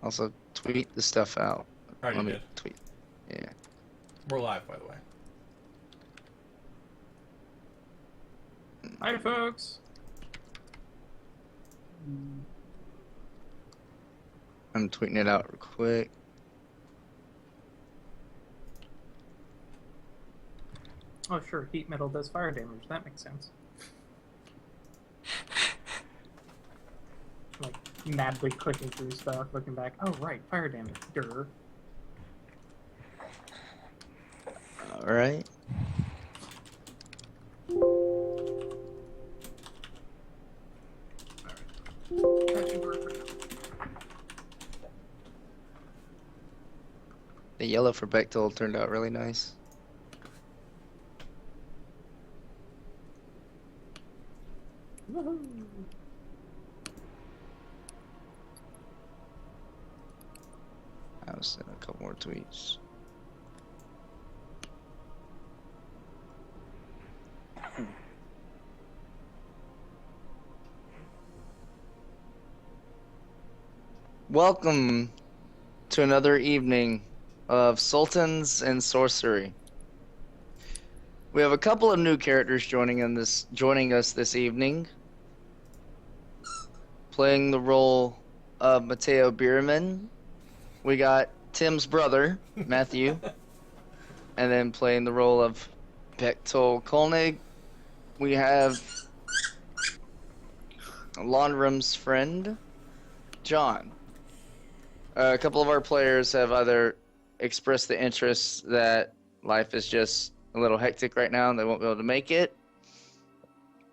Also, tweet the stuff out. I already Let me did. tweet. Yeah. We're live, by the way. Hi, folks. I'm tweeting it out real quick. Oh, sure. Heat metal does fire damage. That makes sense. Like, madly clicking through stuff, looking back. Oh, right. Fire damage. Durr. All right. That should work for now. The yellow for Bechtel turned out really nice. Woohoo! I'll send a couple more tweets. Welcome to another evening of Sultans and Sorcery. We have a couple of new characters joining us this evening. Playing the role of Mateo Bierman, we got Tim's brother, Matthew. And then playing the role of Bechtel Kolnig, we have Laundrum's friend, John. A couple of our players have either expressed the interest that life is just a little hectic right now and they won't be able to make it,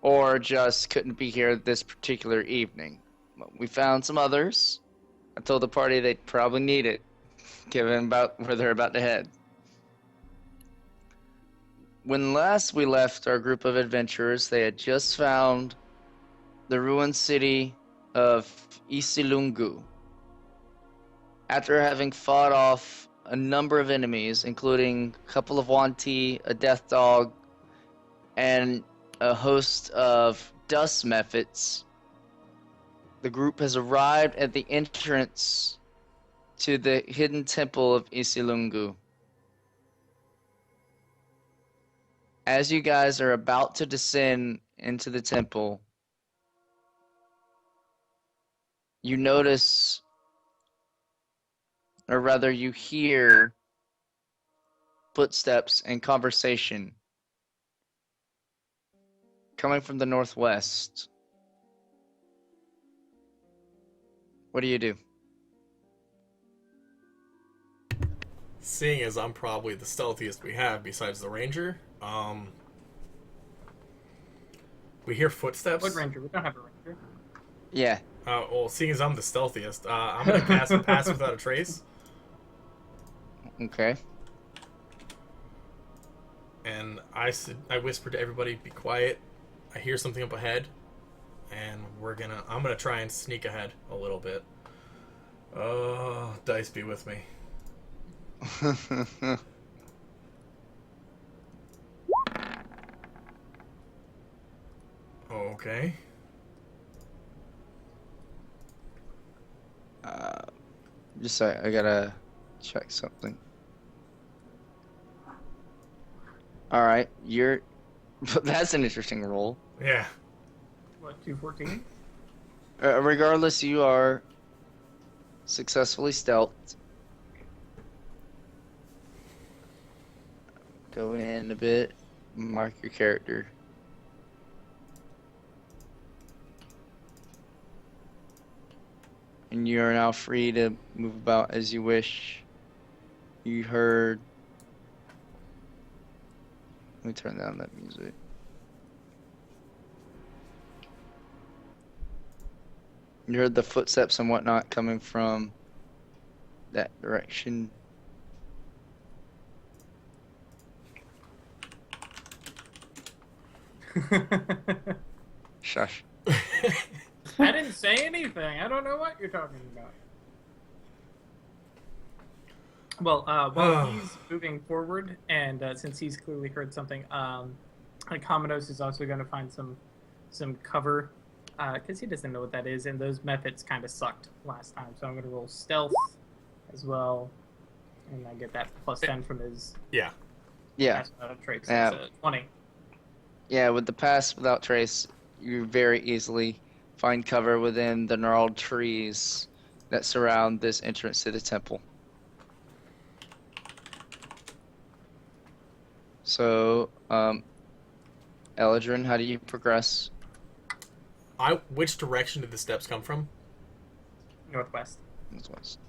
or just couldn't be here this particular evening. We found some others. I told the party they'd probably need it, given about where they're about to head. When last we left our group of adventurers, they had just found the ruined city of Isilungu. After having fought off a number of enemies, including a couple of Wanti, a death dog, and a host of dust mephits, the group has arrived at the entrance to the hidden temple of Isilungu. As you guys are about to descend into the temple, you notice, or rather you hear, footsteps and conversation coming from the northwest. What do you do? Seeing as I'm probably the stealthiest we have besides the ranger, we hear footsteps. What ranger? We don't have a ranger. Yeah. Well, seeing as I'm the stealthiest, I'm gonna cast Pass Without a Trace, Okay. and I whisper to everybody, "Be quiet." I hear something up ahead, and I'm gonna try and sneak ahead a little bit. Dice be with me. Okay. Just sorry, I gotta check something. Alright, you're... That's an interesting roll. Yeah. What, 214? Regardless, you are successfully stealthed. Go in a bit, mark your character. And you are now free to move about as you wish. You heard... Let me turn down that music. You heard the footsteps and whatnot coming from that direction. Shush. I didn't say anything. I don't know what you're talking about. Well, while he's moving forward, and since he's clearly heard something, Commodus is also going to find some cover because he doesn't know what that is, and those methods kind of sucked last time. So I'm going to roll stealth as well, and I get that plus 10 from his Yeah. Yeah. pass without a trace. Yeah. That's a 20. Yeah, with the pass without trace, you very easily find cover within the gnarled trees that surround this entrance to the temple. So, Eladrin, how do you progress? Which direction did the steps come from? Northwest. Northwest.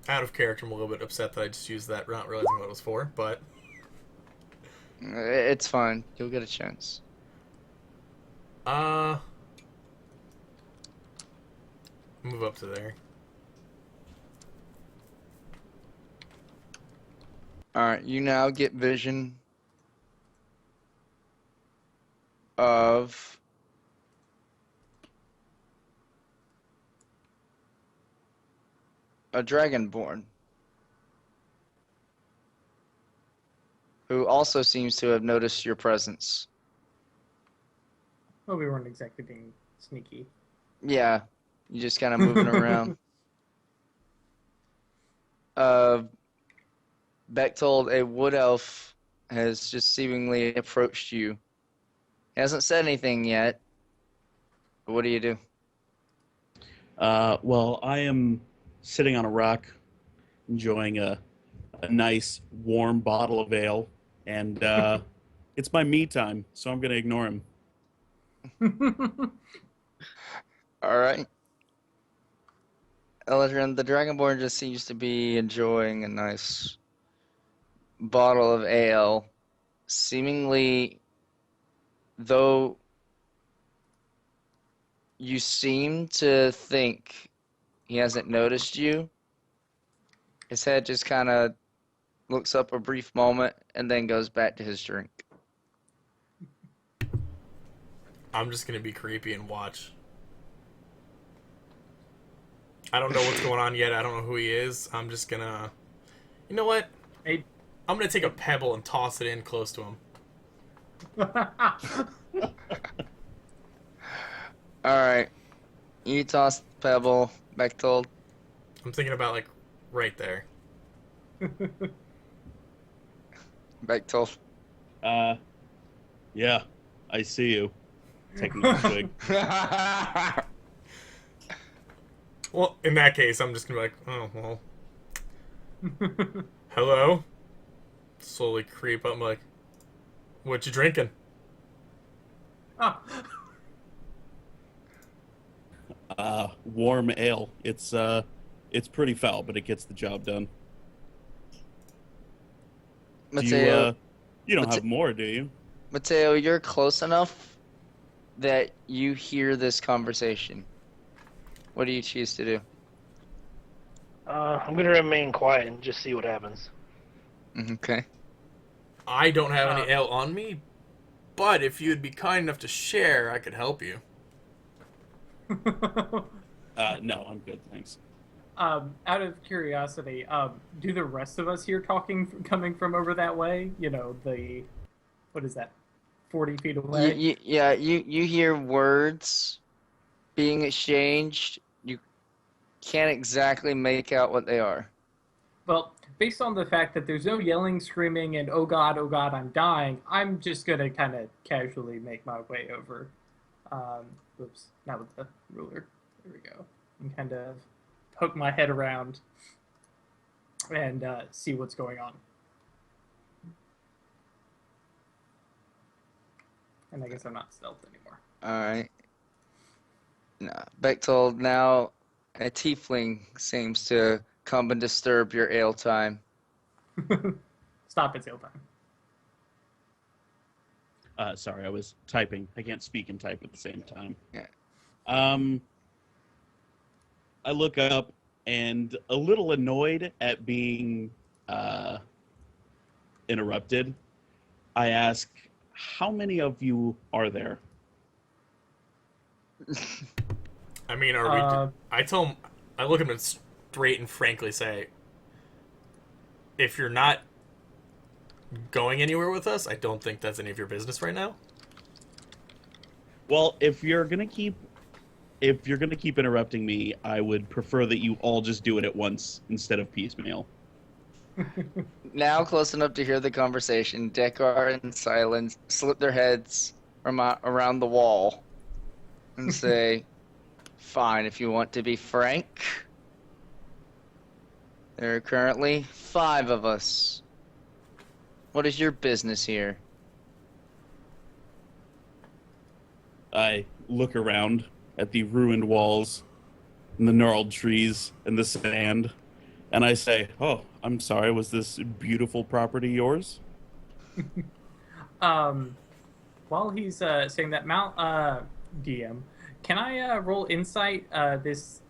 Out of character, I'm a little bit upset that I just used that, not realizing what it was for, but... It's fine. You'll get a chance. Move up to there. Alright, you now get vision of a dragonborn who also seems to have noticed your presence. Well, we weren't exactly being sneaky. Yeah, you just kind of moving around. Bechtold, a wood elf, has just seemingly approached you. He hasn't said anything yet. But what do you do? Well, I am sitting on a rock, enjoying a nice warm bottle of ale, and it's my me time, so I'm going to ignore him. All right. Eladrin, the Dragonborn just seems to be enjoying a nice bottle of ale. Seemingly, though you seem to think he hasn't noticed you, his head just kind of looks up a brief moment and then goes back to his drink. I'm just gonna be creepy and watch. I don't know what's going on yet. I don't know who he is. I'm just gonna... You know what? Hey. I'm gonna take a pebble and toss it in close to him. Alright. You toss the pebble, Bechtold. I'm thinking about, like, right there. Bechtold. Yeah, I see you. Taking a swig. Well, in that case, I'm just gonna be like, oh, well. Hello? Slowly creep up. I'm like, what you drinking? Oh. Warm ale. It's pretty foul, but it gets the job done. Mateo, you don't have more, do you? Mateo, you're close enough that you hear this conversation. What do you choose to do? I'm gonna remain quiet and just see what happens. Okay. I don't have any ale on me, but if you'd be kind enough to share, I could help you. No, I'm good, thanks. Out of curiosity, do the rest of us hear talking coming from over that way? You know, what is that, 40 feet away? You hear words being exchanged. You can't exactly make out what they are. Well, based on the fact that there's no yelling, screaming, and oh god, I'm dying, I'm just gonna kind of casually make my way over. Oops, not with the ruler. There we go. And kind of poke my head around and see what's going on. And I guess I'm not stealth anymore. Alright. No, Bechtold, now a tiefling seems to come and disturb your ale time. Stop it, sale time. Sorry, I was typing. I can't speak and type at the same time. Yeah. I look up and a little annoyed at being interrupted. I ask, how many of you are there? I mean, are we... I tell him... I look at him straight and frankly say, if you're not going anywhere with us, I don't think that's any of your business right now. Well, if you're gonna keep interrupting me, I would prefer that you all just do it at once instead of piecemeal. Now close enough to hear the conversation, Dekar and Syllin slip their heads around the wall and say, "Fine, if you want to be frank. There are currently 5 of us. What is your business here?" I look around at the ruined walls and the gnarled trees and the sand, and I say, "Oh, I'm sorry. Was this beautiful property yours?" Um, while he's saying that, Mount DM, can I roll insight? This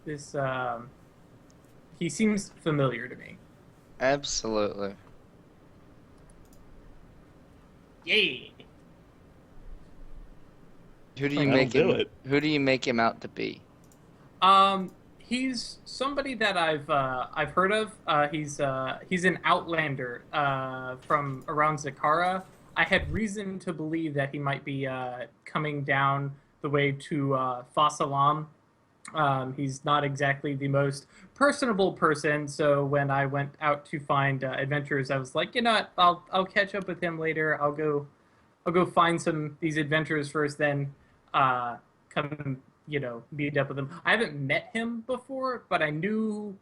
he seems familiar to me. Absolutely. Yay! Who do you That'll make do him? it. Who do you make him out to be? He's somebody that I've heard of. He's an outlander from around Zakara. I had reason to believe that he might be coming down the way to Fasalam. He's not exactly the most personable person, so when I went out to find adventurers, I was like, you know what, I'll catch up with him later. I'll go find these adventurers first, then come meet up with him. I haven't met him before, but I knew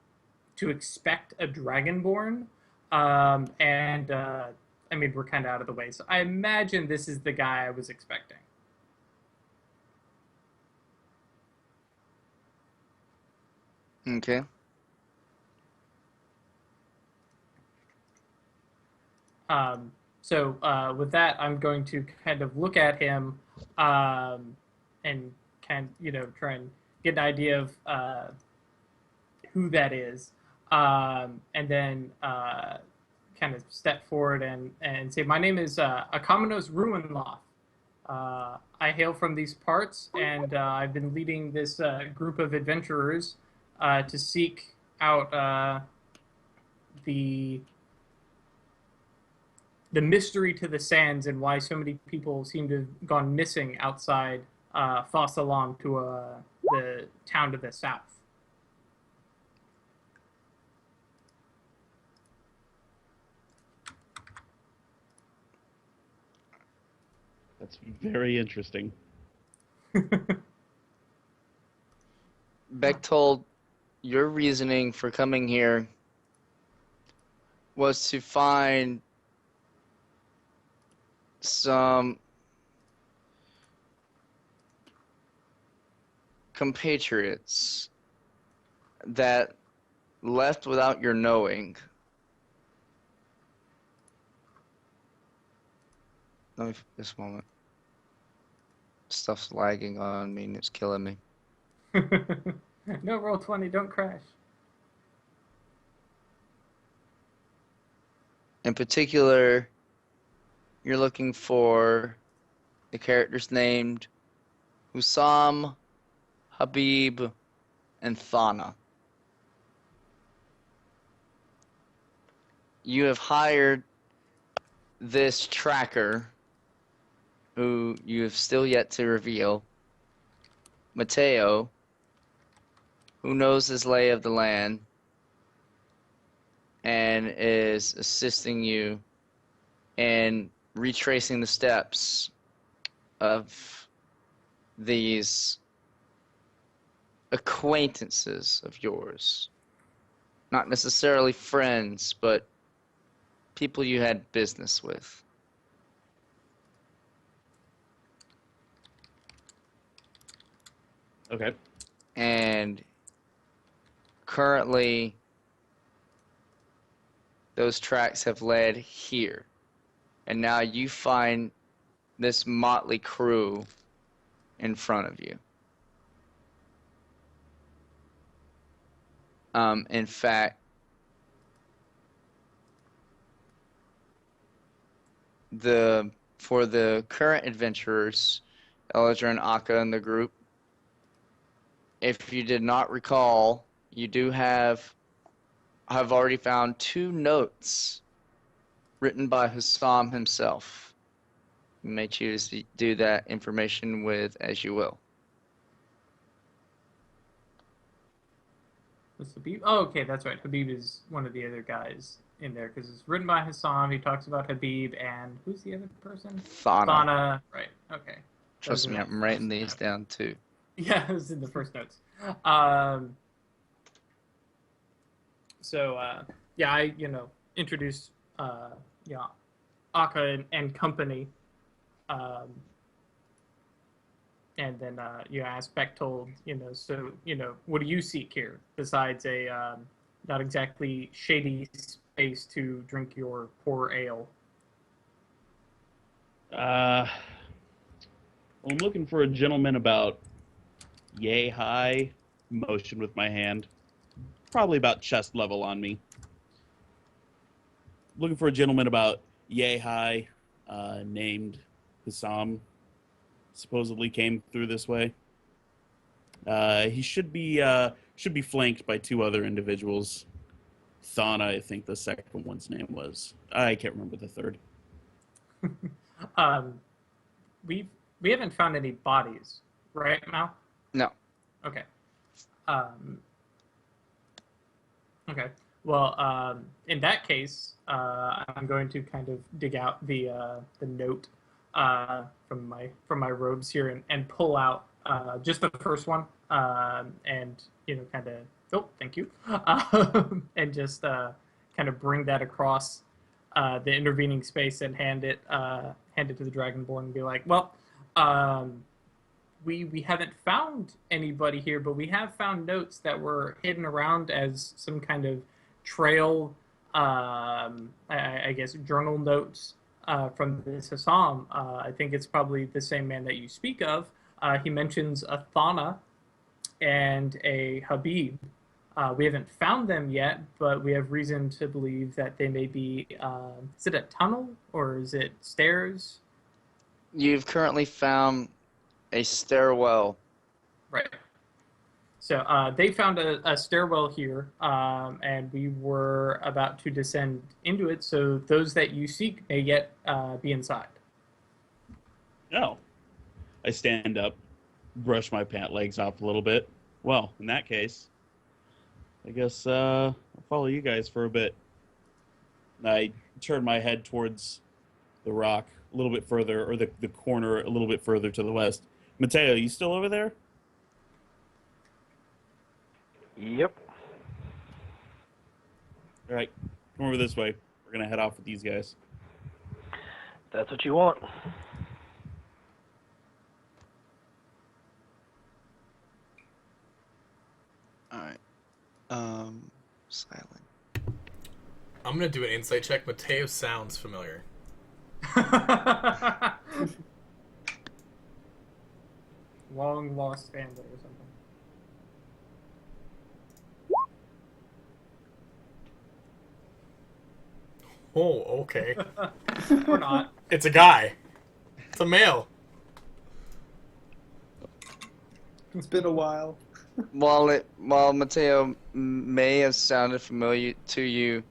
to expect a dragonborn, and I mean we're kind of out of the way, so I imagine this is the guy I was expecting. Okay. So with that, I'm going to kind of look at him and try and get an idea of who that is, and then kind of step forward and say, "My name is Akamenos Ruinloth. I hail from these parts, and I've been leading this group of adventurers to seek out the mystery to the sands and why so many people seem to have gone missing outside Fosalam to the town to the south." That's very interesting. Bechtold, your reasoning for coming here was to find some compatriots that left without your knowing. Let me this moment. Stuff's lagging on me and it's killing me. No, roll 20, don't crash. In particular, you're looking for the characters named Husam, Habib, and Thana. You have hired this tracker, who you have still yet to reveal, Mateo, who knows his lay of the land and is assisting you in retracing the steps of these acquaintances of yours. Not necessarily friends, but people you had business with. Okay. And currently, those tracks have led here. And now you find this motley crew in front of you. In fact, for the current adventurers, Elijah and Akka in the group, if you did not recall, you do have already found 2 notes written by Husam himself. You may choose to do that information with as you will. What's Habib? Oh, okay, that's right. Habib is one of the other guys in there because it's written by Husam. He talks about Habib and who's the other person? Thana. Thana. Right. Okay. Trust me, I'm writing these down too. Yeah, it was in the first notes. Yeah, I introduced Akka and company, and then asked Bechtold, so what do you seek here besides a not exactly shady space to drink your poor ale? I'm looking for a gentleman about yay high, motion with my hand, probably about chest level on me. Looking for a gentleman about yay high, named Husam. Supposedly came through this way. He should be flanked by two other individuals. Thana, I think the second one's name was. I can't remember the third. We haven't found any bodies, right, Mal? No. Okay. Okay. Well, in that case, I'm going to kind of dig out the note from my robes here and pull out just the first one, and kind of thank you, and just kind of bring that across the intervening space and hand it to the Dragonborn and be like, well, we haven't found anybody here, but we have found notes that were hidden around as some kind of trail, I guess journal notes from this Husam. I think it's probably the same man that you speak of. He mentions a Thana and a Habib. We haven't found them yet, but we have reason to believe that they may be. Is it a tunnel or is it stairs? You've currently found a stairwell. Right. So they found a stairwell here, and we were about to descend into it. So those that you seek may yet be inside. No. I stand up, brush my pant legs off a little bit. Well, in that case, I guess I'll follow you guys for a bit. I turn my head towards the rock a little bit further, or the corner a little bit further to the west. Mateo, you still over there? Yep. All right, come over this way. We're going to head off with these guys. That's what you want. Alright. Silent. I'm gonna do an insight check. Mateo sounds familiar. Long lost family or something. Oh, okay. Or not. It's a guy. It's a male. It's been a while. While Mateo may have sounded familiar to you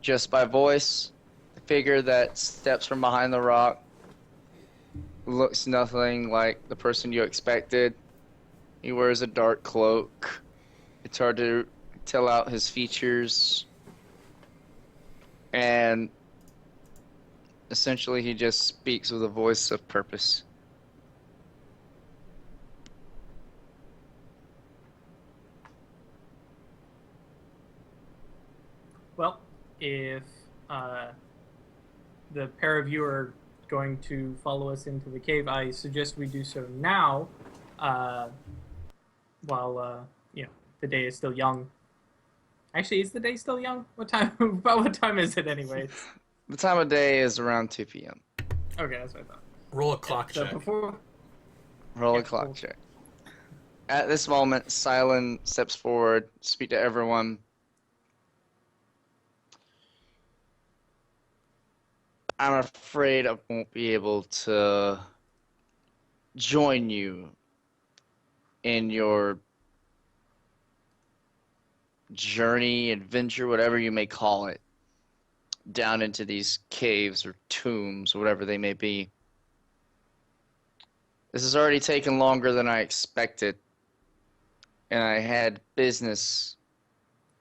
just by voice, the figure that steps from behind the rock looks nothing like the person you expected. He wears a dark cloak. It's hard to tell out his features. And essentially he just speaks with a voice of purpose. Well, if the pair of you are going to follow us into the cave, I suggest we do so now, while the day is still young. Actually, is the day still young? What time? About what time is it, anyways? The time of day is around 2 p.m. Okay, that's what I thought. Roll a clock So check. before, Roll a Yeah, clock cool. check. At this moment, Syllin steps forward, speak to everyone. I'm afraid I won't be able to join you in your journey, adventure, whatever you may call it. down into these caves or tombs, whatever they may be. This has already taken longer than I expected, and I had business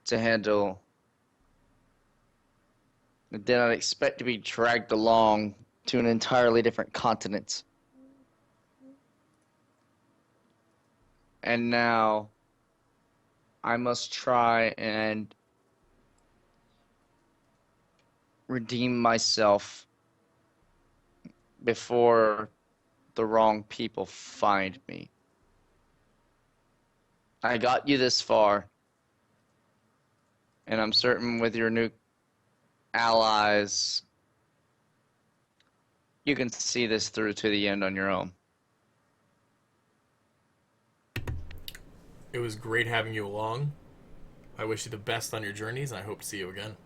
to handle. I did not expect to be dragged along to an entirely different continent. And now I must try and redeem myself before the wrong people find me. I got you this far, and I'm certain with your new allies, you can see this through to the end on your own. It was great having you along. I wish you the best on your journeys, and I hope to see you again.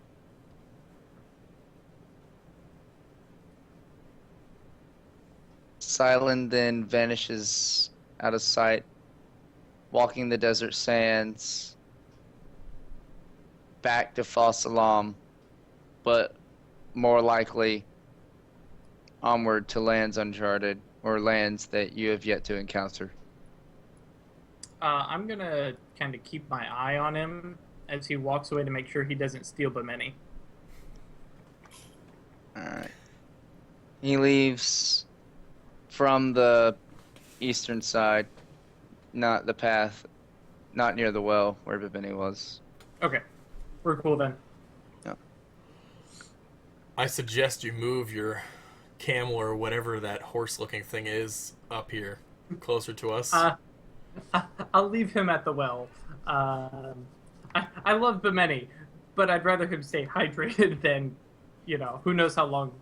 Syllin then vanishes out of sight, walking the desert sands back to Husam, but more likely onward to lands uncharted, or lands that you have yet to encounter. I'm gonna kind of keep my eye on him as he walks away to make sure he doesn't steal the many. Alright. He leaves from the eastern side, not the path, not near the well where Bibini was. Okay, we're cool then. I suggest you move your camel or whatever that horse-looking thing is up here, closer to us. I'll leave him at the well. I love Bimeni, but I'd rather him stay hydrated than, who knows how long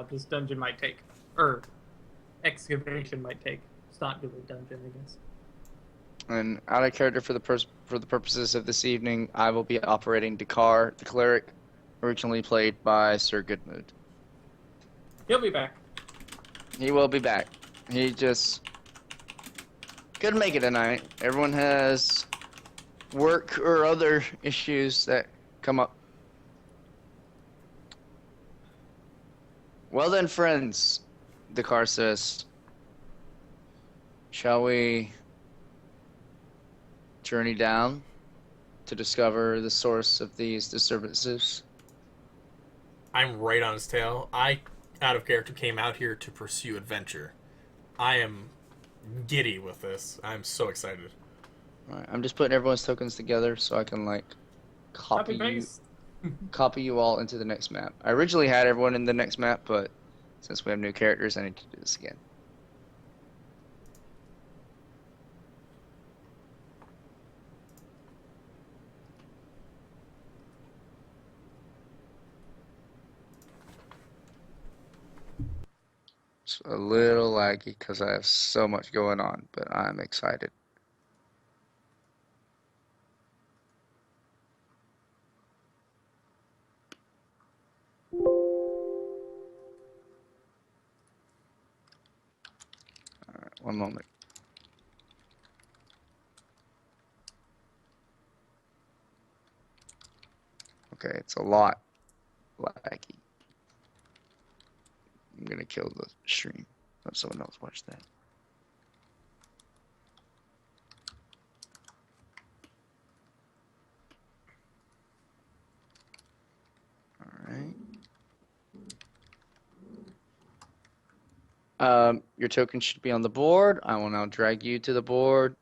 this dungeon might take. Or excavation might take. It's not really a dungeon, I guess. And out of character for the purposes of this evening, I will be operating Dakar, the cleric, originally played by Sir Goodmood. He'll be back. He will be back. He just couldn't make it tonight. Everyone has work or other issues that come up. Well then, friends, Dakar says, shall we journey down to discover the source of these disturbances? I'm right on his tail. I, out of character, came out here to pursue adventure. I am giddy with this. I'm so excited. Alright, I'm just putting everyone's tokens together so I can copy you all into the next map. I originally had everyone in the next map, but since we have new characters, I need to do this again. It's a little laggy because I have so much going on, but I'm excited. Alright, one moment. Okay, it's a lot laggy. I'm gonna kill the stream. Let someone else watch that. Alright. Your token should be on the board. I will now drag you to the board.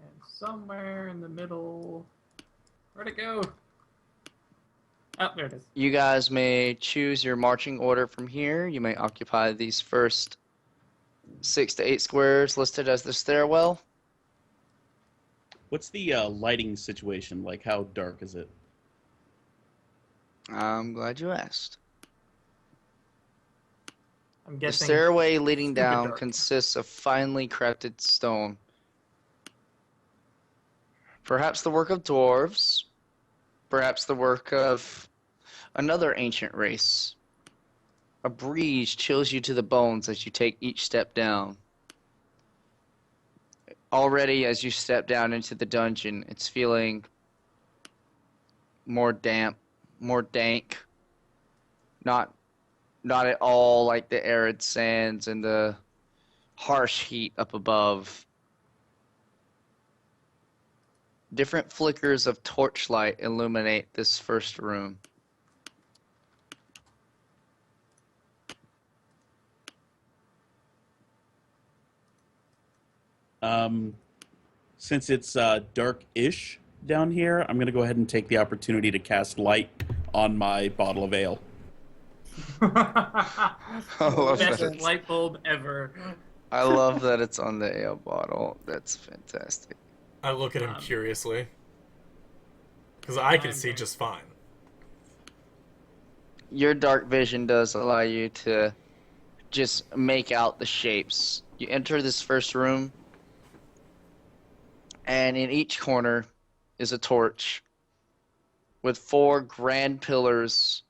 And somewhere in the middle... Where'd it go? Oh, there it is. You guys may choose your marching order from here. You may occupy these first 6 to 8 squares listed as the stairwell. What's the lighting situation like? How dark is it? I'm glad you asked. I'm The guessing... stairway leading stupid down dark. consists of finely crafted stone. Perhaps the work of dwarves. Perhaps the work of another ancient race. A breeze chills you to the bones as you take each step down. Already, as you step down into the dungeon, it's feeling more damp, more dank. Not at all like the arid sands and the harsh heat up above. Different flickers of torchlight illuminate this first room. Since it's dark-ish down here, I'm gonna go ahead and take the opportunity to cast light on my bottle of ale. I love Best that. light bulb ever. I love that it's on the ale bottle. That's fantastic. I look at him curiously. Because I can see just fine. Your dark vision does allow you to just make out the shapes. You enter this first room, and in each corner is a torch with 4 grand pillars.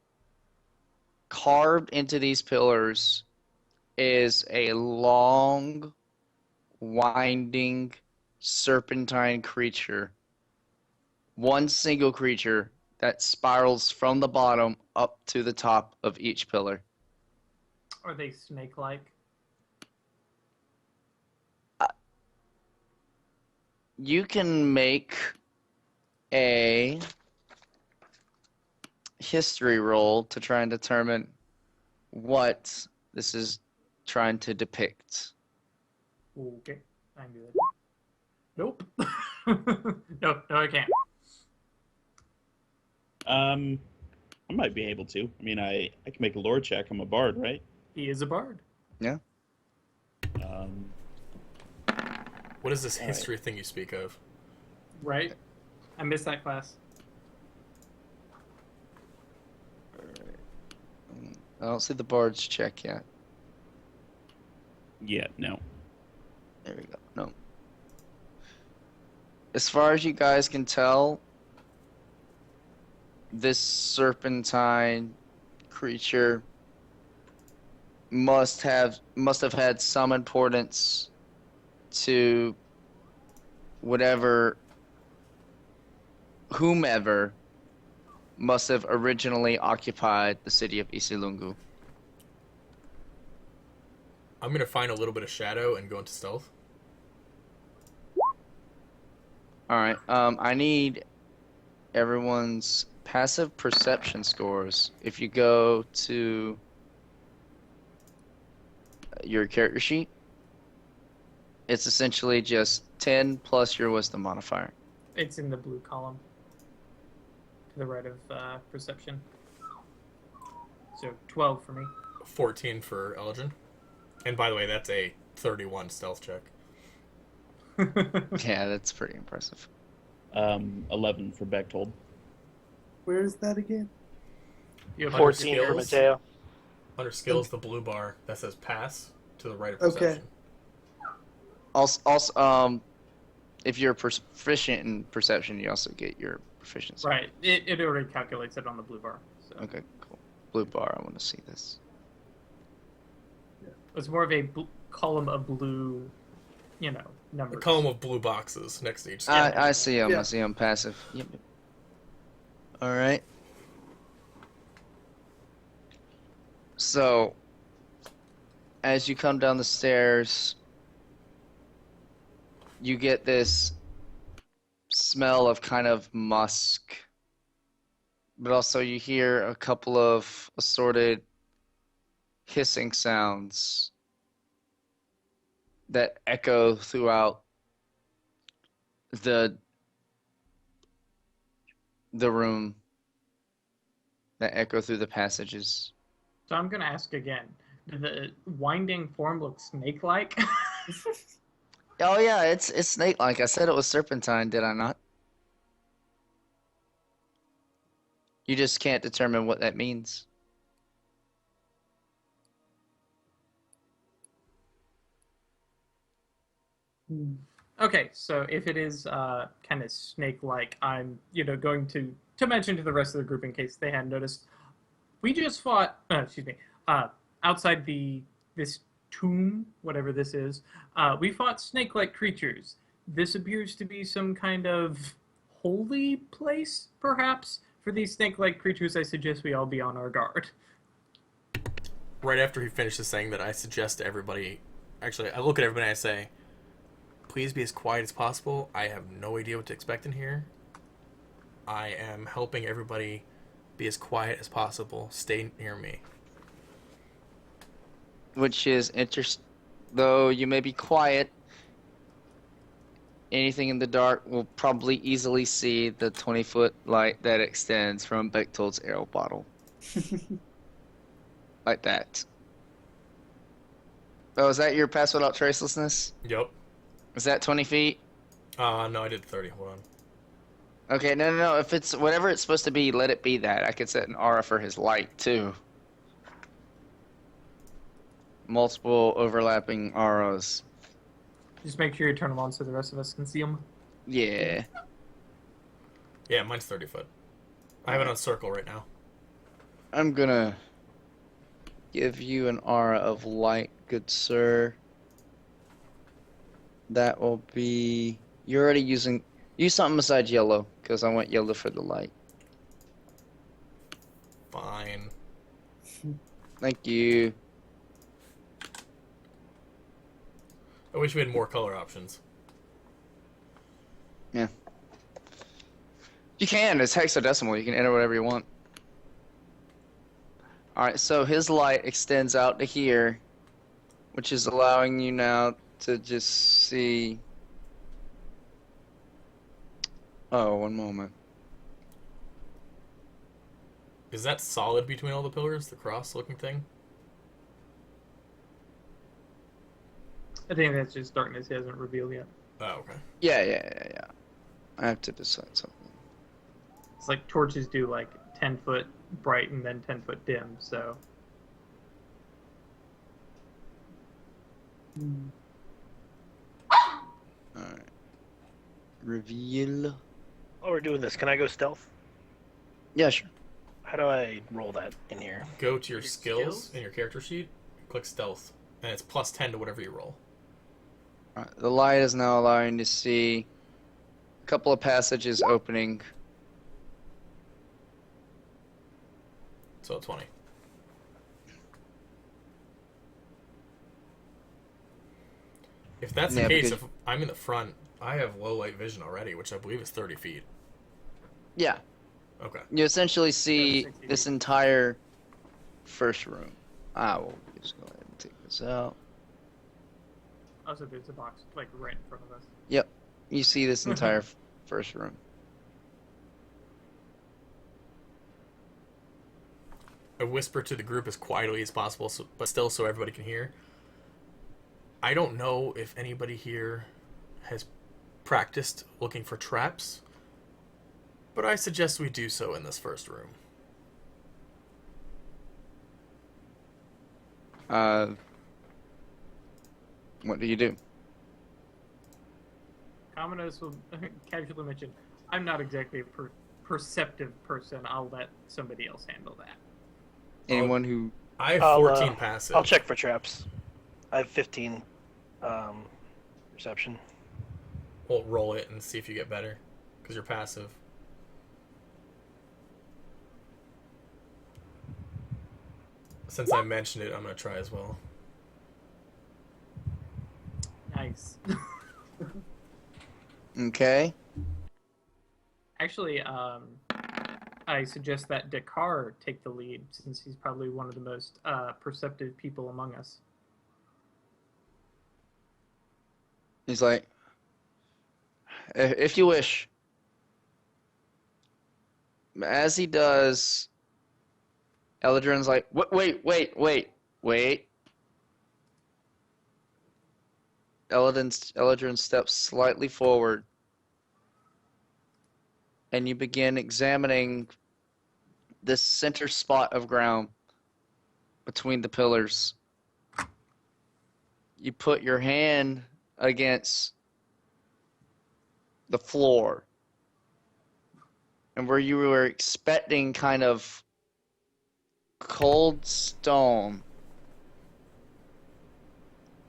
Carved into these pillars is a long, winding, serpentine creature. One single creature that spirals from the bottom up to the top of each pillar. Are they snake-like? You can make a history roll to try and determine what this is trying to depict. Okay, I can do that. Nope. No, I can't. I might be able to. I mean, I can make a lore check. I'm a bard, right? He is a bard. Yeah. What is this history thing you speak of? Right? I missed that class. I don't see the bard's check yet. Yeah, no. There we go. No. As far as you guys can tell, this serpentine creature must have had some importance to whomever must have originally occupied the city of Isilungu. I'm going to find a little bit of shadow and go into stealth. Alright, I need everyone's passive perception scores. If you go to your character sheet, it's essentially just 10 plus your wisdom modifier. It's in the blue column. To the right of perception. So 12 for me. 14 for Elgin. And by the way, that's a 31 stealth check. Yeah, that's pretty impressive. 11 for Bechtold. Where is that again? You have 14 for skills. Mateo. Under skills, the blue bar that says pass to the right of Okay. perception. Also, if you're proficient in perception, you also get your proficiency. Right. It already calculates it on the blue bar. So Okay, cool. Blue bar, I want to see this. it's more of a column of blue, A numbers. column of blue boxes next to each skill. I see him. Yeah. I see him passive. Yep. All right. So, as you come down the stairs, you get this smell of kind of musk, but also you hear a couple of assorted hissing sounds that echo throughout the room, that echo through the passages. So I'm going to ask again. Did the winding form look snake-like? Oh yeah, it's snake-like. I said it was serpentine, did I not? You just can't determine what that means. Okay, so if it is kind of snake-like, I'm going to mention to the rest of the group in case they hadn't noticed. We just fought. Outside this tomb, whatever this is. We fought snake-like creatures. This appears to be some kind of holy place, perhaps, for For these snake-like creatures, I suggest we all be on our guard. Right after he finishes saying that, I suggest to everybody. Actually, I look at everybody and I say, please be as quiet as possible. I have no idea what to expect in here. I am helping everybody be as quiet as possible. Stay near me. Which is interesting. Though you may be quiet, anything in the dark will probably easily see the 20-foot light that extends from Bechtold's arrow bottle. Like that. Oh, is that your pass without tracelessness? Yep. Is that 20 feet? No, I did 30. Hold on. Okay, no. If it's whatever it's supposed to be, let it be that. I could set an aura for his light, too. Multiple overlapping auras. Just make sure you turn them on so the rest of us can see them. Yeah. Yeah, mine's 30 foot. I have it on circle right now. I'm gonna give you an aura of light, good sir. That will be... You're already using... Use something besides yellow, because I want yellow for the light. Fine. Thank you. I wish we had more color options. Yeah. You can. It's hexadecimal. You can enter whatever you want. Alright, so his light extends out to here, which is allowing you now to just see... Oh, one moment. Is that solid between all the pillars? The cross-looking thing? I think that's just darkness he hasn't revealed yet. Oh, okay. Yeah. I have to decide something. It's like torches do like 10 foot bright and then 10 foot dim, so. Alright. Reveal. While we're doing this, can I go stealth? Yeah, sure. How do I roll that in here? Go to your Your skills skills? in your character sheet, click stealth, and it's plus 10 to whatever you roll. Alright, the light is now allowing you to see a couple of passages opening. So 20. If that's the Yeah, case, because- if I'm in the front, I have low light vision already, which I believe is 30 feet. Yeah. Okay. You essentially see 60 this feet. entire first room. I will just go ahead and take this out. Also, there's a box like right in front of us. Yep. You see this entire first room. I whisper to the group as quietly as possible, but still so everybody can hear. I don't know if anybody here has practiced looking for traps, but I suggest we do so in this first room. What do you do? Commodus will casually mention, I'm not exactly a perceptive person. I'll let somebody else handle that. Anyone who... I have I'll, 14 passive. I'll check for traps. I have 15 perception. We'll roll it and see if you get better, because you're passive. Since I mentioned it, I'm going to try as well. Nice. Okay. Actually, I suggest that Dakar take the lead, since he's probably one of the most perceptive people among us. He's like, if you wish. As he does, Eladrin's like, wait. Eladrin steps slightly forward, and you begin examining this center spot of ground between the pillars. You put your hand against the floor, and where you were expecting kind of cold stone,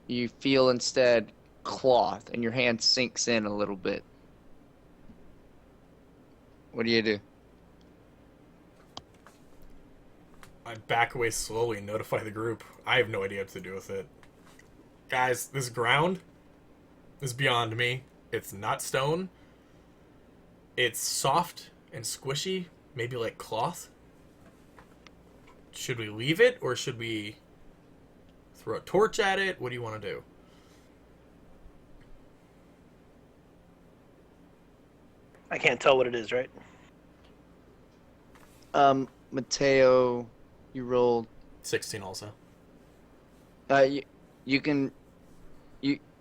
you feel instead cloth, and your hand sinks in a little bit. What do you do? I back away slowly and notify the group. I have no idea what to do with it. Guys, this ground is beyond me. It's not stone. It's soft and squishy, maybe like cloth. Should we leave it, or should we throw a torch at it? What do you want to do? I can't tell what it is, right? Mateo, you rolled. 16 also. You can.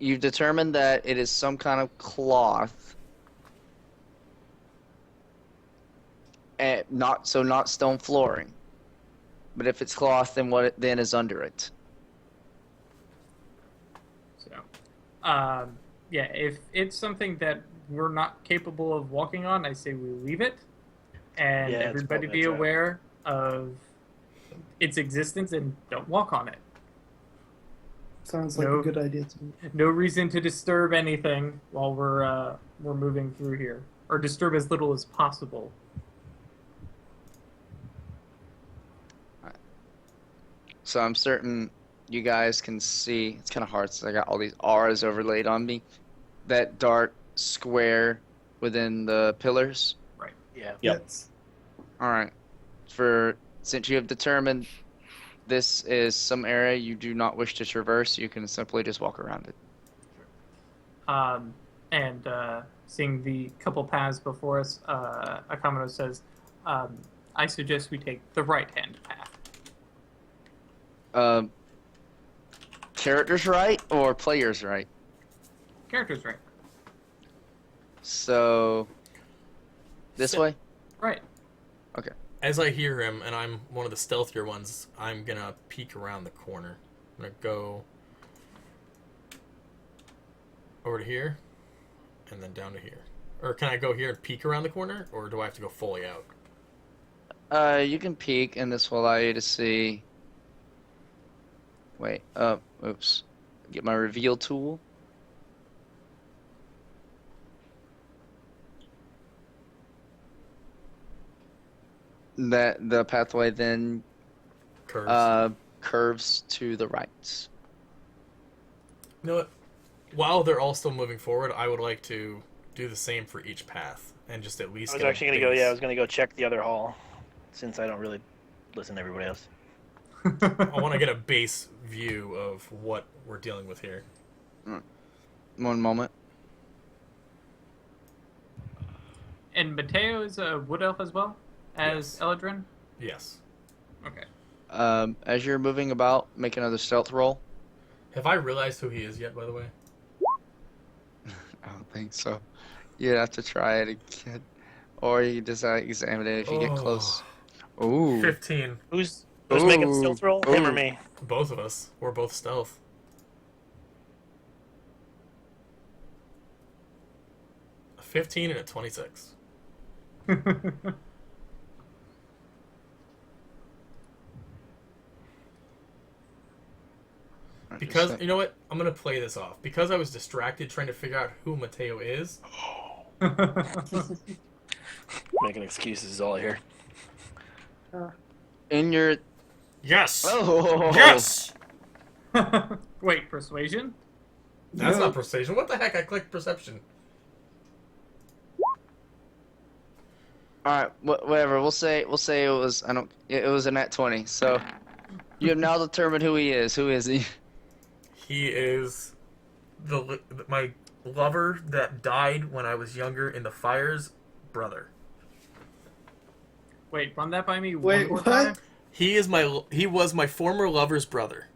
You determined that it is some kind of cloth. And not stone flooring. But if it's cloth, then what then is under it? So, yeah, if it's something that we're not capable of walking on, I say we leave it, and Yeah, it's everybody probably be a trap. aware of its existence and don't walk on it. Sounds like No. a good idea to me. No reason to disturb anything while we're moving through here, or disturb as little as possible. So I'm certain you guys can see. It's kind of hard since I got all these auras overlaid on me. That dark square within the pillars. Yeah. Yep. Yes. All right. Since you have determined this is some area you do not wish to traverse, you can simply just walk around it. And seeing the couple paths before us, Akamano says, I suggest we take the right-hand path. Characters right or players right? Character's right. So this So- way? Right. As I hear him, and I'm one of the stealthier ones, I'm gonna peek around the corner. I'm gonna go over to here, and then down to here. Or can I go here and peek around the corner, or do I have to go fully out? You can peek, and this will allow you to see. Wait. Oops. Get my reveal tool. That the pathway then Curves. curves to the right. You know what? While they're all still moving forward, I would like to do the same for each path, and just at least I was get a actually gonna go. base. Yeah, I was gonna go check the other hall, since I don't really listen to everybody else. I want to get a base view of what we're dealing with here. One moment. And Mateo is a wood elf as well as Yes. Eladrin? Yes. Okay. As you're moving about, make another stealth roll. Have I realized who he is yet, by the way? I don't think so. You'd have to try it again, or you can just examine it if you get close. Ooh. 15. Who's making the Ooh. stealth roll? Him or Ooh. me? Both of us. We're both stealth. A 15 and a 26. Because, you know what? I'm going to play this off. Because I was distracted trying to figure out who Mateo is, Making excuses is all I hear. in your yes! oh Yes! Wait, persuasion? That's No. not persuasion. What the heck? I clicked perception. All right, whatever. We'll say it was it was a nat 20. So you have now determined who he is. Who is he? He is my lover that died when I was younger in the fire's brother. Wait, run that by me Wait, one more what? time? He was my former lover's brother.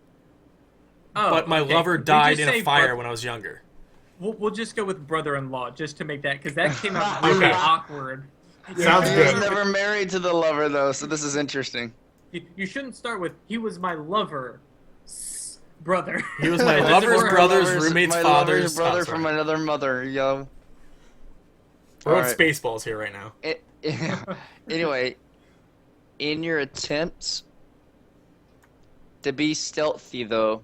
Oh, But my okay. lover We died just in a say fire bro- when I was younger. We'll just go with brother-in-law just to make that, because that came out really Okay. awkward. Sounds He good. was never married to the lover though, so this is interesting. You shouldn't start with, he was my lover. Brother. He was my This lover's is brother's my roommate's my father's lover's brother house, from right? another mother, yo. We're on Alright. Spaceballs here right now. Anyway, in your attempts to be stealthy, though,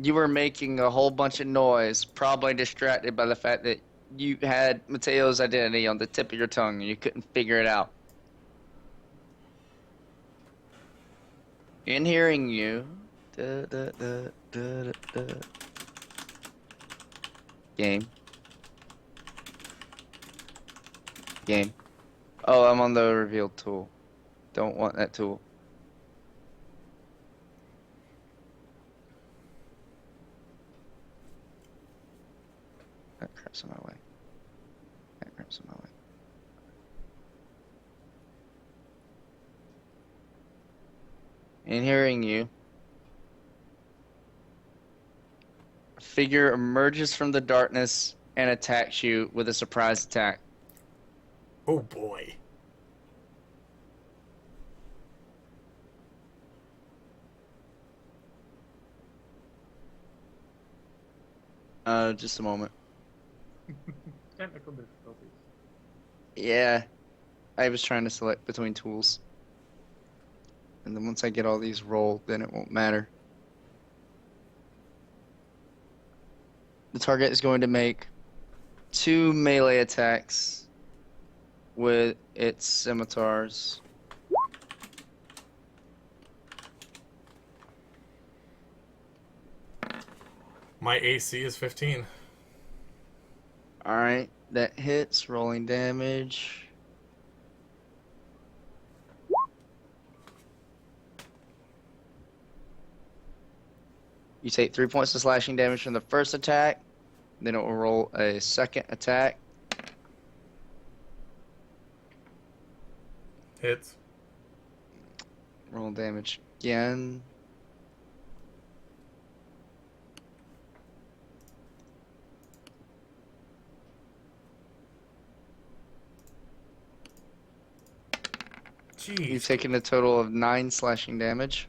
you were making a whole bunch of noise, probably distracted by the fact that you had Mateo's identity on the tip of your tongue and you couldn't figure it out. In hearing you. Da, da, da, da, da, da. Game. Game. Oh, I'm on the revealed tool. Don't want that tool. That crap's in my way. That crap's in my way. In hearing you, a figure emerges from the darkness and attacks you with a surprise attack. Oh boy. Just a moment. Technical difficulties. Yeah, I was trying to select between tools. And then once I get all these rolled, then it won't matter. The target is going to make 2 melee attacks with its scimitars. My AC is 15. Alright, that hits, rolling damage. You take 3 points of slashing damage from the first attack, then it will roll a second attack. Hits. Roll damage again. Jeez. You've taken a total of 9 slashing damage.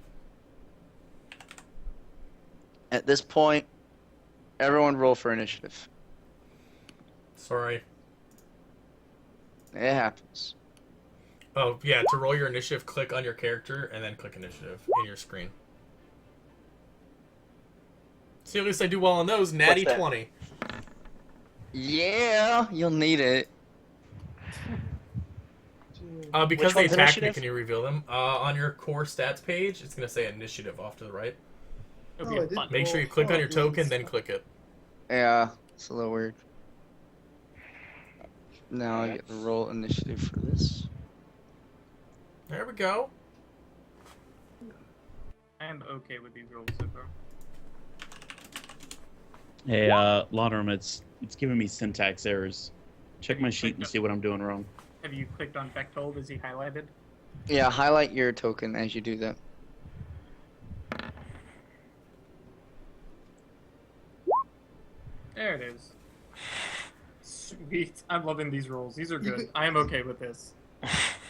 At this point, everyone roll for initiative. Sorry. It happens. Oh, yeah, to roll your initiative, click on your character, and then click initiative in your screen. See, at least I do well on those. Natty that? 20. Yeah, you'll need it. Because Which they one's attacked me, initiative? can you reveal them? On your core stats page, it's going to say initiative off to the right. It'll Oh, be I a did button. Make sure you click on your token, then click it. Yeah, it's a little weird. Now I get to roll initiative for this. There we go. I'm okay with these rolls so far. Hey, Laudrum, it's giving me syntax errors. Check my sheet and see what I'm doing wrong. Have you clicked on Bechtold? Is he highlighted? Yeah, highlight your token as you do that. There it is. Sweet. I'm loving these rolls. These are good. I am okay with this.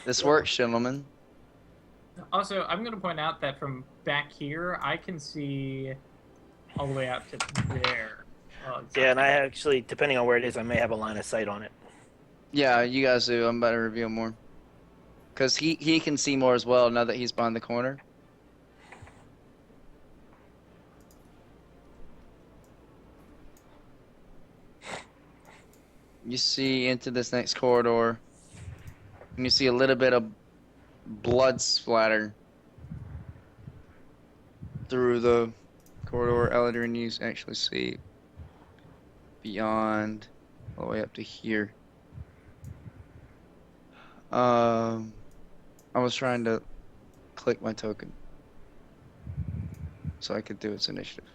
This works, gentlemen. Also, I'm going to point out that from back here, I can see all the way out to there. Oh, it's Yeah, and I actually, depending on where it is, I may have a line of sight on it. Yeah, you guys do. I'm about to reveal more. Because he can see more as well now that he's behind the corner. You see into this next corridor. And you see a little bit of blood splatter through the corridor. Elder, and you actually see beyond, all the way up to here. I was trying to click my token so I could do its initiative.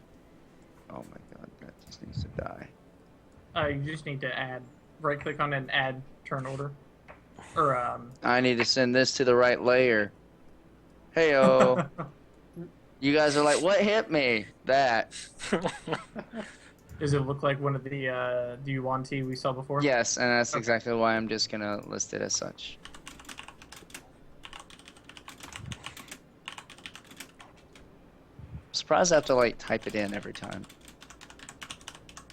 Oh my god, that just needs to die. You just need to right click on it and add turn order. Or, I need to send this to the right layer. Heyo. You guys are like, what hit me? That. Does it look like one of the Yuan-Ti we saw before? Yes, and that's Okay. exactly why I'm just gonna list it as such. I'm surprised I have to like type it in every time.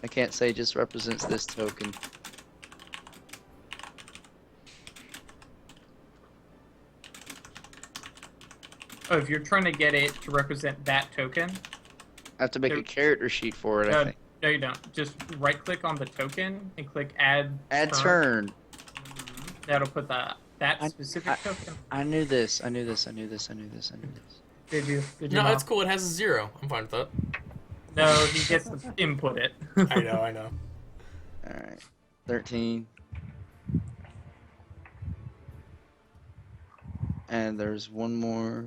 I can't say just represents this token. Oh, if you're trying to get it to represent that token, I have to make a There- character sheet for it, I think. no, you don't. Just right click on the token and click add. Add turn. That'll put that I- specific token. I knew this. I knew this. I knew this. I knew this. I knew this. Did you? Did you No, not? it's cool. It has a 0. I'm fine with that. No, he gets to input it. I know, I know. All right, 13. And there's one more.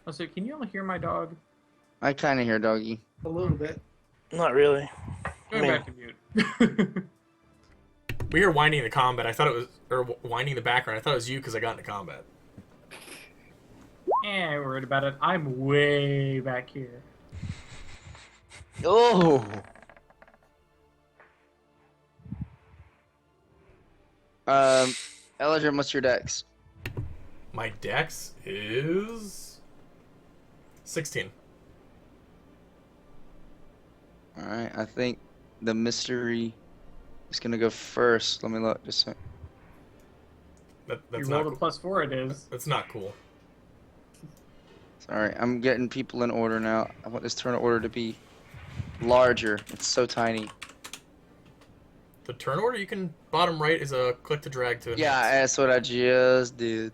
Also, can you all hear my dog? I kind of hear doggy. A little bit. Not really. Going I mean- back to mute. We hear whining in the combat. I thought it was, or whining in the background. I thought it was you because I got into combat. Ain't worried about it. I'm way back here. Oh. Eldrin, what's your dex? My dex is 16. All right, I think the mystery is gonna go first. Let me look. Just a sec. You That's rolled not a +4, it is. That's not cool. Sorry, I'm getting people in order now. I want this turn order to be larger. It's so tiny. The turn order, you can bottom right is a click to drag to. Yeah, enhance. that's what I just did.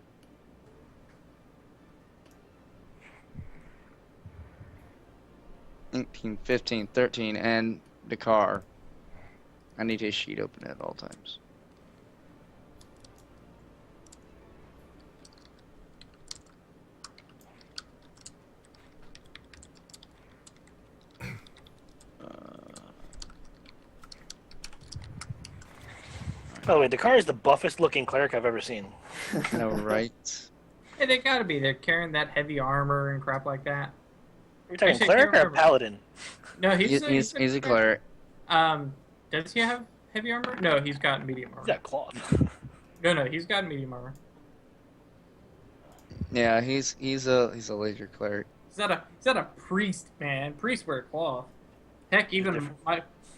$18, $15, $13, and the car. I need his sheet open at all times. By the way, Dakar is the buffest looking cleric I've ever seen. I know, right? Hey, they gotta be. They're carrying that heavy armor and crap like that. Are we talking Actually, I cleric can't or remember. paladin? No, He's a cleric. Does he have heavy armor? No, he's got medium armor. He's got cloth. No, he's got medium armor. Yeah, he's a laser cleric. Is that a priest, man? Priests wear cloth. Heck, even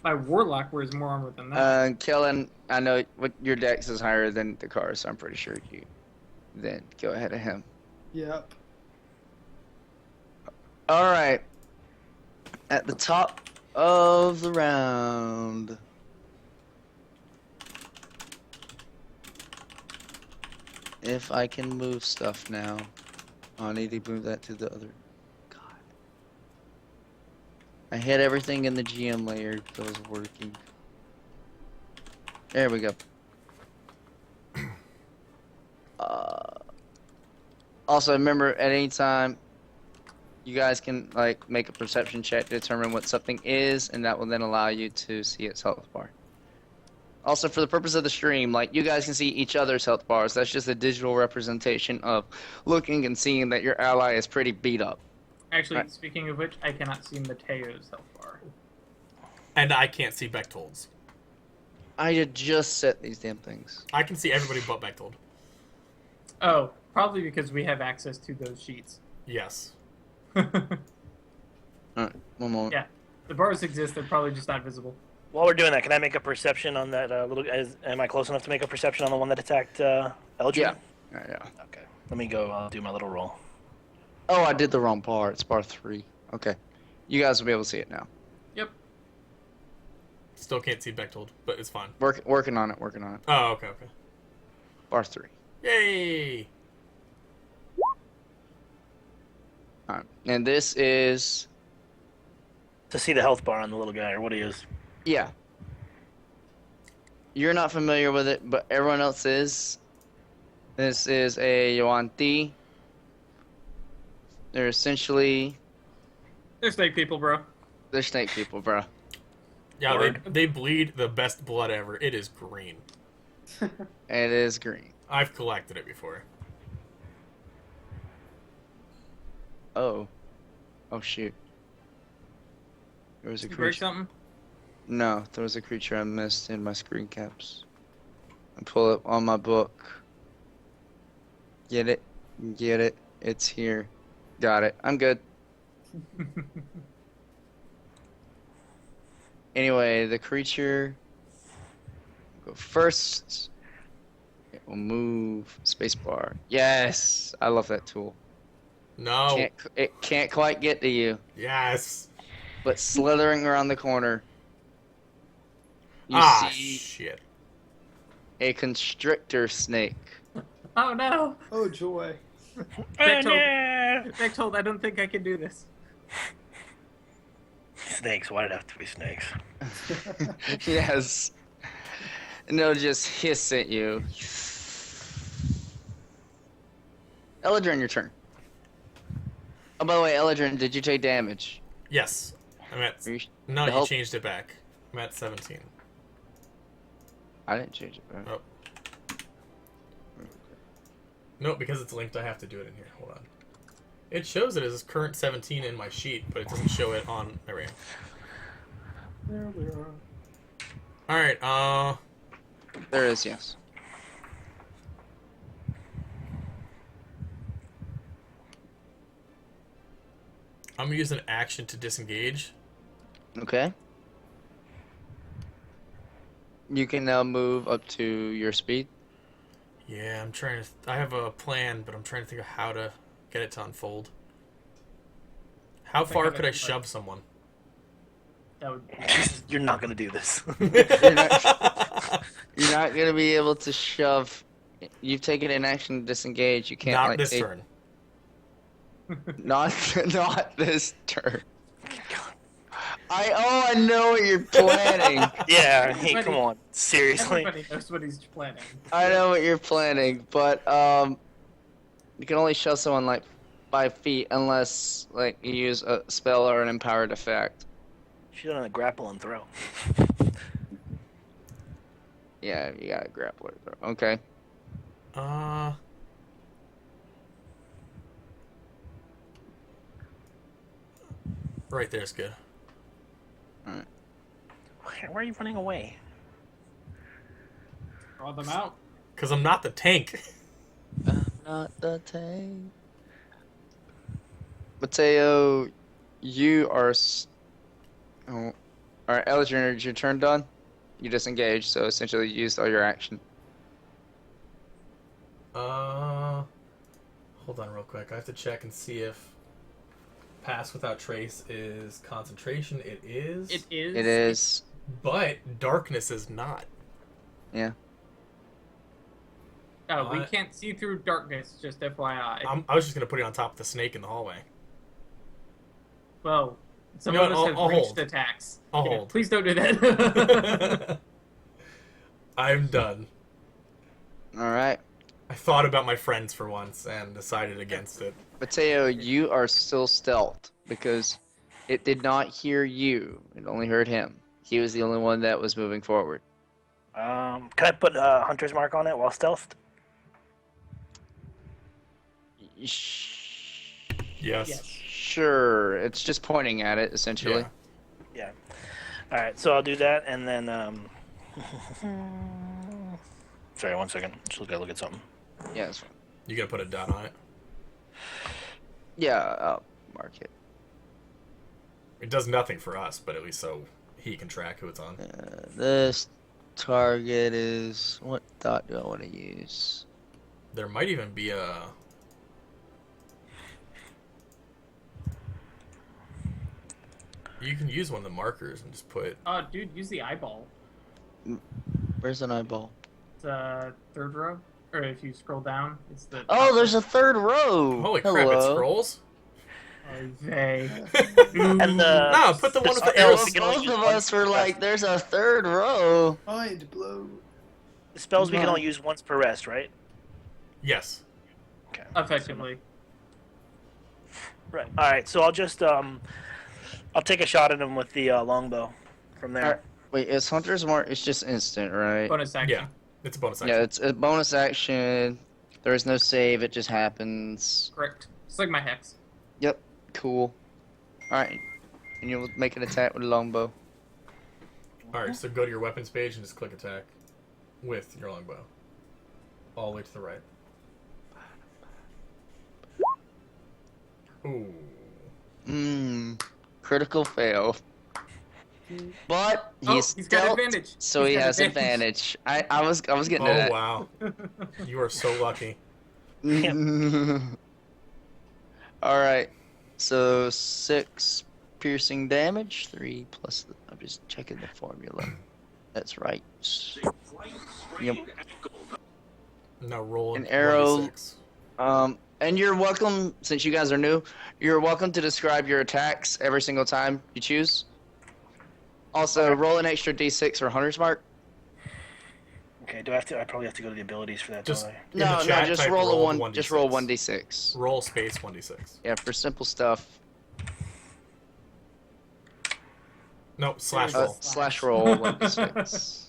my warlock wears more armor than that. Kellen, I know what your dex is higher than the car, so I'm pretty sure you then go ahead of him. Yep. All right. At the top of the round. If I can move stuff now. Oh, I need to move that to the other. God. I hit everything in the GM layer that was working. There we go. Also, remember, at any time, you guys can like make a perception check to determine what something is, and that will then allow you to see its health bar. Also, for the purpose of the stream, like you guys can see each other's health bars. That's just a digital representation of looking and seeing that your ally is pretty beat up. Actually, right. speaking of which, I cannot see Mateo's health bar. And I can't see Bechtold's. I had just set these damn things. I can see everybody but Bechtold. Oh, probably because we have access to those sheets. Yes. Alright, one moment. Yeah, the bars exist. They're probably just not visible. While we're doing that, can I make a perception on that little? Am I close enough to make a perception on the one that attacked Eldrin? Yeah. Yeah. Okay. Let me go. I'll do my little roll. Oh, I did the wrong bar. It's bar 3. Okay. You guys will be able to see it now. Yep. Still can't see Bechtold, but it's fine. Working on it. Oh, okay. Bar 3. Yay! Alright. And this is... To see the health bar on the little guy, or what he is. Yeah. You're not familiar with it, but everyone else is. This is a Yuan-Ti. They're essentially... They're snake people, bro. They're snake people, bro. Yeah, Word. they bleed the best blood ever. It is green. It is green. I've collected it before. Oh. Oh, shoot. There was a You break creature. something? No, there was a creature I missed in my screen caps. I pull it on my book. Get it. Get it. It's here. Got it. I'm good. Anyway, the creature will go first. It will move spacebar. Yes, I love that tool. No. It can't quite get to you. Yes. but slithering around the corner, you see shit. a constrictor snake. Oh no! Oh joy. Bechtold, I don't think I can do this. Snakes. Why did it have to be snakes? Yes. And they'll just hiss at you. Eladrin, your turn. Oh, by the way, Eladrin, did you take damage? Yes. I'm at... Are you- No, the you help- changed it back. I'm at 17. I didn't change it, bro. Oh. No, because it's linked, I have to do it in here. Hold on. It shows it as current 17 in my sheet, but it doesn't show it on... There we go. There we are. Alright, There is, yes. I'm gonna use an action to disengage. Okay. You can now move up to your speed. Yeah, I'm trying to... I have a plan, but I'm trying to think of how to get it to unfold. How far could I shove someone? That would. You're not gonna do this. You're not gonna be able to shove. You've taken an action to disengage. You can't. Not like, this take- turn. Not this turn. I know what you're planning. Yeah. Hey, come on. Seriously. Everybody knows what he's planning. I know what you're planning, but you can only shove someone like 5 feet unless like you use a spell or an empowered effect. She's on a grapple and throw. Yeah, you gotta grapple or throw. Okay. Right there's good. Alright. Why are you running away? Draw them out. Because I'm not the tank. I'm not the tank. Mateo, you are. Oh. Alright, Eldrin, is your turn done? You disengaged, so essentially you used all your action. Hold on real quick. I have to check and see if Pass Without Trace is concentration. It is. It is. It is. But darkness is not. Yeah. Oh, we What? can't see through darkness. Just FYI. I was just gonna put it on top of the snake in the hallway. Well, some You know of what, us have I'll ranged hold. attacks. I'll Yeah, hold. Please don't do that. I'm done. Alright. I thought about my friends for once and decided against it. Mateo, you are still stealthed because it did not hear you. It only heard him. He was the only one that was moving forward. Can I put Hunter's Mark on it while stealthed? Yes. Sure. It's just pointing at it, essentially. Yeah. All right, so I'll do that, and then. Sorry, 1 second. Just gotta look at something. Yeah, that's fine. You gonna put a dot on it? Yeah, I'll mark it. It does nothing for us, but at least so he can track who it's on. This target is... What dot do I want to use? There might even be a... You can use one of the markers and just put... Oh, dude, use the eyeball. Where's an eyeball? It's third row. Or if you scroll down, it's the. Oh, there's a third row! Holy crap, it scrolls? They. And the No, put the one with the arrows. Both we can only of use us once were per like, rest. there's a third row. Mind blow. The spells we can No. only use once per rest, right? Yes. Okay. Effectively. Right. All right. So I'll just I'll take a shot at him with the longbow from there. Alright. Wait, it's Hunter's Mark. It's just instant, right? Bonus action. Yeah. It's a bonus action. Yeah, it's a bonus action. There is no save. It just happens. Correct. It's like my hex. Yep. Cool. Alright. And you'll make an attack with a longbow. Alright, so go to your weapons page and just click attack with your longbow. All the way to the right. Ooh. Critical fail. But He's he's got stealth, advantage. so He's he got has advantage. I was getting to Oh, that. wow. You are so lucky. Alright. So 6 piercing damage. 3 plus. I'm just checking the formula. That's right. Yep. No, roll An arrow. 1d6. And you're welcome, since you guys are new, you're welcome to describe your attacks every single time you choose. Also, Okay. roll an extra d6 for Hunter's Mark. Okay, do I have to? I probably have to go to the abilities for that, Just don't I? in the No, chat, just type roll a roll 1. Just roll 1d6. Roll space 1d6. Yeah, for simple stuff. Nope, slash roll. Slash roll 1d6.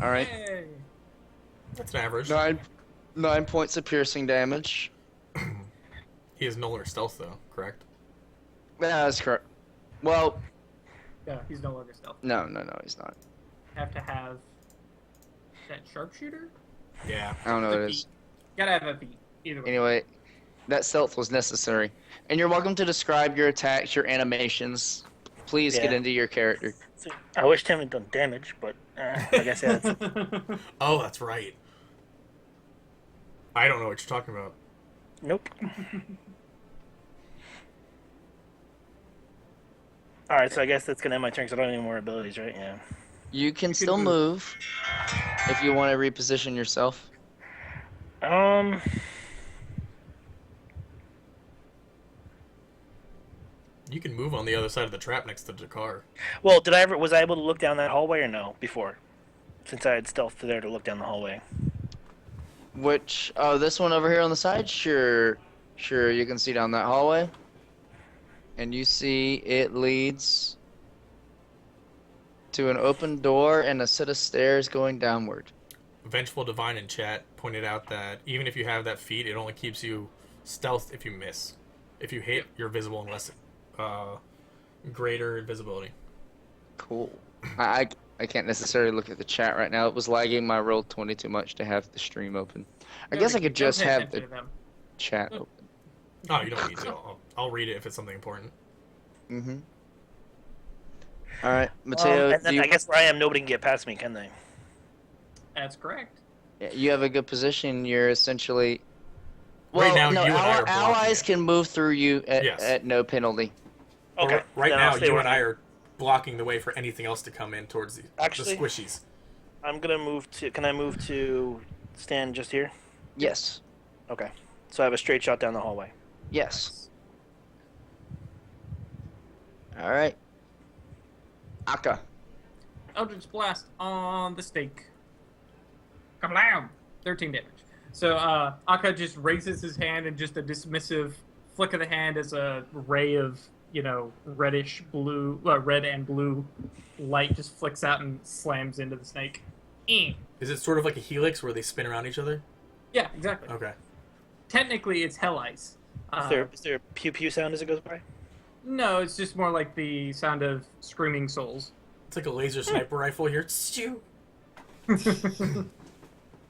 All right. Hey. That's an average. 9 points of piercing damage. He has no longer stealth, though, correct? Yeah, that's correct. Well, Yeah, he's no longer stealth. no, he's not. Have to have that sharpshooter. Yeah. I don't know what The it is. feat. Gotta have a feat. Either way. Anyway, that stealth was necessary. And you're welcome to describe your attacks, your animations. Please get Yeah. into your character. So, I wish Tim had done damage, but like I said, it's, Oh, that's right. I don't know what you're talking about. nope. All right, so I guess that's gonna end my turn because I don't have any more abilities, right? Yeah. You can still move if you want to reposition yourself. You can move on the other side of the trap next to the car. Well, was I able to look down that hallway or no before? Since I had stealth there to look down the hallway. Which, this one over here on the side? Sure, you can see down that hallway. And you see it leads to an open door and a set of stairs going downward. Vengeful Divine in chat pointed out that even if you have that feat, it only keeps you stealth if you miss. If you hit, you're visible unless greater invisibility. Cool. I can't necessarily look at the chat right now. It was lagging my roll 20 too much to have the stream open. I guess I could just have the chat open. Oh, you don't need to. I'll read it if it's something important. Mm-hmm. All right, Mateo. And then I guess where I am, nobody can get past me, can they? That's correct. You have a good position. You're essentially. Right now, no, you and I are blocking allies it. can move through you Yes. at no penalty. Okay. But right then now, I'll stay you where and I are blocking the way for anything else to come in towards the Actually- squishies. I'm gonna move to. Can I move to stand just here? Yes. Okay. So I have a straight shot down the hallway. Yes. All right. Aka. Eldritch Blast on the stake. Kablam! 13 damage. So Akka just raises his hand and just a dismissive flick of the hand as a ray of, reddish blue, red and blue light just flicks out and slams into the snake. Is it sort of like a helix where they spin around each other? Yeah, exactly. Okay. Technically, it's Hell Ice. Is there a pew pew sound as it goes by? No, it's just more like the sound of screaming souls. It's like a laser sniper rifle here. Stew.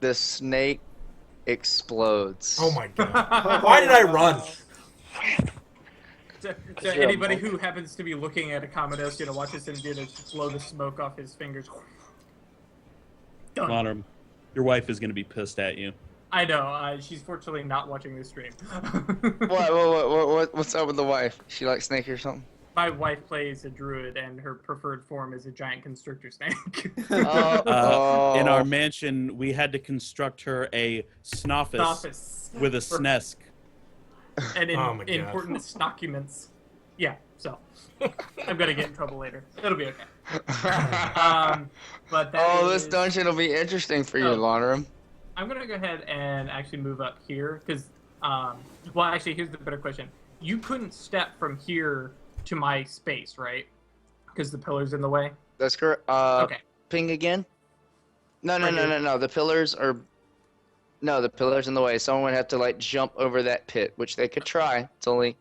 The snake explodes. Oh my god. Why did I run? So you're a anybody monk. who happens to be looking at a Commodus, watches him blow the smoke off his fingers. Done. Monarm, your wife is going to be pissed at you. I know. She's fortunately not watching this stream. What's up with the wife? She like snake or something? My wife plays a druid, and her preferred form is a giant constrictor snake. In our mansion, we had to construct her a snoffus Office. with a snesk. And Oh my God. important documents. Yeah, so I'm gonna get in trouble later. It'll be okay. But that This is- dungeon will be interesting for you, Oh. Lonerum. I'm gonna go ahead and actually move up here because, well, actually, here's the better question. You couldn't step from here to my space, right? Because the pillar's in the way. That's correct. Okay. Ping again? No. Right here. The pillars are. No, the pillars in the way. Someone would have to jump over that pit, which they could try. It's only,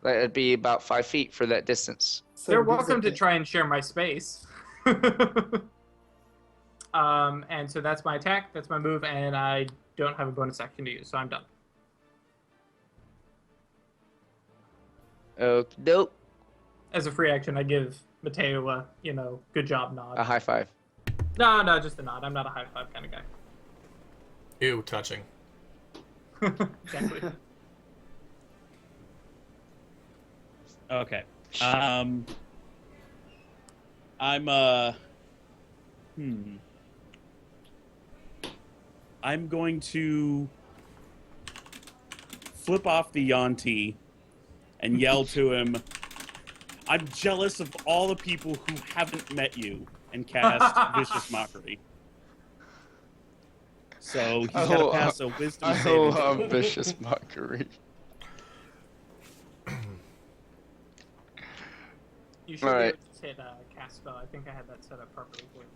it'd be about 5 feet for that distance. They're welcome to try and share my space. And so that's my attack, that's my move, and I don't have a bonus action to use, so I'm done. Dope. As a free action, I give Mateo a, good job nod. A high five. No, just a nod. I'm not a high five kind of guy. Ew, touching. Exactly. Okay. I'm I'm going to flip off the Yanti and yell to him, I'm jealous of all the people who haven't met you, and cast Vicious Mockery. So he's got to pass a wisdom saving throw. Vicious mockery. You should All be right. able to just hit cast spell. I think I had that set up properly for you.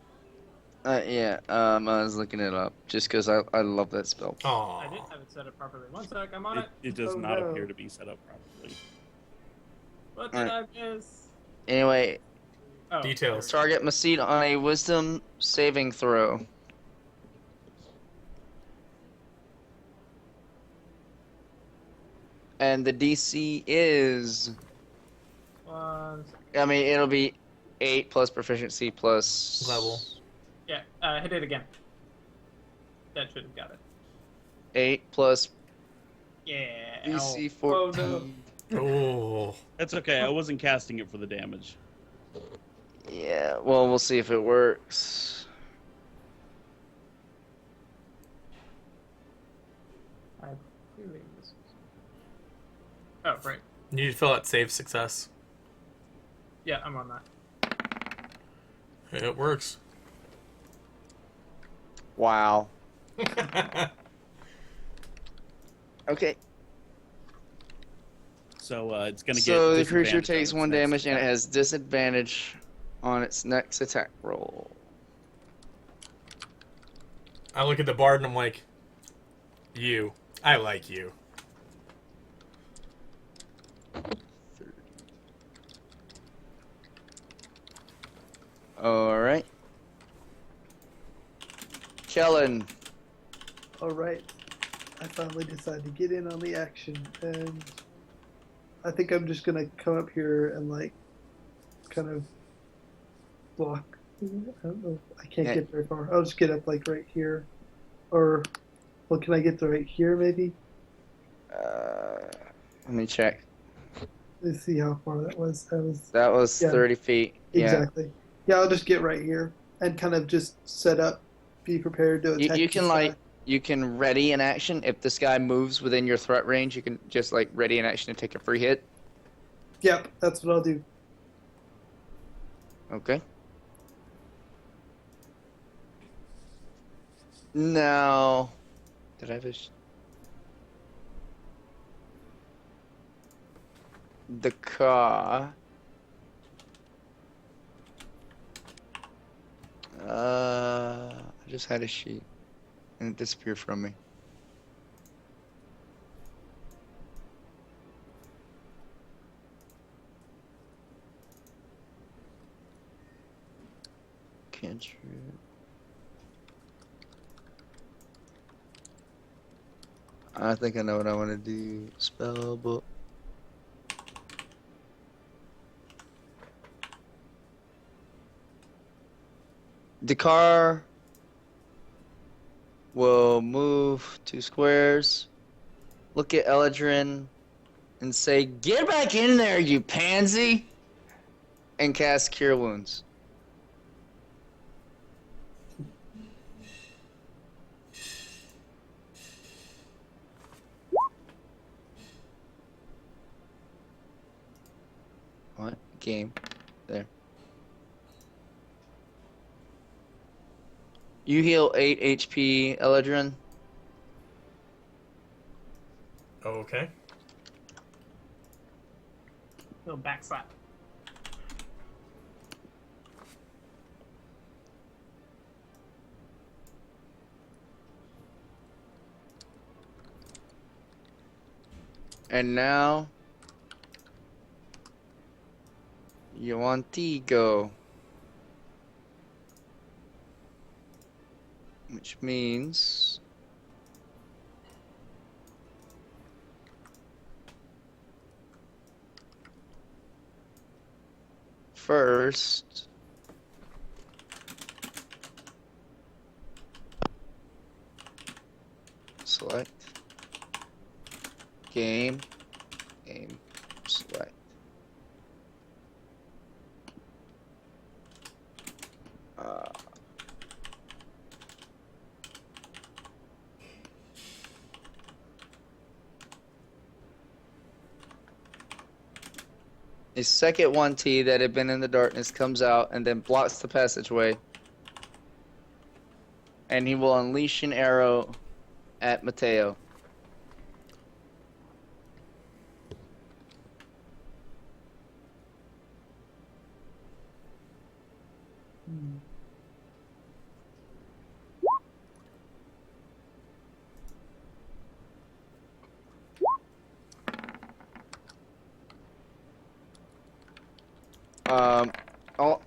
Yeah. I was looking it up just because I love that spell. I did Aw. have it set up properly. One sec, I'm on it. It does Oh, not no. appear to be set up properly. What did I miss? Anyway, Oh, Details. there target must succeed on a wisdom saving throw. And the DC is, we go. One sec. I mean, it'll be 8 plus proficiency plus Level. Yeah, hit it again. That should have got it. 8 plus Yeah. DC ow. 14. Oh, no. Oh. That's okay. I wasn't casting it for the damage. Yeah, well, we'll see if it works. I really missed. Oh, right. You need to fill out save success. Yeah, I'm on that. It works. Wow. Okay. So it's going to get. So the creature disadvantage on takes its 1 next damage and it attack. has disadvantage on its next attack roll. I look at the bard and I'm like, you. I like you. Alright. Kellen. All right. I finally decided to get in on the action, and I think I'm just gonna come up here and like, kind of block. I don't know. I can't Yeah. get very far. I'll just get up like right here, or well, can I get to right here maybe? Let me check. Let's see how far that was. That was Yeah. 30 feet. Exactly. Yeah, I'll just get right here and kind of just set up, be prepared to attack. You this can guy. like you can ready an action if this guy moves within your threat range. You can just like ready an action and take a free hit. Yep, that's what I'll do. Okay. Now, did I have the car? I just had a sheet and it disappeared from me. Cantrip. I think I know what I want to do. Spell book. The car will move 2 squares. Look at Eladrin and say, "Get back in there, you pansy!" And cast Cure Wounds. What? Game. There. You heal 8 HP, Eladrin. Okay. Little backslap. And now you want to go. Which means first select game, select. A second 1T that had been in the darkness comes out and then blocks the passageway. And he will unleash an arrow at Mateo.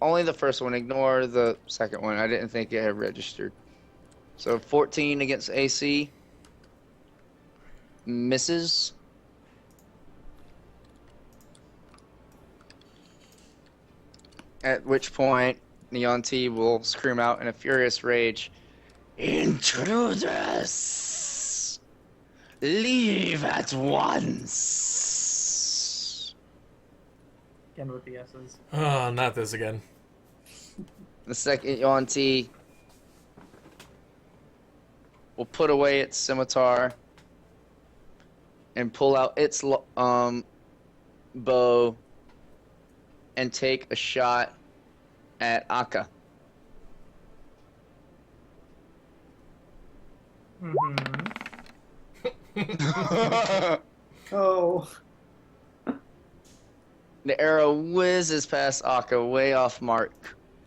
Only the first one. Ignore the second one. I didn't think it had registered. So 14 against AC. Misses. At which point, Neon T will scream out in a furious rage, "Intruders! Leave at once!" Again with the S's. Oh, not this again. The second Neon T will put away its scimitar and pull out its bow and take a shot at Akka. Oh. The arrow whizzes past Akka, way off mark.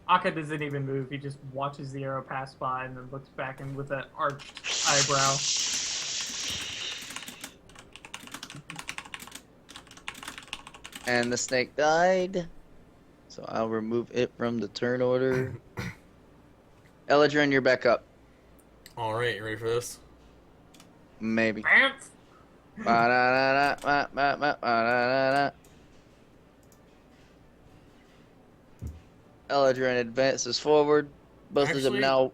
Akka doesn't even move. He just watches the arrow pass by and then looks back and with an arched eyebrow. And the snake died. So I'll remove it from the turn order. Eladrin, you're back up. Alright, you ready for this? Maybe. Pants! Ba-da-da-da-ba-ba-ba-ba-da-da-da. Eladrin advances forward. Both of them Actually- now.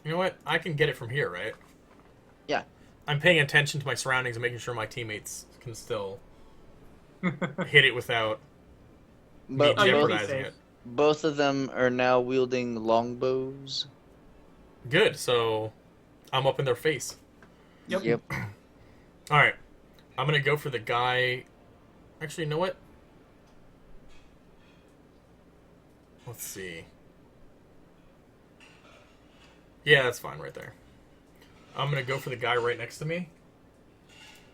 You know what? I can get it from here, right? Yeah. I'm paying attention to my surroundings and making sure my teammates can still hit it without me But Oh, you're pretty jeopardizing safe. it. both of them are now wielding longbows. Good, so I'm up in their face. Yep. Alright. I'm gonna go for the guy. Actually, you know what? Let's see. Yeah, that's fine right there. I'm gonna go for the guy right next to me.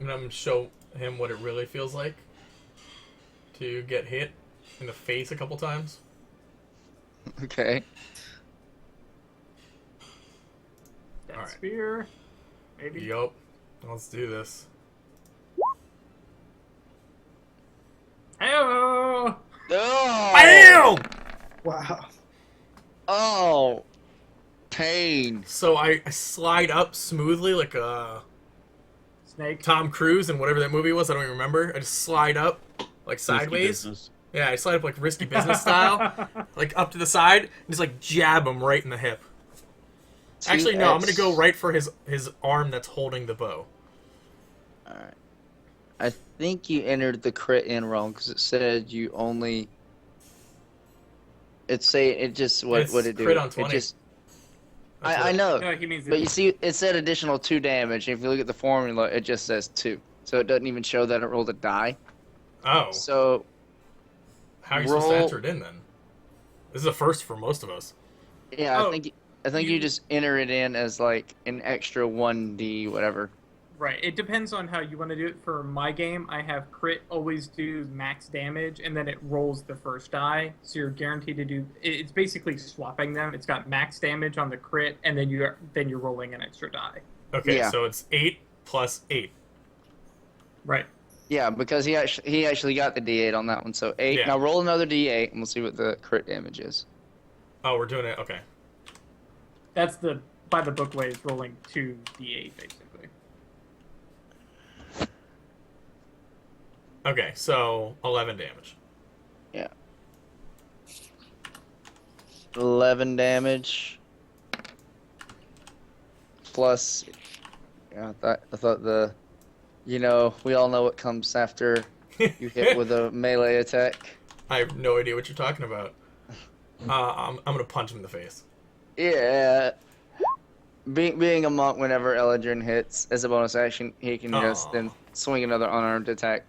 And I'm gonna show him what it really feels like to get hit in the face a couple times. Okay. That Alright. spear. Maybe. Yup. Let's do this. Hello! Oh! BAM! Wow. Oh! Pain. So I slide up smoothly like Snake. Tom Cruise in whatever that movie was. I don't even remember. I just slide up like Risky sideways. business. Yeah, I slide up like risky business style, like up to the side, and just like jab him right in the hip. Actually, no, I'm gonna go right for his arm that's holding the bow. Alright. I think you entered the crit in wrong because it said you only. It just what It's it do? crit on It 20. just. That's I what- know, No, he means but it. you see, it said additional 2 damage. And if you look at the formula, it just says 2, so it doesn't even show that it rolled a die. Oh, So how are you supposed to roll- enter it in then? This is a first for most of us. yeah, Oh, I think you you- just enter it in as like an extra 1d whatever. Right. It depends on how you want to do it. For my game, I have crit always do max damage, and then it rolls the first die. So you're guaranteed to do. It's basically swapping them. It's got max damage on the crit, and then you're rolling an extra die. Okay, Yeah. so it's 8 plus 8. Right. Yeah, because he actually got the d8 on that one. So 8. Yeah. Now roll another d8, and we'll see what the crit damage is. Oh, we're doing it. Okay. That's the by the book way is rolling 2d8 basically. Okay, so 11 damage. 11 damage. Plus, yeah, I thought the, we all know what comes after you hit with a melee attack. I have no idea what you're talking about. I'm gonna punch him in the face. Yeah. Being a monk, whenever Eladrin hits as a bonus action, he can just Aw. then swing another unarmed attack.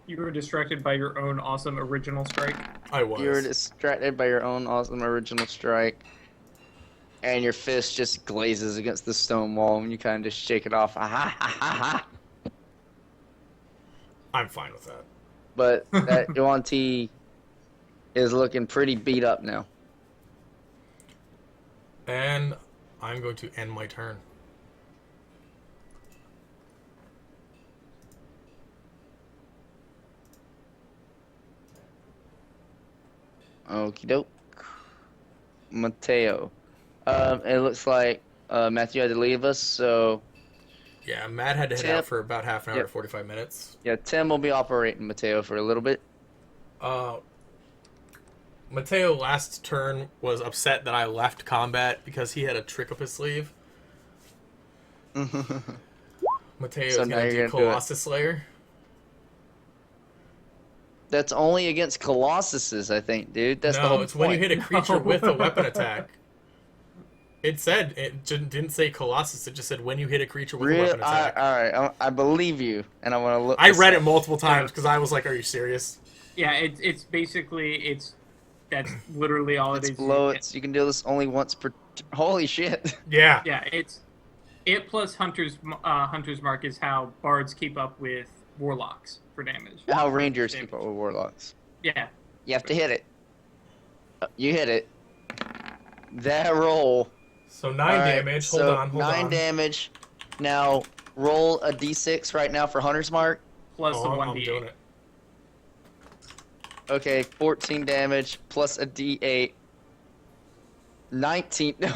You were distracted by your own awesome original strike. I was. You were distracted by your own awesome original strike, and your fist just glazes against the stone wall, and you kind of just shake it off. Ha ha ha ha! I'm fine with that. But that Yuan-Ti is looking pretty beat up now. And I'm going to end my turn. Okie doke. Mateo. It looks like Matthew had to leave us, so Yeah, Matt had to head Tim- out for about half an hour Yep. to 45 minutes. yeah, Tim will be operating Mateo for a little bit. Mateo last turn was upset that I left combat because he had a trick up his sleeve. Mateo's So now going to you're do gonna do it. Colossus Slayer. That's only against Colossuses, I think, dude. That's the No, whole it's when you point. hit a creature No. with a weapon attack. It didn't say Colossus, it just said when you hit a creature with a Real, weapon attack. all right, I believe you, and I want to look. I this read up. it multiple times because I was like, are you serious? Yeah, it's basically that's literally all It's it is. below. You can do this only once per. Holy shit! Yeah. Yeah, it plus Hunter's Mark is how bards keep up with warlocks for damage. How Rangers keep up with Warlocks. Yeah, You have to hit it. You hit it. That roll. So 9 All right, damage. so Hold 9 on. damage. Now roll a d6 right now for Hunter's Mark. plus the Oh, one I'm d8. doing it. Okay, 14 damage plus a d8. 19. 19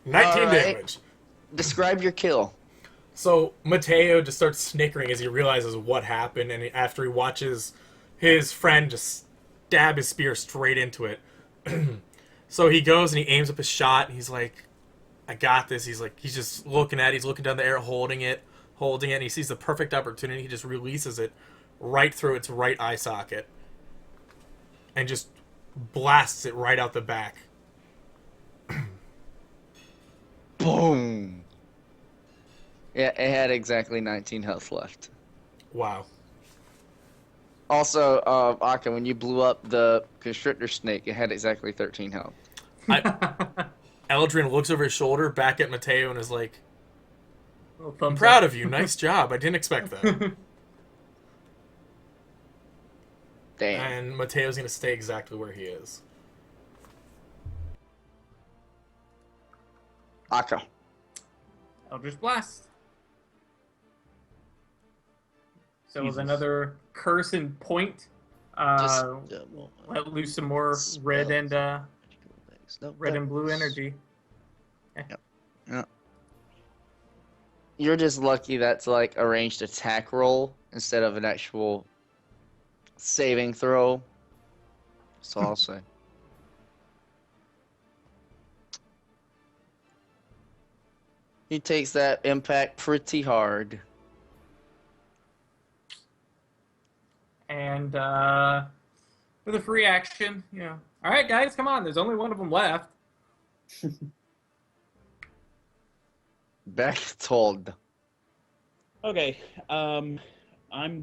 Alright. damage. Describe your kill. So Mateo just starts snickering as he realizes what happened, and after he watches his friend just stab his spear straight into it. So he goes and he aims up his shot, and he's like, I got this. He's just looking at it. He's looking down the air, holding it, and he sees the perfect opportunity. He just releases it right through its right eye socket and just blasts it right out the back. Boom. Yeah, it had exactly 19 health left. Wow. Also, Aka, when you blew up the constrictor snake, it had exactly 13 health. Eldrin looks over his shoulder back at Mateo and is like, Little I'm thumbs proud up. of you. Nice job. I didn't expect that. Damn. And Mateo's going to stay exactly where he is. Aka. Eldritch Blast. So with Jesus. another curse and point, Just let loose some more red and blue energy. You're just lucky that's like a ranged attack roll instead of an actual saving throw. So I'll say. He takes that impact pretty hard. And with a free action, all right, guys, come on. There's only one of them left. Berthold. Okay, I'm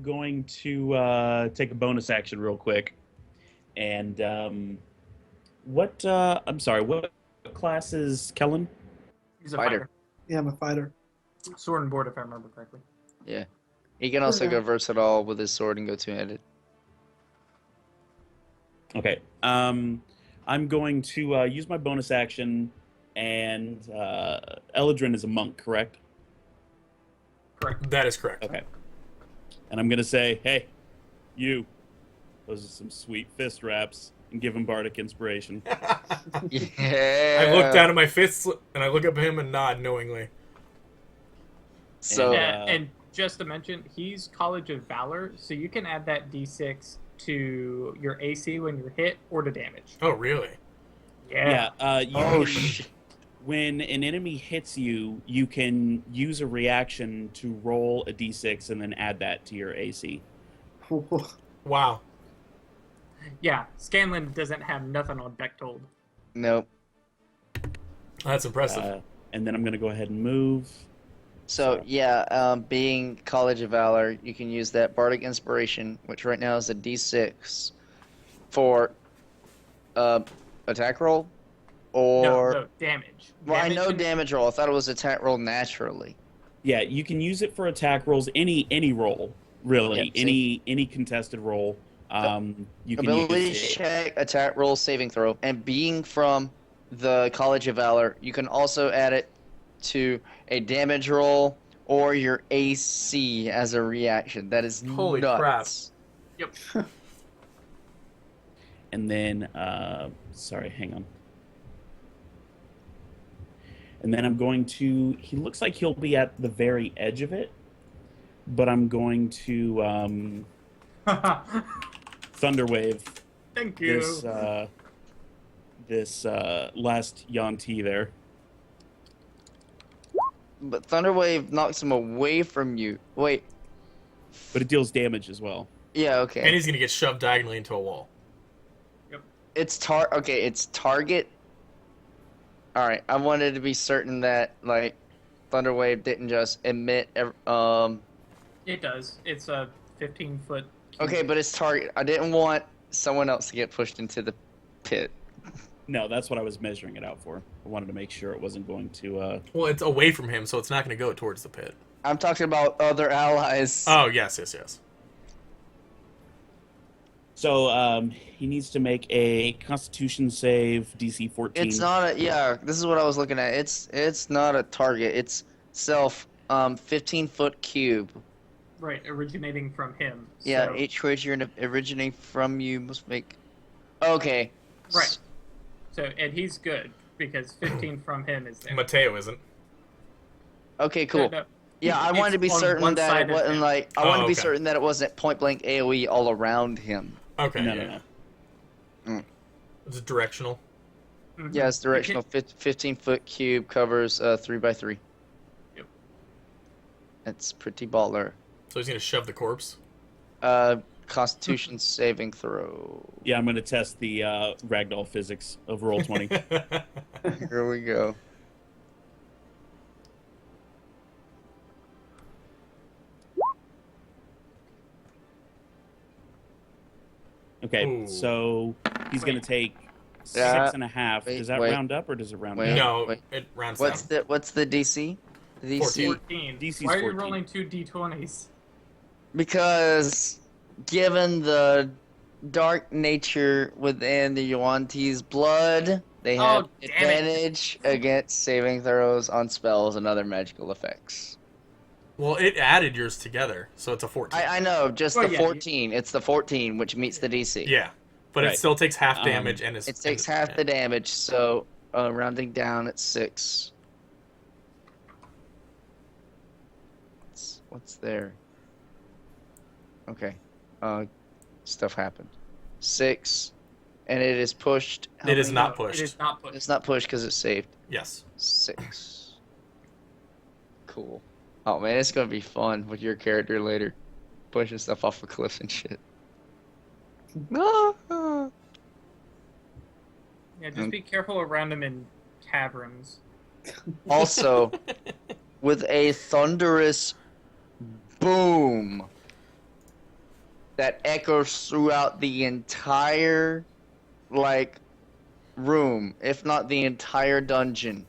going to take a bonus action real quick. And I'm sorry, what class is Kellen? He's a Fighter. fighter. Yeah, I'm a fighter. Sword and board, if I remember correctly. Yeah. He can also Okay. go versatile with his sword and go two-handed. Okay, I'm going to use my bonus action, and Eladrin is a monk, correct? Correct. That is correct. Okay. And I'm going to say, hey, you, those are some sweet fist wraps, and give him bardic inspiration. Yeah. I look down at my fists and I look up at him and nod knowingly. So And just to mention, he's College of Valor, so you can add that d6 to your AC when you're hit or to damage. Oh, really? Yeah. You oh can- shit. when an enemy hits you, you can use a reaction to roll a d6 and then add that to your AC. Wow. Yeah, Scanlan doesn't have nothing on Bechtold. Nope. That's impressive. And then I'm going to go ahead and move. So yeah, being College of Valor, you can use that Bardic Inspiration, which right now is a D6, for attack roll, or No, damage. well, I know can- damage roll. I thought it was attack roll naturally. Yeah, you can use it for attack rolls. Any roll, really. Yep, see? Any contested roll. You can Ability use it. check, attack roll, saving throw, and being from the College of Valor, you can also add it to a damage roll or your AC as a reaction. That is Holy crap. nuts. Yep. And then, sorry, hang on. And then I'm going to. He looks like he'll be at the very edge of it, but I'm going to Thunderwave Thank you. this last Yanti there. But Thunderwave knocks him away from you. Wait. But it deals damage as well. Yeah, And okay. he's gonna get shoved diagonally into a wall. It's target. Alright, I wanted to be certain that, like, Thunderwave didn't just emit. It does. It's a 15-foot. Okay, but it's target. I didn't want someone else to get pushed into the pit. No, that's what I was measuring it out for. I wanted to make sure it wasn't going to. Well, it's away from him, so it's not gonna go towards the pit. I'm talking about other allies. Oh, yes. So he needs to make a Constitution save, DC 14. It's not a this is what I was looking at. It's not a target. It's self 15-foot cube. Right, originating from him. Yeah, So, each creature originating from you must make. Okay. Right. So, and he's good because 15 from him is there. Mateo isn't. Okay, cool. No. Yeah, I It's wanted to be on certain one that side it of wasn't him. like I Oh, wanted to be okay. certain that it wasn't point blank AOE all around him. Okay. No. It's directional. Mhm. Yeah, it's directional. 15-foot cube covers 3x3. Yep. That's pretty baller. So he's gonna shove the corpse. Constitution saving throw. Yeah, I'm going to test the ragdoll physics of roll 20. Here we go. Okay, Ooh. so he's going to take Yeah. 6.5. Wait, Does that wait. round up or does it round Wait. down? No, Wait. it rounds What's down. the DC? The DC 14. DC's Why are you 14. rolling two d20s? because given the dark nature within the Yuan-Ti's blood, they have Oh, damn it. advantage against saving throws on spells and other magical effects. Well, it added yours together, so it's a 14. I know, just Well, the yeah, 14. It's the 14 which meets the DC. Yeah, but it Right. still takes half damage and is. It takes half the damage, so rounding down at 6. What's there? Okay. Stuff happened. 6, and it is pushed. How It is many- not No, pushed. It is not pushed. It's not pushed because it's saved. Yes. 6. Cool. Oh man, it's gonna be fun with your character later, pushing stuff off of cliffs and shit. Ah. Yeah, just be careful around him in caverns. Also, with a thunderous boom that echoes throughout the entire, like, room, if not the entire dungeon,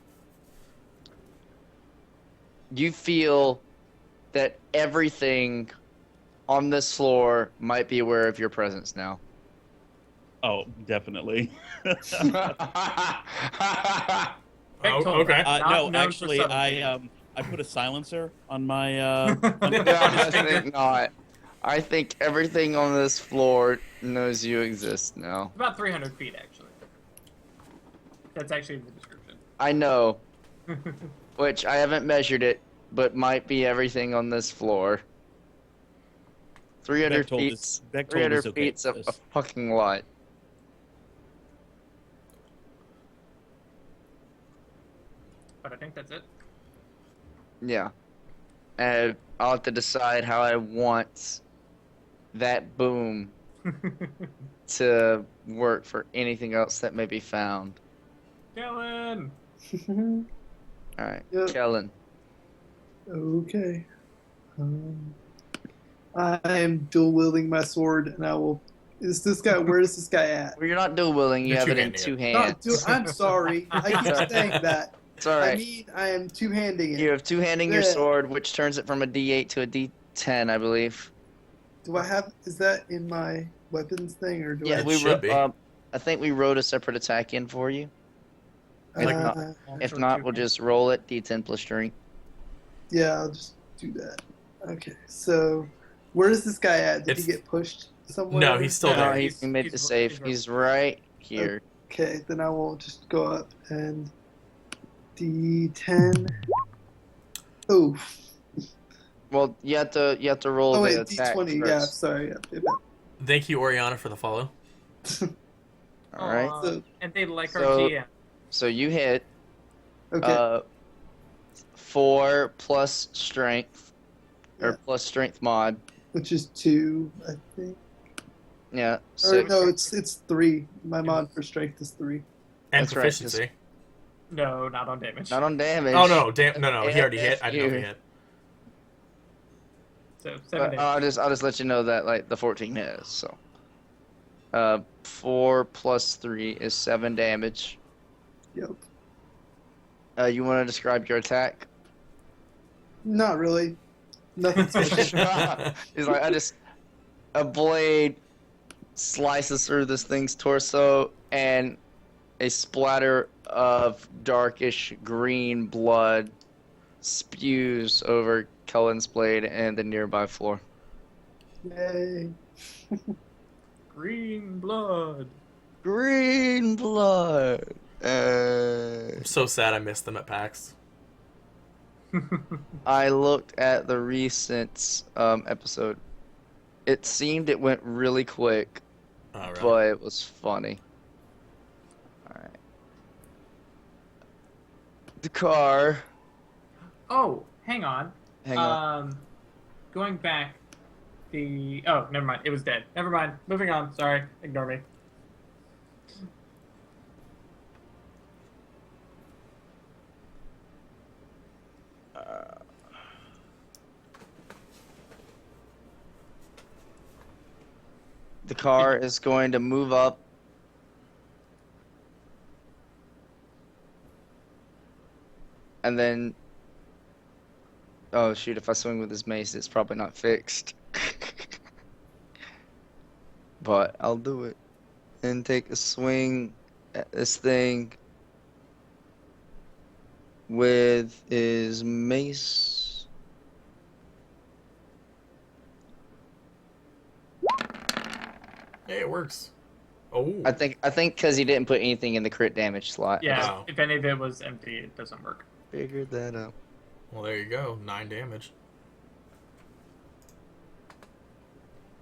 you feel that everything on this floor might be aware of your presence now. Oh, definitely. Oh, okay. Not No, known for actually, subtlety. I put a silencer on my. I think not. I think everything on this floor knows you exist now. About 300 feet, actually. That's actually in the description. I know, which I haven't measured it, but might be everything on this floor. 300 Beck told feet. us- Beck told 300 us okay feet's with a this. fucking lot. But I think that's it. Yeah. And I'll have to decide how I want that boom to work for anything else that may be found. Kellen! Alright, Yep. Kellen. Okay. I am dual wielding my sword, and I will. Is this guy? Where is this guy at? Well, you're not dual wielding. You You're have it in two-handing two it. Not hands. I'm sorry. I keep Sorry. saying that. It's all I right. mean, I am two-handing it. You have two-handing your Yeah. sword, which turns it from a D8 to a D10, I believe. Do I have? Is that in my weapons thing, or do Yeah, I? It we should be. I think we wrote a separate attack in for you. If not, Uh, if not, we'll just roll it D10 plus strength. yeah, I'll just do that. Okay. So, where is this guy at? Did It's- he get pushed somewhere? No, he's still No, there. he made the save. He's right here. Okay, then I will just go up and D10. Oh. Well, you have to roll Oh the wait, attack D20. Yeah, first. sorry. Yeah. Thank you, Oriana, for the follow. All right. Aw, So- and they like our So- GM. So you hit Okay. 4 plus strength or Yeah. plus strength mod. Which is 2, I think. Yeah. Or 6. no, it's 3. My mod for strength is 3. And That's right, proficiency. No, not on damage. Not on damage. Oh no, no, he already hit. If I didn't know if he you- hit. So 7 But damage. I'll just let you know that like the 14 is so. 4 plus 3 is 7 damage. Yep. You want to describe your attack? Not really. Nothing special. He's like, a blade slices through this thing's torso, and a splatter of darkish green blood spews over Cullen's blade and the nearby floor. Yay. Green blood. Green blood. I'm so sad I missed them at PAX. I looked at the recent episode. It seemed it went really quick, All right. but it was funny. Alright. The car. Oh, hang on. Hang on. Going back, oh, never mind. It was dead. Never mind. Moving on. Sorry. Ignore me. The car is going to move up. And then... Oh shoot, if I swing with his mace, it's probably not fixed. But I'll do it. And take a swing at this thing with his mace. Hey, it works. Oh. I think because he didn't put anything in the crit damage slot. Yeah. Wow. If any of it was empty, it doesn't work. Figured that out. Well, there you go. 9 damage.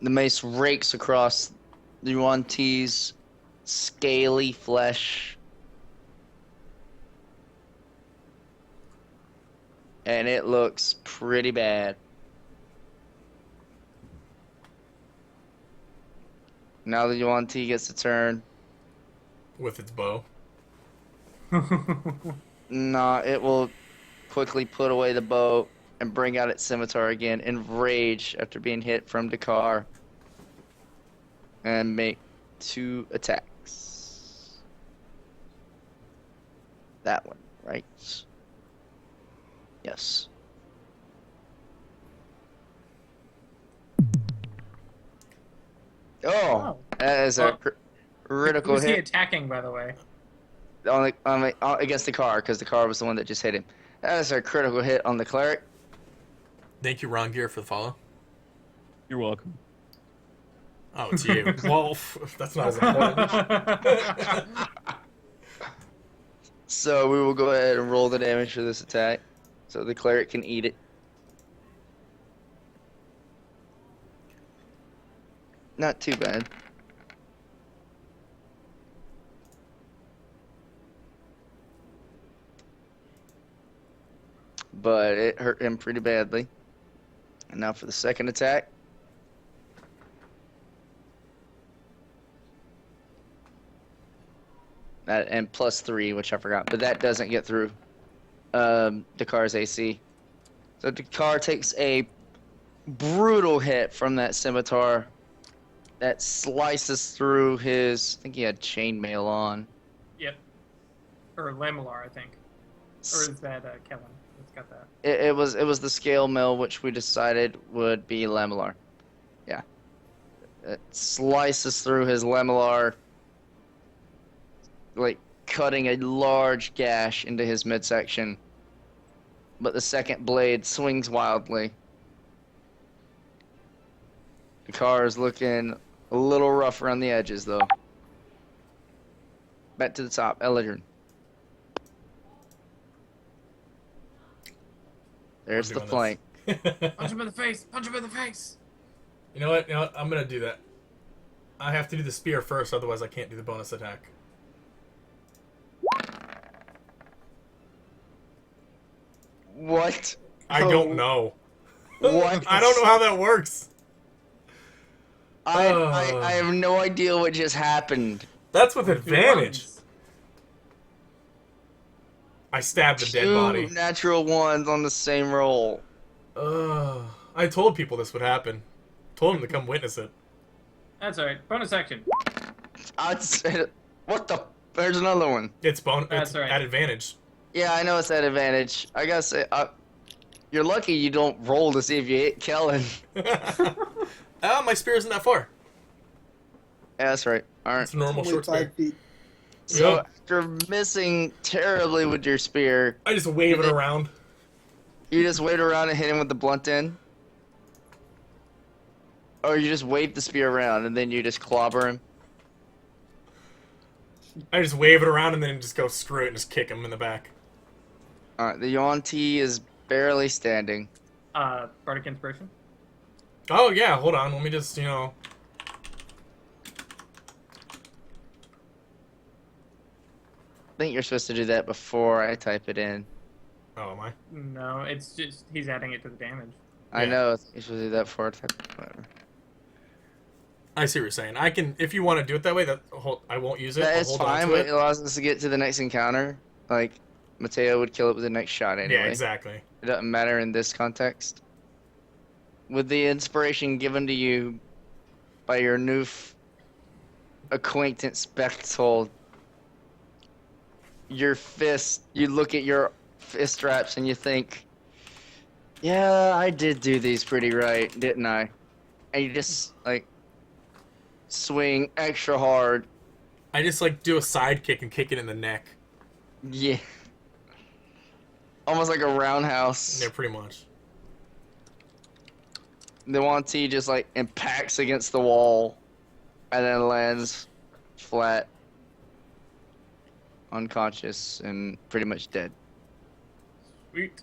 The mace rakes across the Yuan T's scaly flesh. And it looks pretty bad. Now the Yuan T gets a turn. With its bow. Nah, it will quickly put away the bow and bring out its scimitar again in rage after being hit from the car. And make 2 attacks. That one, right? Yes. Oh, that is a Well, critical Who's he hit attacking, by the way? against the car, because the car was the one that just hit him. That is a critical hit on the cleric. Thank you, Ron Gear, for the follow. You're welcome. Oh, it's you. Well, that's not as important. So we will go ahead and roll the damage for this attack, so the cleric can eat it. Not too bad. But it hurt him pretty badly. And now for the second attack. And +3, which I forgot, but that doesn't get through the car's AC. So Dakar takes a brutal hit from that scimitar that slices through his. I think he had chainmail on. Yep. Or Lamellar, I think. Or is that Kellen? It's got that. It was the scale mill, which we decided would be Lamellar. Yeah. It slices through his Lamellar, like cutting a large gash into his midsection. But the second blade swings wildly. The car is looking a little rough around the edges, though. Back to the top, Eldrin. There's the flank. Punch him in the face! Punch him in the face! You know what? I'm gonna do that. I have to do the spear first, otherwise I can't do the bonus attack. What? I don't know. What? I don't know how that works. I have no idea what just happened. That's with advantage. I stabbed the dead body. Two natural ones on the same roll. I told people this would happen. Told them to come witness it. That's alright. Bonus action. I'd say, what the? There's another one. It's That's right. at advantage. Yeah, I know it's at advantage. I gotta say, you're lucky you don't roll to see if you hit Kellen. My spear isn't that far. Yeah, that's right. All right. It's a normal Only short spear. 5 feet. So Yep. after missing terribly with your spear, I just wave it around. you just wave around and hit him with the blunt end? Or you just wave the spear around and then you just clobber him? I just wave it around and then just go screw it and just kick him in the back. Alright, the Yuan-Ti is barely standing. Bardic Inspiration. Oh, yeah, hold on. Let me just, I think you're supposed to do that before I type it in. Oh, am I? No, it's just he's adding it to the damage. I Yeah. know, you're supposed to do that before I type it. Whatever. I see what you're saying. I can, if you want to do it that way, I won't use it. That I'll is hold fine, on to but it. it allows us to get to the next encounter. Like, Mateo would kill it with the next shot anyway. Yeah, exactly. It doesn't matter in this context. With the inspiration given to you by your new acquaintance Bechtold, your fist, you look at your fist straps and you think, yeah, I did do these pretty right, didn't I? And you just, like, swing extra hard. I just, do a side kick and kick it in the neck. Yeah. Almost like a roundhouse. Yeah, pretty much. The Yuan-Ti just, impacts against the wall and then lands flat, unconscious, and pretty much dead. Sweet.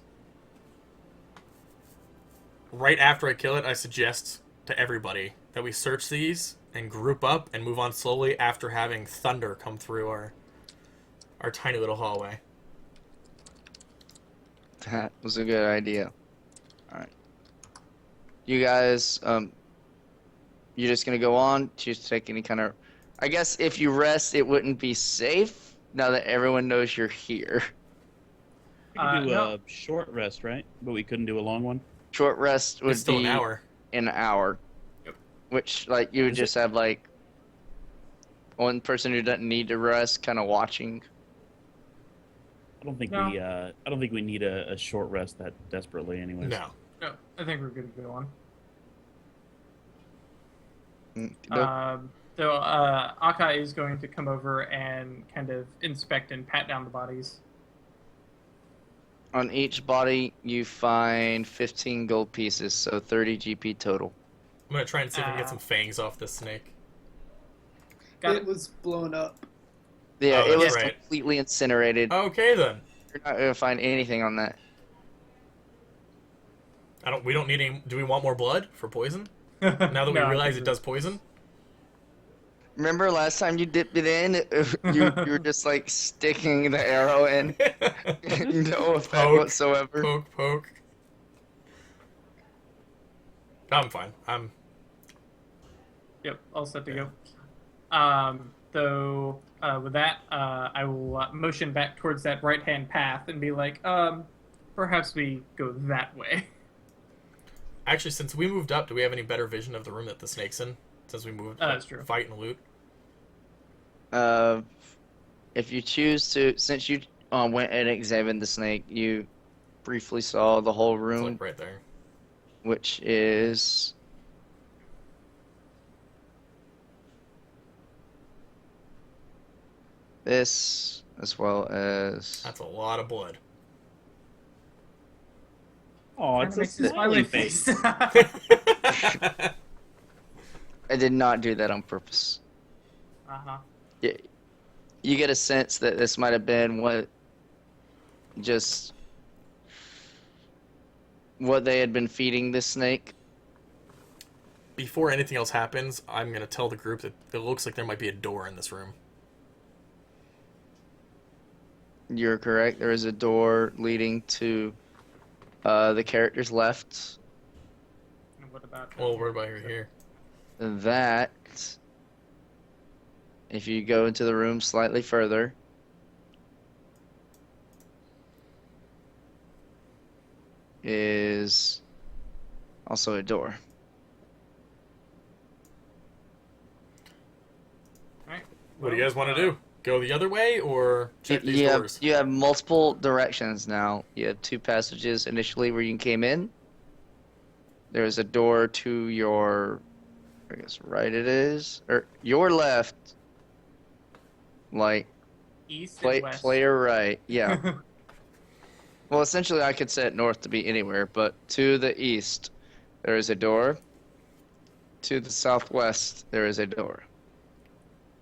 Right after I kill it, I suggest to everybody that we search these and group up and move on slowly after having thunder come through our tiny little hallway. That was a good idea. Alright. You guys, you're just gonna go on? Just take any kind of... I guess if you rest, it wouldn't be safe, now that everyone knows you're here. We could do No. a short rest, right? But we couldn't do a long one. Short rest would It's still be an hour. an hour. Yep. Which, you would Is just have, one person who doesn't need to rest kind of watching. I don't think No. I don't think we need a short rest that desperately, anyways. No. No, I think we're good to go on. Nope. So Aka is going to come over and kind of inspect and pat down the bodies. On each body, you find 15 gold pieces, so 30 GP total. I'm going to try and see if we can get some fangs off this snake. Got It it. was blown up. Yeah, Oh, it that's was right. completely incinerated. Okay, then. You're not gonna find anything on that. We don't need any... Do we want more blood for poison? Now that we No, realize it does poison? Remember last time you dipped it in? You were just sticking the arrow in. No effect Poke, whatsoever. Poke. I'm fine. Yep, all set to go. With that, I will motion back towards that right-hand path and be like, perhaps we go that way. Actually, since we moved up, do we have any better vision of the room that the snake's in? Since we moved, That's true. fight and loot. If you choose to, since you went and examined the snake, you briefly saw the whole It's room, like right there. which is this, as well as That's a lot of blood. Oh, Kinda it's a makes a smiley face. I did not do that on purpose. Uh-huh. You get a sense that this might have been just what they had been feeding this snake. Before anything else happens, I'm gonna tell the group that it looks like there might be a door in this room. You're correct. There is a door leading to the character's left. And what about Well, what about here? That, if you go into the room slightly further, is also a door. Alright. What do you guys want to do? Go the other way or check these You have, doors? you have multiple directions now. You have two passages initially where you came in. There's a door to your, I guess, right it is, or your left, like East play, and west. player right. Yeah. Well, essentially, I could set north to be anywhere, but to the east, there is a door. To the southwest, there is a door.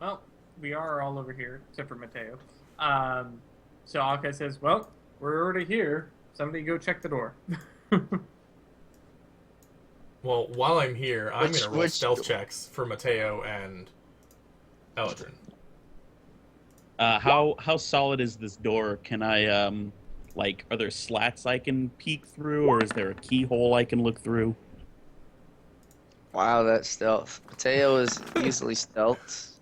Well, we are all over here, except for Mateo. So Alka says, well, we're already here. Somebody go check the door. Well, while I'm here, I'm Which- gonna roll which stealth door? checks for Mateo and Eldrin. How solid is this door? Can I like, are there slats I can peek through, or is there a keyhole I can look through? Wow, that's stealth. Mateo is easily stealth.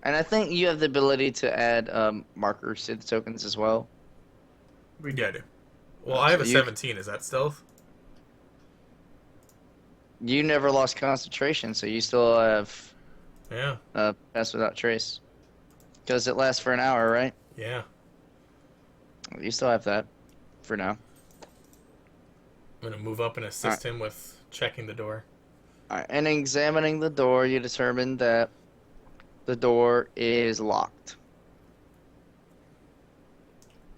And I think you have the ability to add markers to the tokens as well. We Yeah, I do. Well, I have a So you- 17. Is that stealth? You never lost concentration, so you still have Yeah. pass without trace. Because it lasts for an hour, right? Yeah. You still have that for now. I'm gonna move up and assist him with checking the door. Alright, and examining the door, you determine that the door is locked.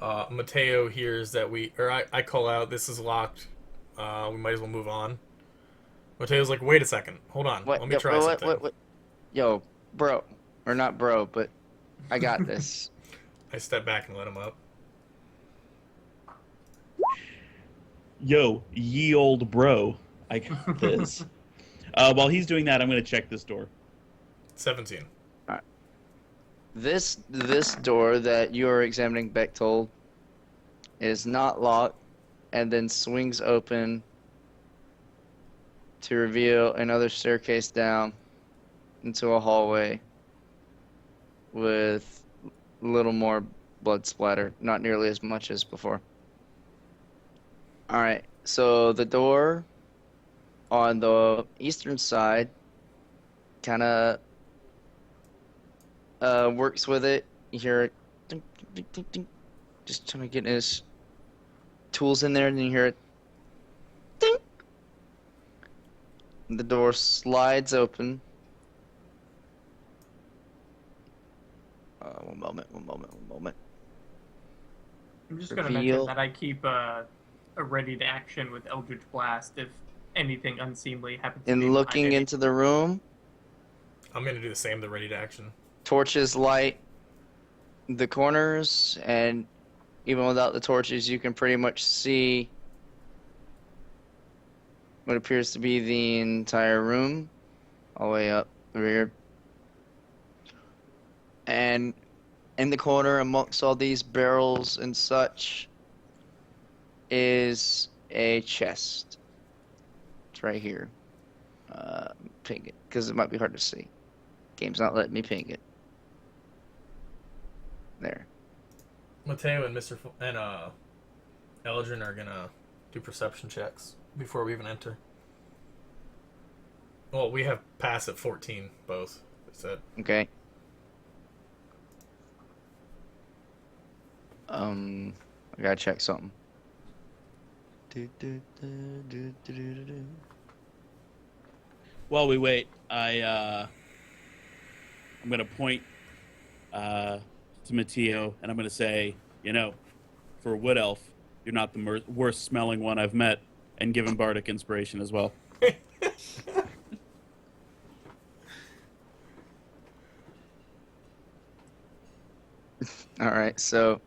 Mateo hears that I call out, this is locked. We might as well move on. Mateo's like, wait a second. Hold on. What? Let me try something. What? Yo, bro. Or not bro, but I got this. I step back and let him up. Yo, ye old bro, I got this. While he's doing that, I'm gonna check this door. 17. This door that you are examining, Bechtold, is not locked, and then swings open to reveal another staircase down into a hallway with a little more blood splatter, not nearly as much as before. All right, so the door on the eastern side kind of works with it. You hear it ding, ding, ding, ding, just trying to get his tools in there, and then you hear it ding. The door slides open. One moment. I'm just going to Reveal. mention that I keep a ready to action with Eldritch Blast if anything unseemly happens to be And behind looking any- into the room, I'm gonna do the same, the ready to action. torches light the corners, and even without the torches, you can pretty much see what appears to be the entire room, all the way up the rear. And in the corner, amongst all these barrels and such, is a chest. It's right here. Ping it, because it might be hard to see. Game's not letting me ping it. There. Mateo and Eldrin are gonna do perception checks before we even enter. Well, we have pass at 14, both. That's it. Okay. I gotta check something. While we wait, I'm gonna point to Mateo, and I'm gonna say, for a wood elf, you're not the worst smelling one I've met, and give him bardic inspiration as well. All right, so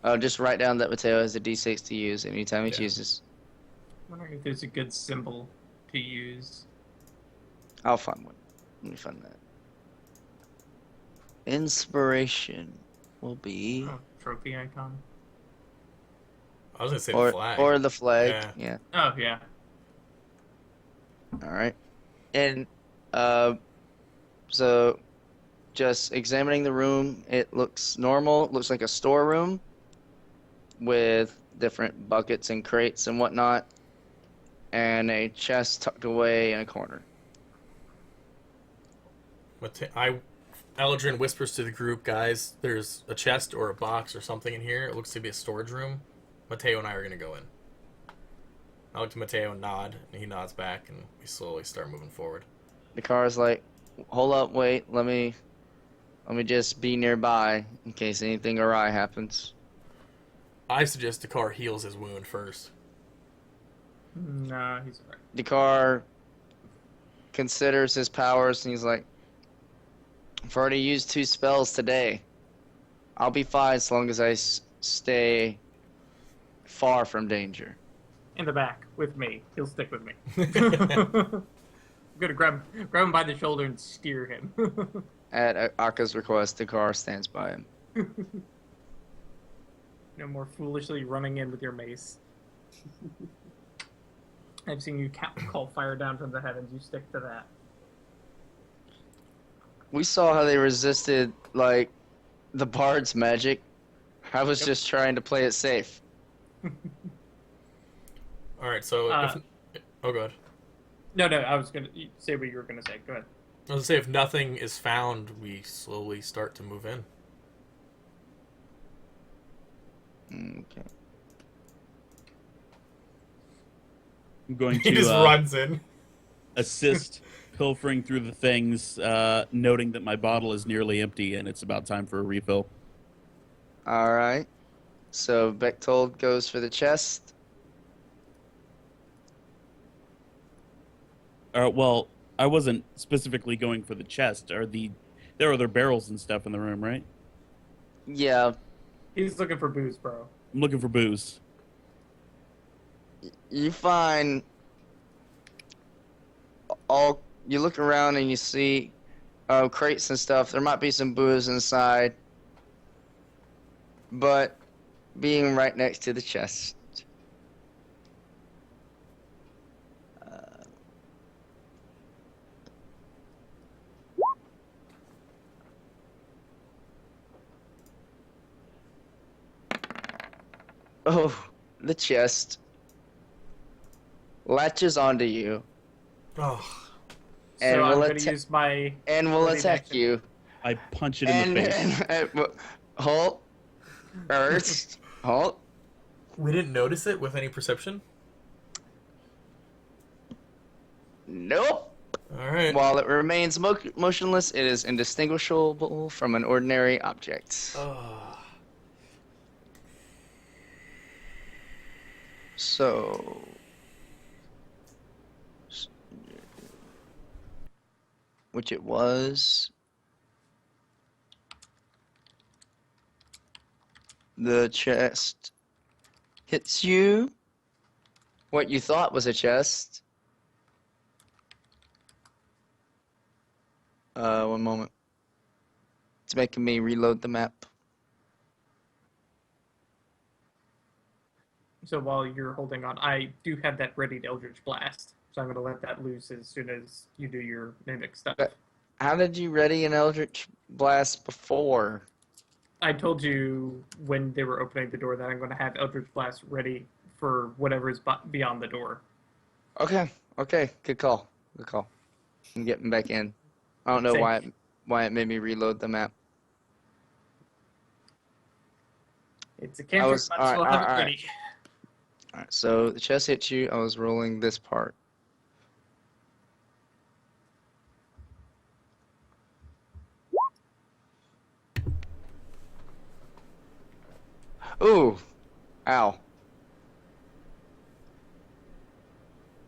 I'll just write down that Mateo has a D6 to use anytime he Yeah. chooses. I'm wondering if there's a good symbol to use. I'll find one. Let me find that. Inspiration will be Oh, trophy icon. I was gonna say the flag. or the flag. Yeah. Oh, yeah. All right. And so just examining the room, it looks normal. It looks like a storeroom with different buckets and crates and whatnot, and a chest tucked away in a corner. Eldrin whispers to the group, guys, there's a chest or a box or something in here. It looks to be a storage room. Mateo and I are going to go in. I look to Mateo and nod, and he nods back, and we slowly start moving forward. The car is like, hold up, wait, let me just be nearby in case anything awry happens. I suggest the car heals his wound first. Nah, he's alright. The car considers his powers and he's like, I've already used 2 spells today. I'll be fine as long as I stay far from danger. In the back with me. He'll stick with me. I'm gonna grab him by the shoulder and steer him. At Aka's request, the car stands by him. No more foolishly running in with your mace. I've seen you call fire down from the heavens. You stick to that. We saw how they resisted, like, the bard's magic. I was Yep. just trying to play it safe. All right, so oh, go ahead. No, I was gonna say what you were gonna say. Go ahead. I was gonna say if nothing is found, we slowly start to move in. Okay. I'm going He just to runs in. assist pilfering through the things, noting that my bottle is nearly empty and it's about time for a refill. All right. So Bechtold goes for the chest. Well, I wasn't specifically going for the chest. There are other barrels and stuff in the room, right? Yeah. He's looking for booze, bro. I'm looking for booze. You find you look around and you see crates and stuff. There might be some booze inside, but being right next to the chest. Oh, the chest latches onto you Oh, and So I'm will gonna use my will ready attack action. you. I punch it in the face. Halt. First. Halt. we didn't notice it with any perception. Nope. All right. While it remains motionless, it is indistinguishable from an ordinary object. Oh. So. Which it was. The chest hits you. What you thought was a chest. One moment. It's making me reload the map. So while you're holding on, I do have that ready to Eldritch Blast. So I'm gonna let that loose as soon as you do your mimic stuff. How did you ready an Eldritch Blast before? I told you when they were opening the door that I'm going to have Eldritch Blast ready for whatever is beyond the door. Okay. Okay. Good call. Good call. I'm getting back in. I don't know Same. why it made me reload the map. It's a cantrip, might as well have it ready. All right. So the chest hit you. I was rolling this part. Ooh. Ow.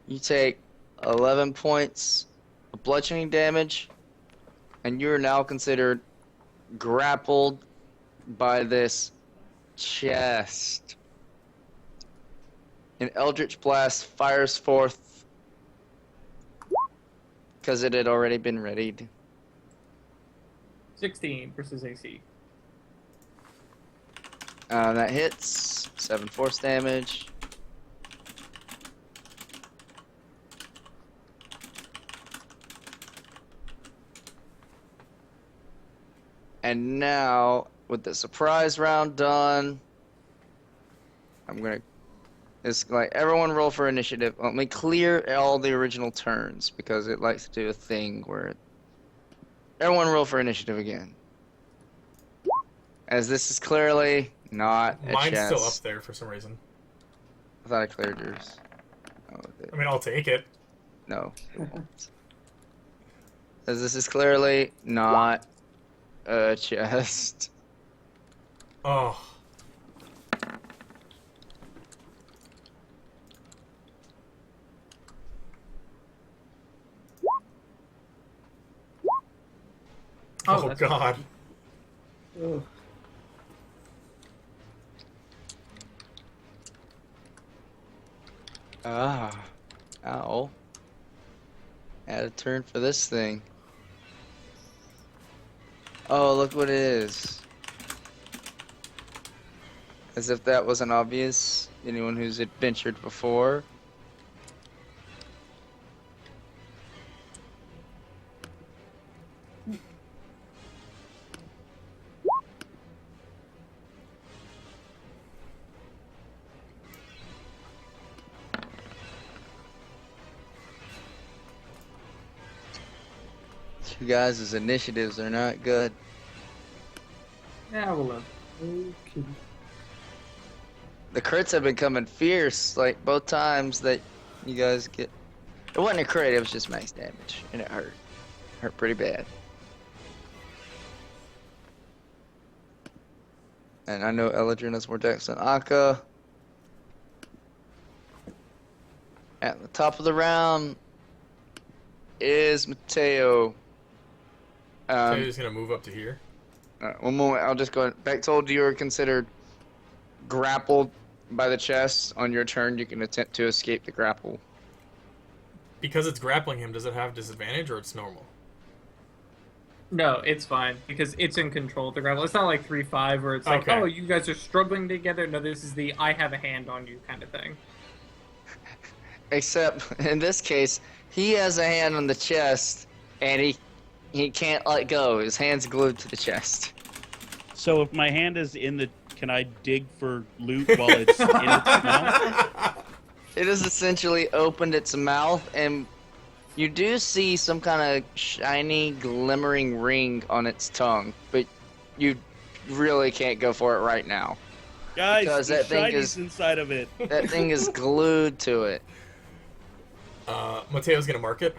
You take 11 points of bludgeoning damage, and you are now considered grappled by this chest. An Eldritch Blast fires forth because it had already been readied. 16 versus AC. That hits. 7 force damage. And now, with the surprise round done, it's like everyone roll for initiative. Let me clear all the original turns because it likes to do a thing where everyone roll for initiative again. As this is clearly not a Mine's chest. still up there for some reason. I thought I cleared yours. Oh, I mean, I'll take it. no. As this is clearly not a chest. Oh. Oh, that's God. Oh, Ah. Ow. Add a turn for this thing. Oh, look what it is. As if that wasn't obvious. Anyone who's adventured before. You guys' initiatives are not good. Yeah, we'll live. okay. The crits have been coming fierce, like both times that you guys get. It wasn't a crit, it was just max damage, and it hurt. Hurt pretty bad. And I know Eladrin has more dex than Akka. At the top of the round is Mateo. Taylor's gonna move up to here. One moment, I'll just go back. Told you were considered grappled by the chest. On your turn, you can attempt to escape the grapple. Because it's grappling him, does it have disadvantage or it's normal? No, it's fine because it's in control of the grapple. It's not like 3-5 where it's like, Okay. oh, you guys are struggling together. No, this is the I have a hand on you kind of thing. Except in this case, he has a hand on the chest, and he can't let go. His hand's glued to the chest. So if my hand is in the, can I dig for loot while it's in its mouth? It has essentially opened its mouth, and you do see some kind of shiny, glimmering ring on its tongue, but you really can't go for it right now. Guys, Because the that thing shinies is- inside of it. That thing is glued to it. Mateo's gonna mark it.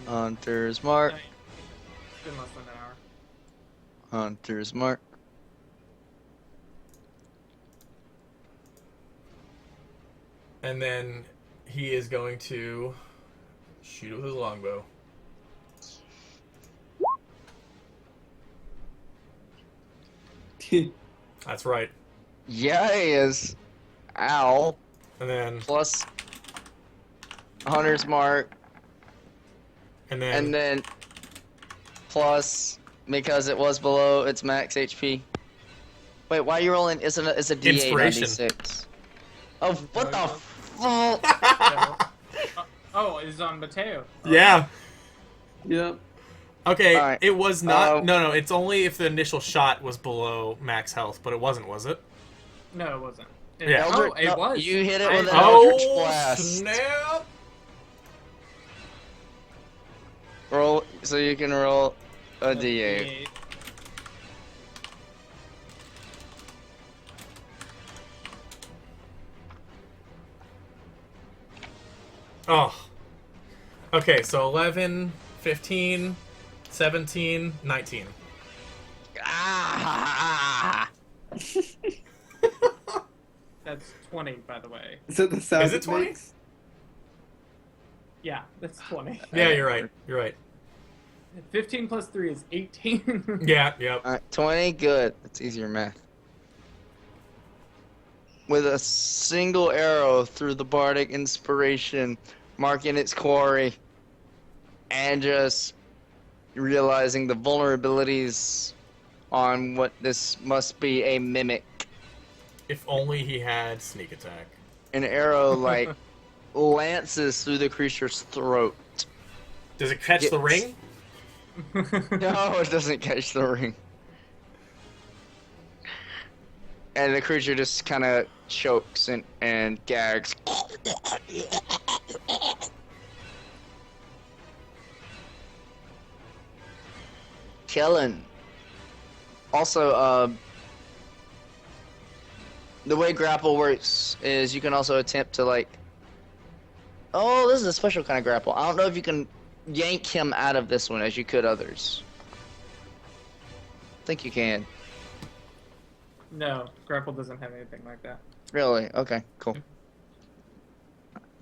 Hunter's mark. It's been less than an hour. Hunter's mark. And then he is going to shoot it with his longbow. That's right. Yeah, he is. Ow. And then Plus Hunter's mark. and then, And then plus, because it was below its max HP. Wait, why are you rolling? It's a D8, not Inspiration. D6. Oh, what the fuck? Oh, it's on Mateo. yeah. Yep. Okay, Alright, it was not. um, No, it's only if the initial shot was below max health, but it wasn't, was it? No, it wasn't. Yeah. No, Eldritch, it no, was. you hit it I- with an Oh, Eldritch Oh, Blast. snap! Roll, so you can roll a that's d8. D8. Oh. Okay, so 11, 15, 17, 19. Ah! That's 20, by the way. Is that the sound Is it 20? makes? Yeah, that's 20. Yeah, you're right. You're right. 15 plus 3 is 18. Yeah, yep. Alright, 20, good. That's easier math. With a single arrow through the bardic inspiration, marking its quarry, and just realizing the vulnerabilities on what this must be a mimic. If only he had sneak attack. An arrow, like, lances through the creature's throat. Does it catch the Yes. ring? No, it doesn't catch the ring. And the creature just kind of chokes and gags. Kellen. Also, the way grapple works is you can also attempt to, like... Oh, this is a special kind of grapple. I don't know if you can yank him out of this one as you could others. I think you can. No, grapple doesn't have anything like that. Really? Okay, cool.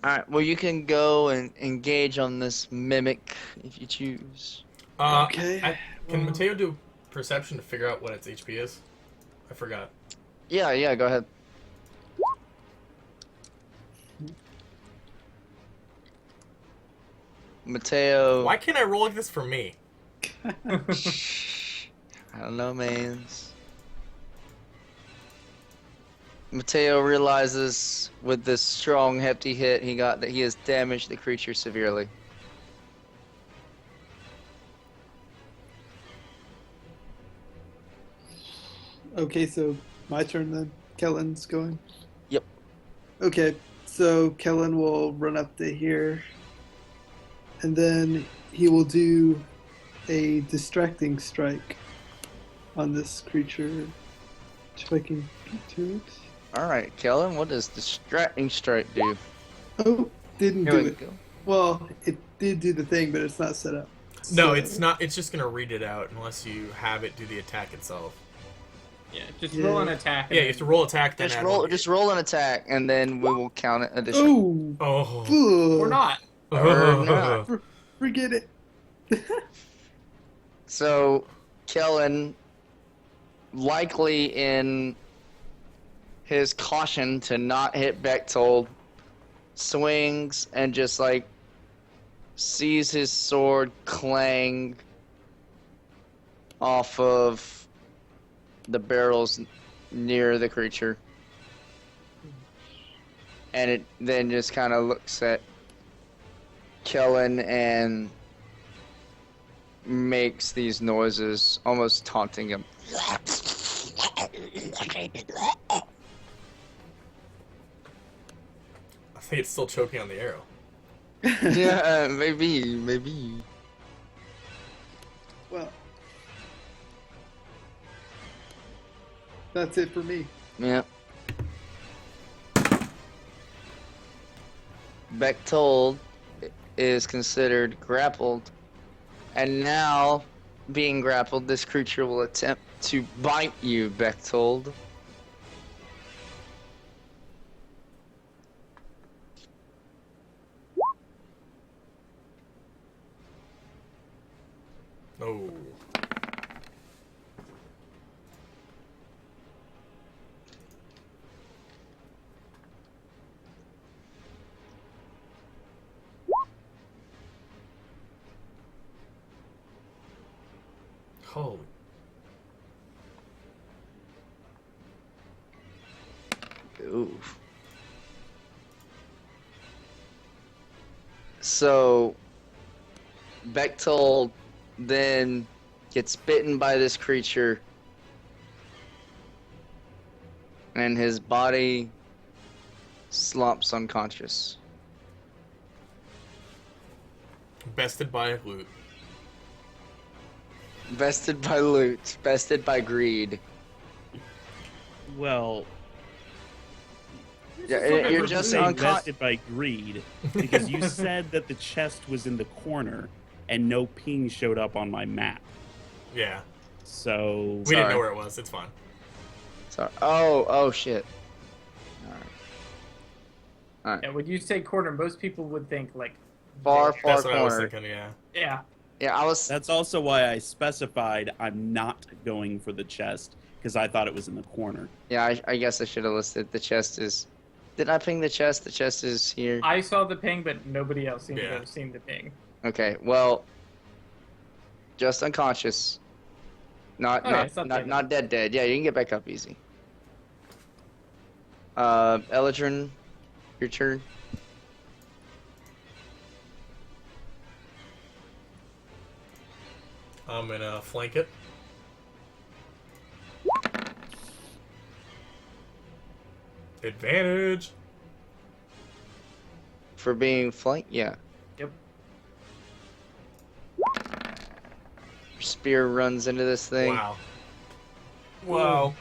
Alright, well, you can go and engage on this mimic if you choose. Okay, Can well- Mateo do perception to figure out what its HP is? I forgot. Yeah, go ahead. Mateo. Why can't I roll like this for me? I don't know, mans. Mateo realizes with this strong, hefty hit he got that he has damaged the creature severely. Okay, so my turn then. Kellen's going. Yep. Okay, so Kellen will run up to here, and then he will do a distracting strike on this creature. If I can get to it. Alright, Kellen, what does Distracting Strike do? Oh, didn't Here do we it. go. Well, it did do the thing, but it's not set up. No, So- it's not. It's just gonna read it out unless you have it do the attack itself. Yeah, just Yeah. roll an attack. Yeah, you have to roll attack. Then Just add roll, one. just roll an attack, and then we will count it addition. Oh, Oh. Or not. Or not. forget it. So, Kellen, likely in his caution to not hit Bechtold, swings and just like sees his sword clang off of the barrels near the creature. And it then just kind of looks at Kellen and makes these noises, almost taunting him. I think it's still choking on the arrow. Yeah, maybe. Well, that's it for me. Yeah. Bechtold is considered grappled, and now, being grappled, this creature will attempt to bite you, Bechtold. Oh. Holy. Oof. So, Bechtold then gets bitten by this creature, and his body slumps unconscious. Bested by loot. Bested by loot. Bested by greed. Well, Yeah, looking you're for just food. invested by greed because you said that the chest was in the corner and no ping showed up on my map. Yeah. So We didn't know Sorry. where it was. It's fine. Sorry. Oh shit. Alright. Yeah, when you say corner, most people would think like Far there. That's what I was corner. thinking, yeah. Yeah. Yeah, I was. that's also why I specified I'm not going for the chest because I thought it was in the corner. Yeah, I guess I should have listed the chest is. Did I ping the chest? The chest is here. I saw the ping, but nobody else seemed to Yeah. have seen the ping. Okay, well, just unconscious. Not Okay, it's not not dead. dead. Yeah, you can get back up easy. Eladrin, your turn. I'm gonna flank it. Advantage. For being flanked, yeah. Yep. Spear runs into this thing. Wow. Wow.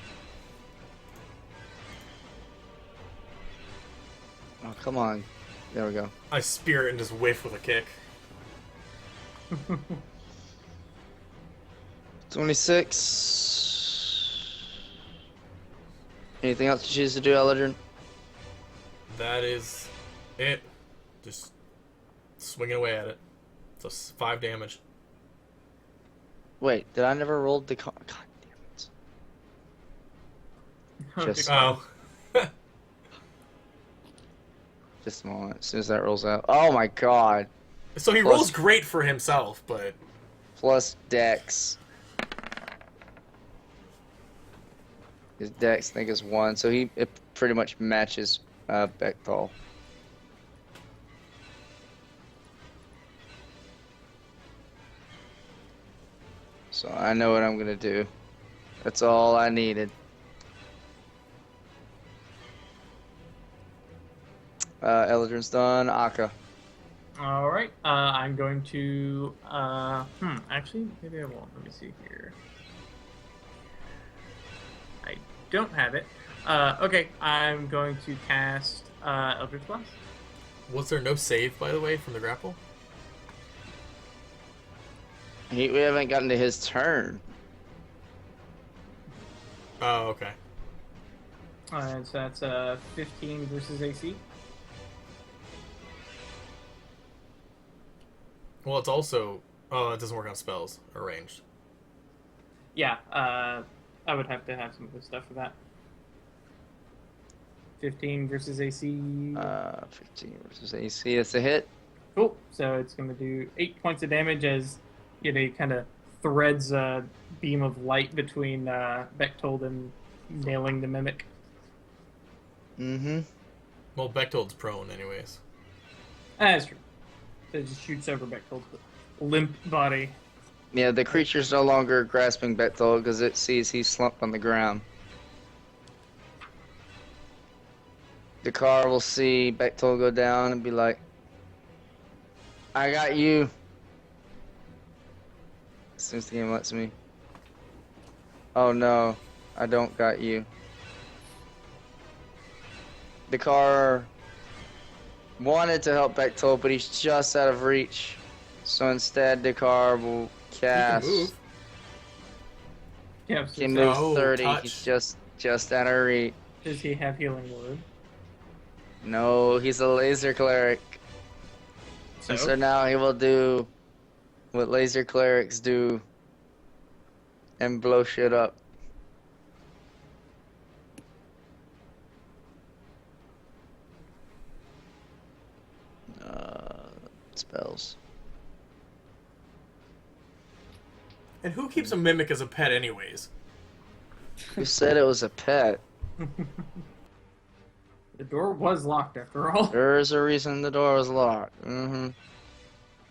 Oh, come on. There we go. I spear it and just whiff with a kick. 26. Anything else you choose to do, Eladrin? That is it. Just swinging away at it. So 5 damage. Wait, did I never roll the God damn it. Just- Oh. Just a moment. As soon as that rolls out. Oh my god. So he Plus- rolls great for himself, but Plus Dex. His Dex, I think, is 1, so it pretty much matches Bechtel. So I know what I'm gonna do. That's all I needed. Eldrin's done. Akka. All right. I'm going to. Actually, maybe I won't. Let me see here. I don't have it. Okay. I'm going to cast Eldritch Blast. was there no save, by the way, from the grapple? We haven't gotten to his turn. Oh, okay. And so that's 15 versus AC. Well, it's also... Oh, it doesn't work on spells or ranged. Yeah. I would have to have some good stuff for that. 15 versus AC. 15 versus AC. That's a hit. Cool. So it's going to do 8 points of damage as he kind of threads a beam of light between Bechtold and nailing the mimic. Mm-hmm. Well, Bechtold's prone, anyways. That's true. So it just shoots over Bechtold's limp body. Yeah, the creature's no longer grasping Bechtel because it sees he's slumped on the ground. The car will see Bechtel go down and be like, I got you. As soon as the game lets me. Oh no, I don't got you. The car wanted to help Bechtel, but he's just out of reach. So instead, the car will cast. You can move. Yeah. He can So move Oh, 30. touch. He's just out of reach. does he have healing word? No, he's a laser cleric. And so now he will do what laser clerics do and blow shit up. Spells. And who keeps a mimic as a pet, anyways? Who said it was a pet? The door was locked after all. There's a reason the door was locked. Mm-hmm.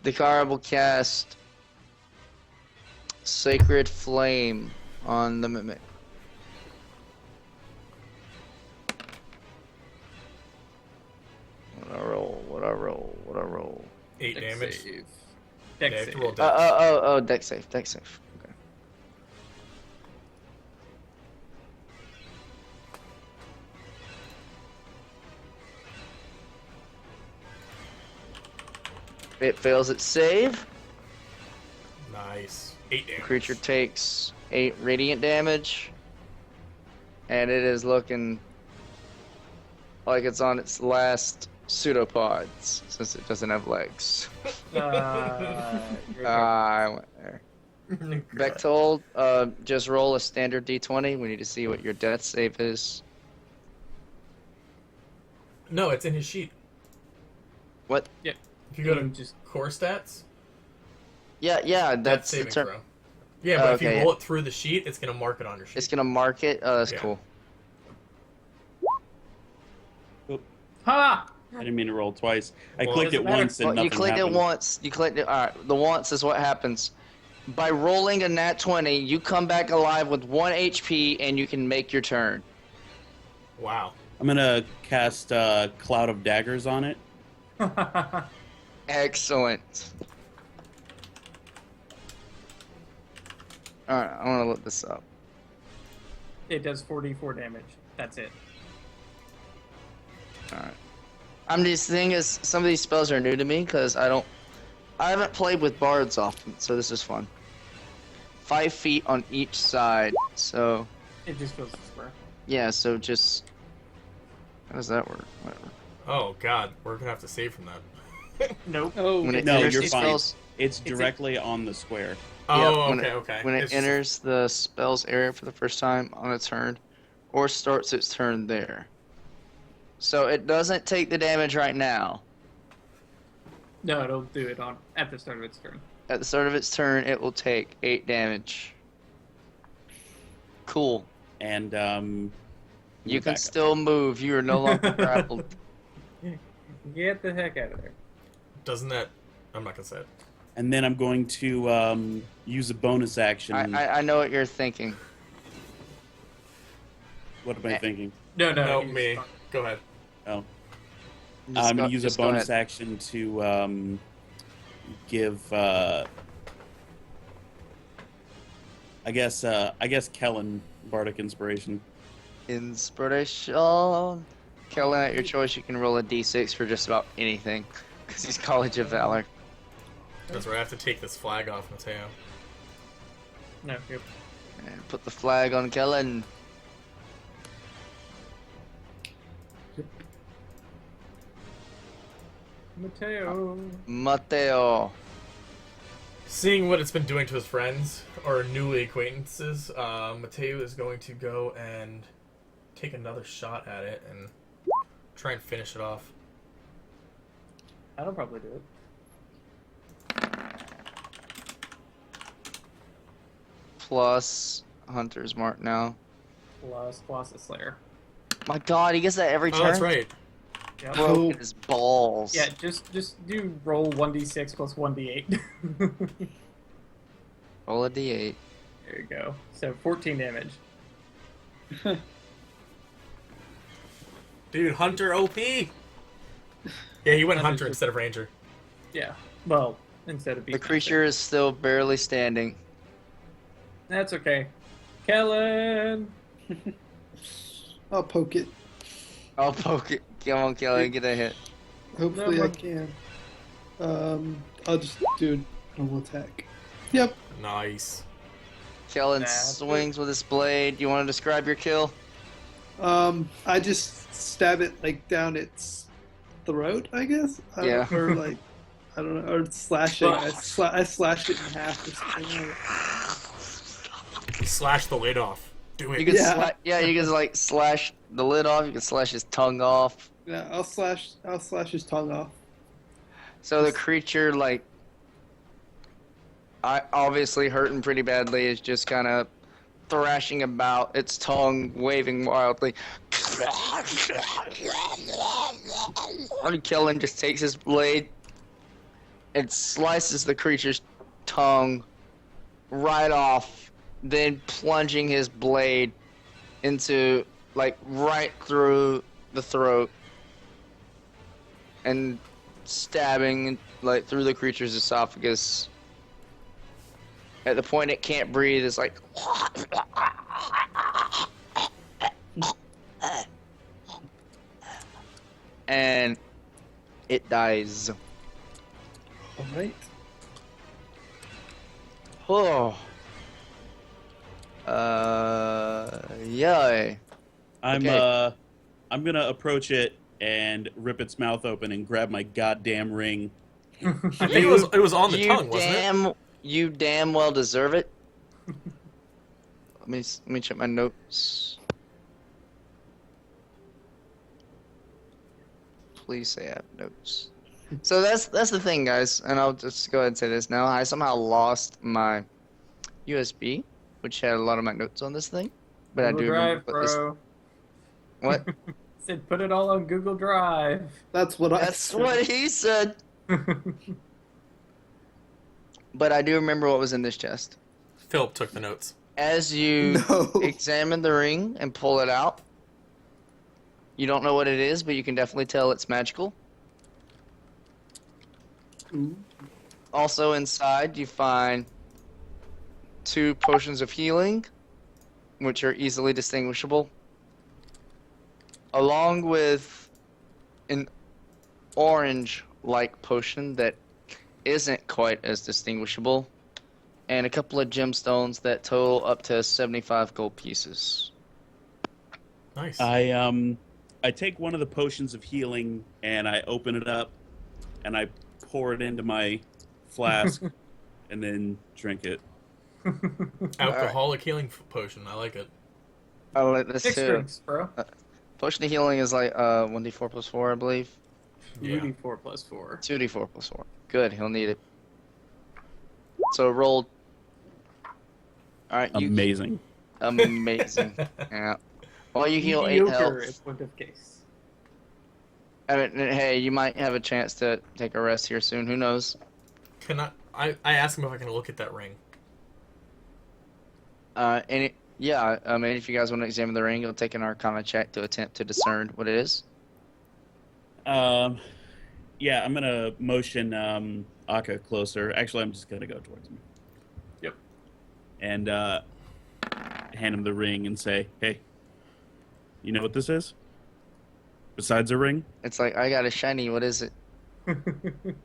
The car will cast Sacred Flame on the Mimic. What I roll? What I roll? What I roll? 8 Dex damage. save. Yeah, Dex you have to save. roll dex. Oh, deck safe, deck safe. Okay. It fails its save. Nice. 8 The damage. creature takes 8 radiant damage. And it is looking like it's on its last pseudopods, since it doesn't have legs. You're okay. I went there. Bechtold, just roll a standard d20. We need to see what your death save is. No, it's in his sheet. What? If you go to Just core stats, Yeah, death that's the saving term. throw. Yeah, but if you Okay, roll it through the sheet, it's gonna mark it on your sheet. It's gonna mark it. Oh, that's Yeah. cool. ha! I didn't mean to roll twice. I Well, clicked it it doesn't matter. once and Well, you nothing clicked happened. it once. You clicked it. All right. The once is what happens. By rolling a nat 20, you come back alive with 1 HP, and you can make your turn. Wow. I'm gonna cast Cloud of Daggers on it. Excellent. All right, I want to look this up. It does 44 damage. That's it. All right. I'm just thing is some of these spells are new to me because I haven't played with bards often, so this is fun. 5 feet on each side, so It just goes to square. yeah. So just how does that work? Whatever. Oh god, we're gonna have to save from that. Nope. Oh, When it No, enters you're the fine. spells, It's directly on the square. Oh, when okay, it- okay. when it It's just- enters the spell's area for the first time on its turn, or starts its turn there. So it doesn't take the damage right now. No, it'll do it at the start of its turn. At the start of its turn, it will take 8 damage. Cool. And You back can up. still move. You are no longer grappled. Get the heck out of there. Doesn't that? I'm not gonna say it. And then I'm going to use a bonus action. I know what you're thinking. What am I thinking? No, No, he's me. fine. Go ahead. Oh, Just I'm go- going to use a just go bonus ahead. action to give. I guess Kellen Bardic Inspiration. Inspiration. Kellen, at your choice, you can roll a d6 for just about anything. Because he's College of Valor. That's right. I have to take this flag off, Mateo. No, yep. And put the flag on Kellen. Mateo. Mateo. Seeing what it's been doing to his friends or newly acquaintances, Mateo is going to go and take another shot at it and try and finish it off. That'll probably do it. Plus Hunter's Mark now. Plus Colossus Slayer. My god, he gets that every turn? Oh, that's right. Yep. Broken his balls. Yeah, just do roll 1d6 plus 1d8. Roll a d8. There you go. So 14 damage. Dude, Hunter OP! Yeah, he went Hunter's Hunter just- instead of Ranger. Yeah. Well, instead of The being creature is still barely standing. That's okay. Kellen! I'll poke it. I'll poke it. Come on, Kelly, get a hit. Hopefully No, I but- can. I'll just do a normal attack. Yep. Nice. Kellen Nah, swings with his blade. You want to describe your kill? I just stab it like down its throat, I guess. Yeah. Or like, I don't know, or slash it. I slashed it in half or something. Slash the lid off. Do it. You can Yeah. you can like slash the lid off. You can slash his tongue off. Yeah, I'll slash his tongue off. So the creature, like, obviously hurting pretty badly, is just kind of thrashing about, its tongue waving wildly. And Kellen just takes his blade and slices the creature's tongue right off, then plunging his blade into, like, right through the throat and stabbing, like, through the creature's esophagus. At the point it can't breathe, it's like... and it dies. All right. Oh. Yeah. Okay. I'm gonna approach it and rip its mouth open and grab my goddamn ring. I think it was on the tongue, wasn't it? You damn well deserve it. Let me check my notes. Please say I have notes. So that's the thing, guys, and I'll just go ahead and say this now. I somehow lost my USB, which had a lot of my notes on this thing, but Google I do Drive, remember bro. What? Said put it all on Google Drive. That's what I That's said. what he said. But I do remember what was in this chest. Philip took the notes. As you No. examine the ring and pull it out, you don't know what it is, but you can definitely tell it's magical. Ooh. Also inside, you find 2 potions of healing, which are easily distinguishable, along with an orange-like potion that isn't quite as distinguishable, and a couple of gemstones that total up to 75 gold pieces. Nice. I take one of the potions of healing and I open it up and I pour it into my flask and then drink it. Alcoholic healing potion. I like it. I like this 6 too. drinks, bro. Potion of healing is like 1d4 plus 4, I believe. Yeah. 2d4 plus 4. 2d4 plus 4. Good, he'll need it. So roll. Alright, you. Amazing. Amazing. Yeah. Well, you heal 8 Mediocre health. is point of case. I mean, hey, you might have a chance to take a rest here soon. Who knows? Can I asked him if I can look at that ring. Yeah, I mean, if you guys want to examine the ring, you'll take an Arcana check to attempt to discern what it is. Yeah, I'm gonna motion Akka closer. Actually, I'm just gonna go towards him. Yep. And hand him the ring and say, "Hey, you know what this is? Besides a ring?" It's like, I got a shiny, what is it? Hang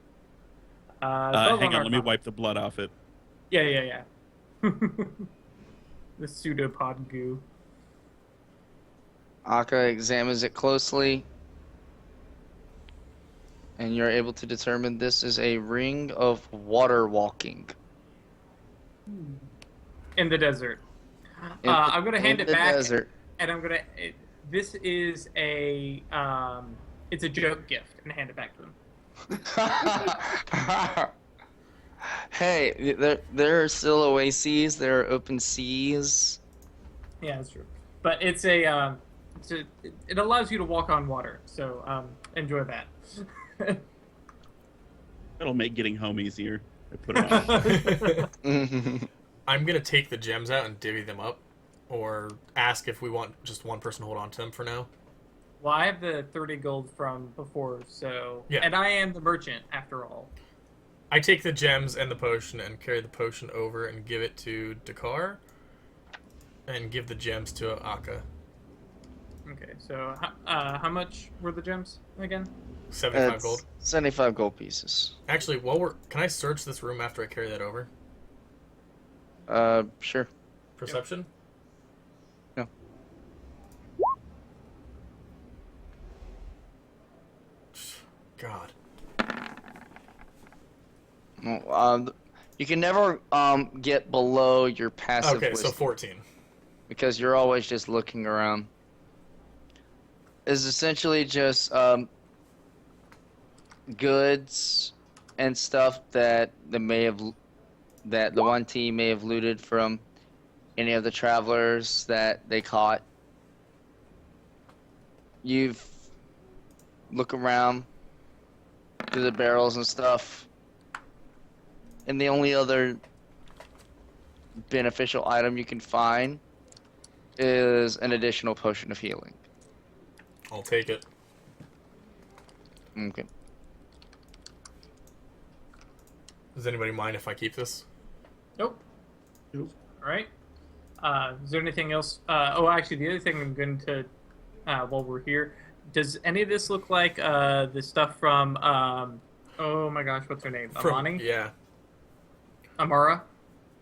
on, let me wipe the blood off it. Yeah. The pseudopod goo. Akka examines it closely, and you're able to determine this is a ring of water walking. In the desert. I'm gonna hand it back, and I'm gonna. This is a. It's a joke gift, and hand it back to him. Hey, there are still oases, there are open seas. Yeah, that's true. But it's a. It allows you to walk on water, so enjoy that. That'll make getting home easier. I put it on. I'm gonna take the gems out and divvy them up, or ask if we want just one person to hold on to them for now. Well, I have the 30 gold from before, so Yeah. and I am the merchant after all. I take the gems and the potion and carry the potion over and give it to Dakar, and give the gems to Akka. Okay, so how much were the gems again? 75 It's gold. 75 gold pieces. Actually, can I search this room after I carry that over? Sure. Perception? No. God. Well, you can never get below your passive Okay, so wisdom, 14. because you're always just looking around. It's essentially just goods and stuff that the 1 team may have looted from any of the travelers that they caught. You've look around through the barrels and stuff, and the only other beneficial item you can find is an additional potion of healing. I'll take it. Okay. Does anybody mind if I keep this? Nope. Nope. All right. Is there anything else? Oh, actually, the other thing I'm going to, while we're here, does any of this look like the stuff from, oh my gosh, what's her name? Amani? Yeah. Amara?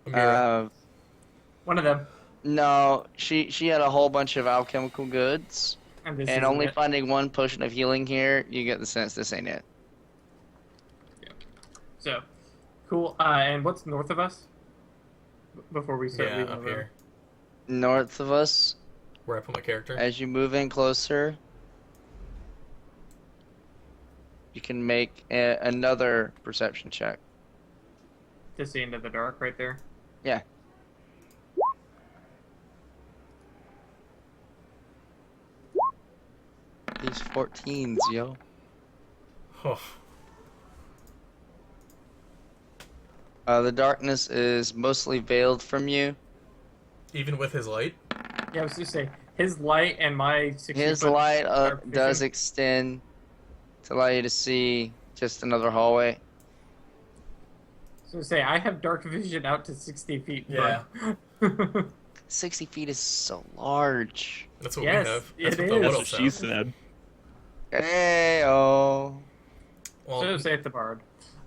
Amira. One of them. No, she had a whole bunch of alchemical goods, And this and isn't only it. finding one potion of healing here, you get the sense this ain't it. So, cool. And what's north of us? Before we start Yeah, leaving up the room. here. North of us, Where I put my character. as you move in closer, you can make another perception check. To see into the dark right there. Yeah. These 14s, yo. Oh, The darkness is mostly veiled from you. even with his light? Yeah, I was just saying, his light and my 60 His foot light dark does vision. extend to allow you to see just another hallway. So say, I have dark vision out to 60 feet. Yeah. Bro. 60 feet is so large. That's what Yes, we have. it That's what the is. Wood That's what Elves she have. said. Hey, oh. Well, So say at the bard.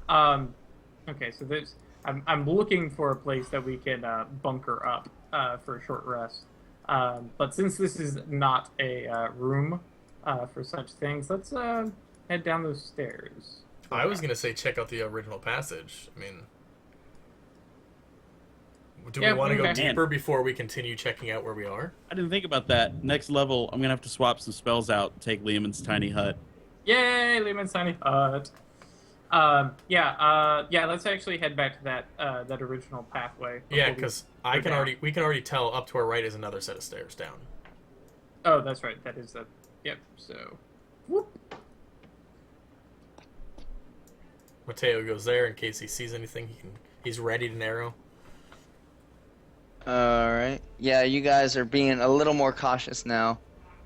Okay, so there's. I'm looking for a place that we can bunker up for a short rest. But since this is not a room for such things, let's head down those stairs. I was going to say check out the original passage. I mean, do Yeah, we want to go okay. deeper before we continue checking out where we are? I didn't think about that. Next level, I'm gonna have to swap some spells out and take Lehman's tiny hut. Yay, Lehman's tiny hut. Yeah. Let's actually head back to that original pathway. Yeah, before we because go down. we can already tell up to our right is another set of stairs down. Oh, that's right. That is the. Yep. So. Whoop. Mateo goes there in case he sees anything. He's ready to narrow. Alright. Yeah, you guys are being a little more cautious now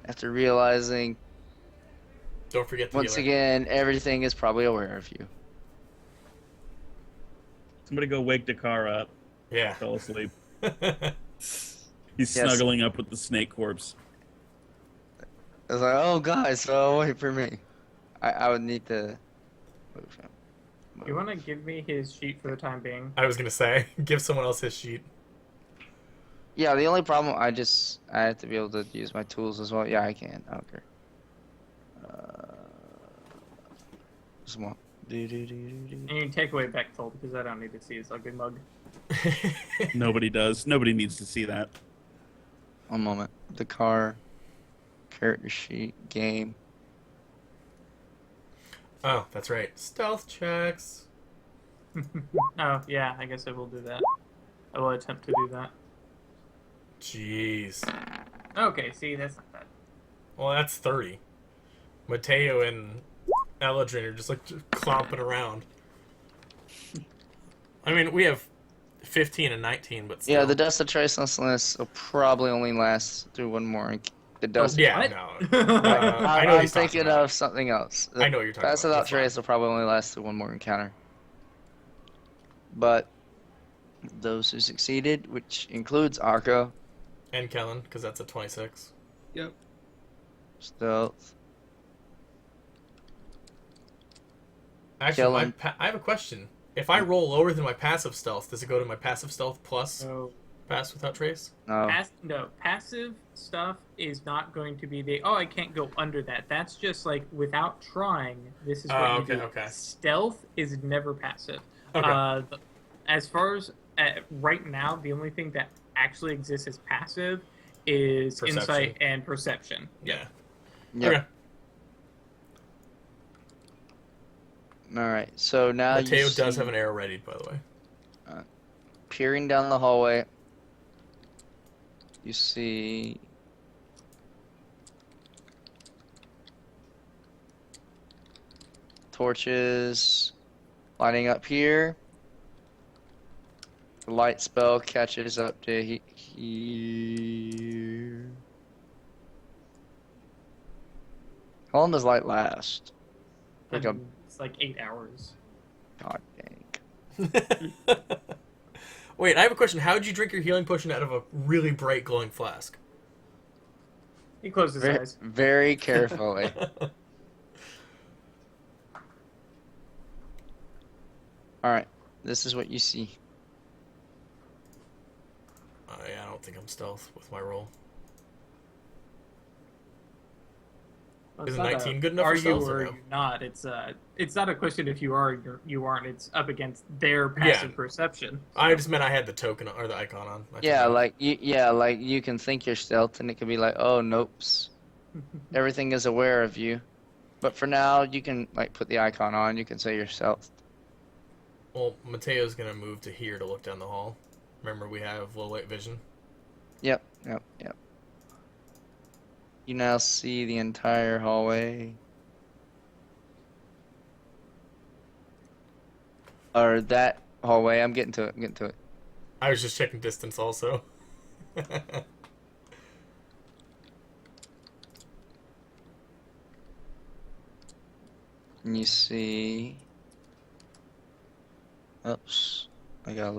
after realizing, Don't forget the once again, everything is probably aware of you. Somebody go wake Dakar up. Yeah. Fell asleep. He's Yes. snuggling up with the snake corpse. I was like, oh, guys, wait for me. I would need to move him. You want to give me his sheet for the time being? I was gonna say, give someone else his sheet. Yeah, the only problem, I have to be able to use my tools as well. Yeah, I can. I don't care. Small. And you can take away Bechtold because I don't need to see his ugly mug. Nobody does. Nobody needs to see that. One moment. The car, character sheet, game. Oh, that's right. Stealth checks. Oh, yeah, I guess I will do that. I will attempt to do that. Jeez. Okay, see, that's not bad. Well, that's 30. Mateo and Eladrin are just like clomping around. I mean, we have 15 and 19, but still. Yeah, the Dust of Tracelessness will probably only last through one more. The Dust. Yeah, What? no. I know what I'm he's talking thinking about. of something else. I know what you're talking Dust about. without That's fine. Trace will probably only last through one more encounter. But those who succeeded, which includes Arco, And Kellen, because that's a 26. Yep. Stealth, Actually, Kellen. I have a question. If I roll lower than my passive stealth, does it go to my passive stealth plus So, pass without trace? no. passive stuff is not going to be I can't go under that. That's just like, without trying, this is what Oh, you okay, do. okay. Stealth is never passive. Okay. As far as right now, the only thing that actually exists as passive is Perception. insight and perception. Yeah. Yep. Okay. Alright, so now Mateo you does see, have an arrow ready, by the way. peering down the hallway, you see torches lighting up here. The light spell catches up to here. How long does light last? Like a It's like 8 hours. god dang. Wait, I have a question. How did you drink your healing potion out of a really bright glowing flask? He closed his Very, eyes. very carefully. Alright, this is what you see. Yeah, I don't think I'm stealth with my roll. Well, Is it's a not 19 good enough are for you stealth or or are no? you not? It's not a question if you are or you aren't. It's up against their passive perception. I just meant I had the token or the icon on. I Yeah, forgot. like you can think you're stealth and it could be like, oh nopes. Everything is aware of you. But for now you can like put the icon on, you can say you're stealth. Well, Mateo's gonna move to here to look down the hall. Remember, we have low light vision. Yep. You now see the entire hallway. Or that hallway. I'm getting to it. I was just checking distance also. And you see. Oops. I got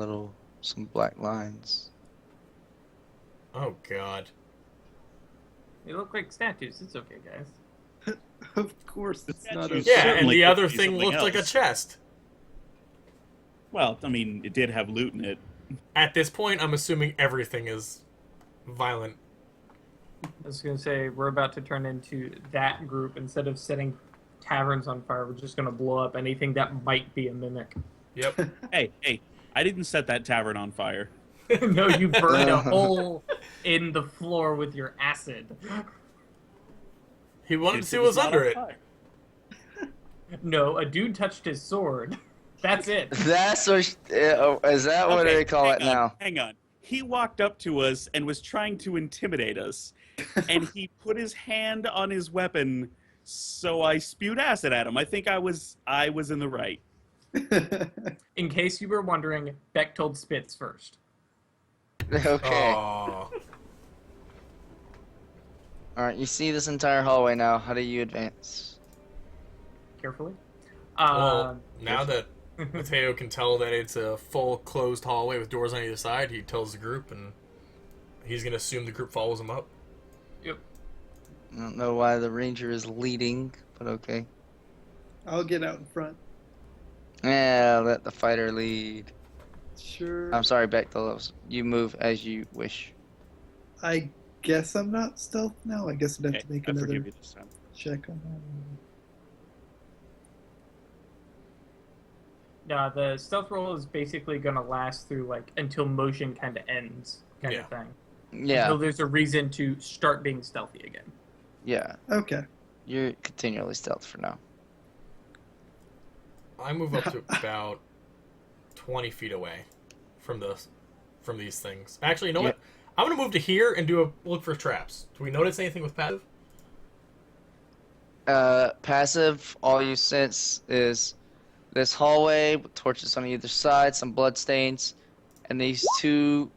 some black lines. Oh god. They look like statues. It's okay, guys. Of course, it's not a. statues Yeah, and certainly the could other be thing something looked like a else. chest. Well, I mean, it did have loot in it. At this point, I'm assuming everything is violent. I was gonna say we're about to turn into that group. Instead of setting taverns on fire, we're just gonna blow up anything that might be a mimic. Yep. Hey, I didn't set that tavern on fire. No, you burned a hole in the floor with your acid. He wanted to It's see what was not under on it. fire. No, a dude touched his sword. That's it. That's what. Is that what Okay, they call it now? Hang on. He walked up to us and was trying to intimidate us, and he put his hand on his weapon. So I spewed acid at him. I think I was in the right. In case you were wondering, Beck told Spitz first. Okay. Aw. Alright, you see this entire hallway now. How do you advance? Carefully. Well, now that Mateo can tell that it's a full closed hallway with doors on either side, he tells the group, and he's gonna assume the group follows him up. Yep. I don't know why the ranger is leading, but okay. I'll get out in front. Yeah, let the fighter lead. Sure. I'm sorry, Bechtel. You move as you wish. I guess I'm not stealth now. I guess I'd have Okay, to make I another forgive you this time. check on that. No, the stealth roll is basically gonna last through like until motion kind of ends, kind of thing. Yeah, Until there's a reason to start being stealthy again. yeah. Okay. You're continually stealth for now. I move up to about 20 feet away from these things. Actually, you know what? I'm gonna move to here and do a look for traps. Do we notice anything with passive? Passive, all you sense is this hallway with torches on either side, some bloodstains, and these two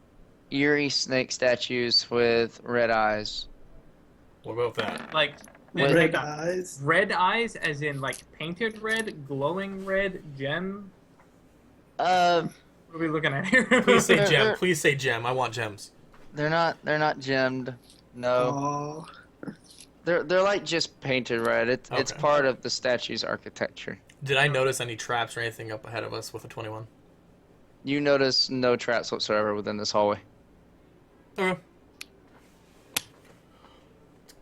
eerie snake statues with red eyes. What about that? Like Wait, Red like, eyes. red eyes, as in like painted red, glowing red, gem. Uh, What are we looking at here? Please say They're- gem. they're- Please say gem. I want gems. they're not gemmed. No, Oh. they're like just painted red. It's Okay. part of the statue's architecture. Did I notice any traps or anything up ahead of us with a 21? You notice no traps whatsoever within this hallway. Okay.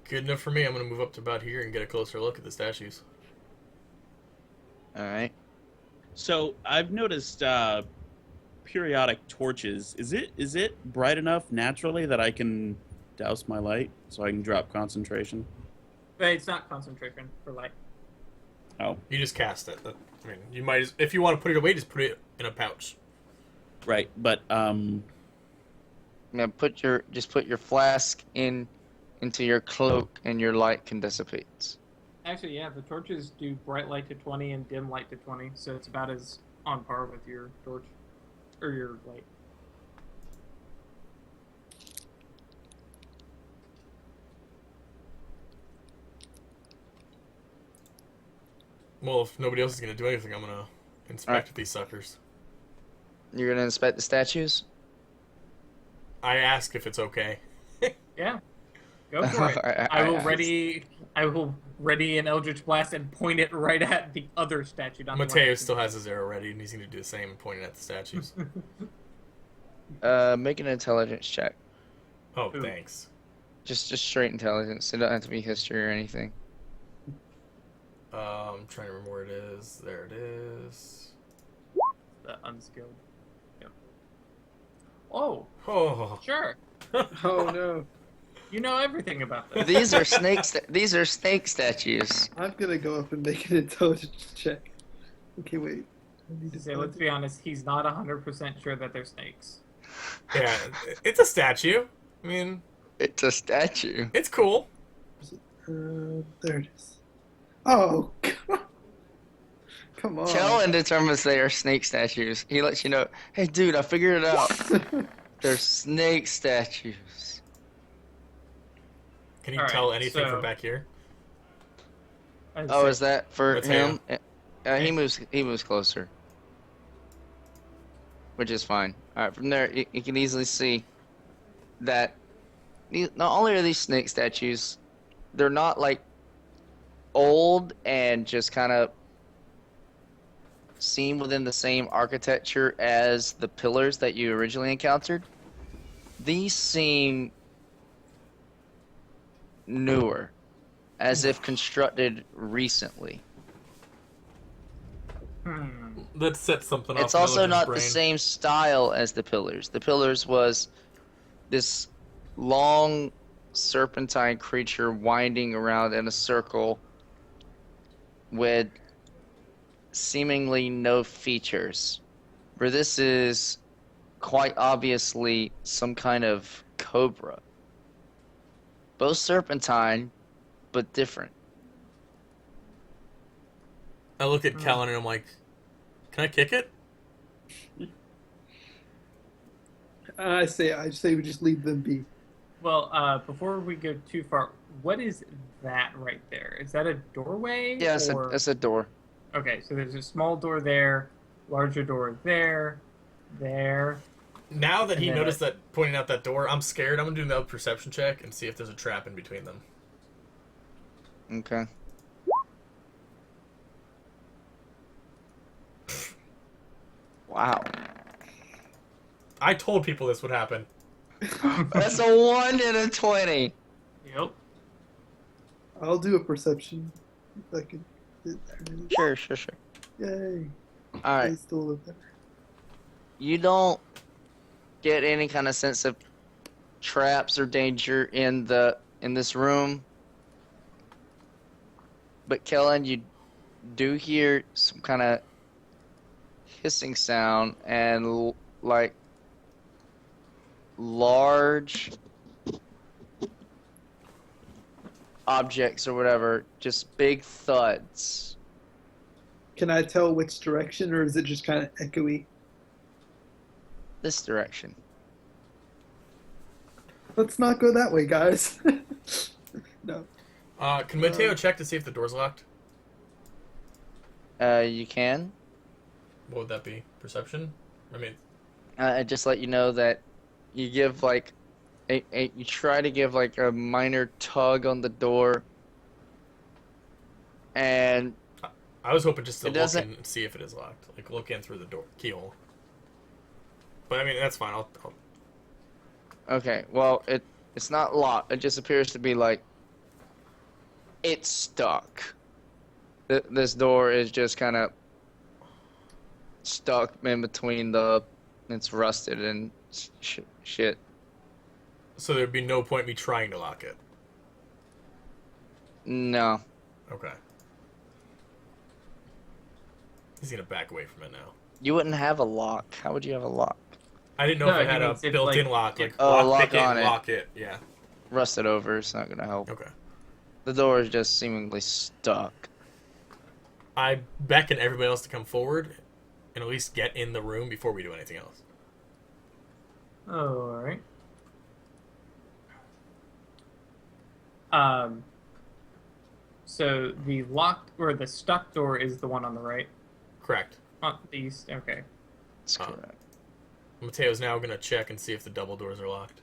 Good enough for me. I'm gonna move up to about here and get a closer look at the statues. All right. So I've noticed periodic torches. Is it bright enough naturally that I can douse my light so I can drop concentration? But it's not concentration for light. Oh, You just cast it. I mean, you might, if you want to put it away, just put it in a pouch. right. But Now put your flask into your cloak and your light can dissipate. Actually, yeah, the torches do bright light to 20 and dim light to 20, so it's about as on par with your torch or your light. Well, if nobody else is gonna do anything, I'm gonna inspect these suckers. You're gonna inspect the statues? I ask if it's okay. Yeah, go for it. I will ready an Eldritch Blast and point it right at the other statue. Not the one Mateo next to still me. has his arrow ready, and he's gonna do the same, pointing at the statues. Make an intelligence check. Oh, Ooh. thanks. Just straight intelligence. It don't have to be history or anything. I'm trying to remember where it is. There it is. The unskilled. Yep. Oh, Oh. sure. Oh no. You know everything about this. These are these are snake statues. I'm gonna go up and make an intelligence check. Okay, wait. I need to Say, find let's it. be honest, he's not 100% sure that they're snakes. Yeah, it's a statue. I mean, It's a statue. it's cool. There it is. Oh, God. Come on. Kellen determines they are snake statues. He lets you know, hey dude, I figured it out. They're snake statues. Can you All tell right, anything so- from back here? Oh, is that for Mateo. him? He moves closer, which is fine. All right, from there you can easily see that not only are these snake statues, they're not like old and just kind of seen within the same architecture as the pillars that you originally encountered. These seem newer, as if constructed recently. Let's set something off. It's also Milligan's not brain. the same style as the pillars. The pillars was this long serpentine creature winding around in a circle with seemingly no features. Where this is quite obviously some kind of cobra. Both serpentine, but different. I look at Kellen and I'm like, can I kick it? I say we just leave them be. Well, before we go too far, what is that right there? Is that a doorway? Yeah, or... it's a door. Okay, so there's a small door there, larger door there, there. Now that he And then noticed that pointing out that door, I'm scared. I'm gonna do another perception check and see if there's a trap in between them. Okay. Wow. I told people this would happen. That's a 1 and a 20. Yep. I'll do a perception. If I can. There it is. Sure. Yay. Alright. They still live there. You don't get any kind of sense of traps or danger in this room. But Kellen, you do hear some kind of hissing sound and like large objects or whatever, just big thuds. Can I tell which direction, or is it just kind of echoey? This direction. Let's not go that way, guys. No. Can Mateo check to see if the door's locked? You can. What would that be? Perception? I mean, I just let you know that you give like you try to give like a minor tug on the door, and I was hoping just to It look doesn't- and see if it is locked. Like, look in through the door keyhole. But, I mean, that's fine. I'll okay, well it's not locked. It just appears to be like it's stuck. This door is just kind of stuck in between it's rusted and shit. So there'd be no point me trying to lock it. No. Okay. He's gonna back away from it now. You wouldn't have a lock. How would you have a lock? I didn't know No, if it he had a means it's built-in like- lock. Like, Oh, lock, lock pick it, on it. lock it. Yeah. Rusted over, it's not gonna help. Okay. The door is just seemingly stuck. I beckon everybody else to come forward and at least get in the room before we do anything else. Oh, all right. So the locked or the stuck door is the one on the right. Correct. On the east. Okay. That's correct. Mateo's now gonna check and see if the double doors are locked.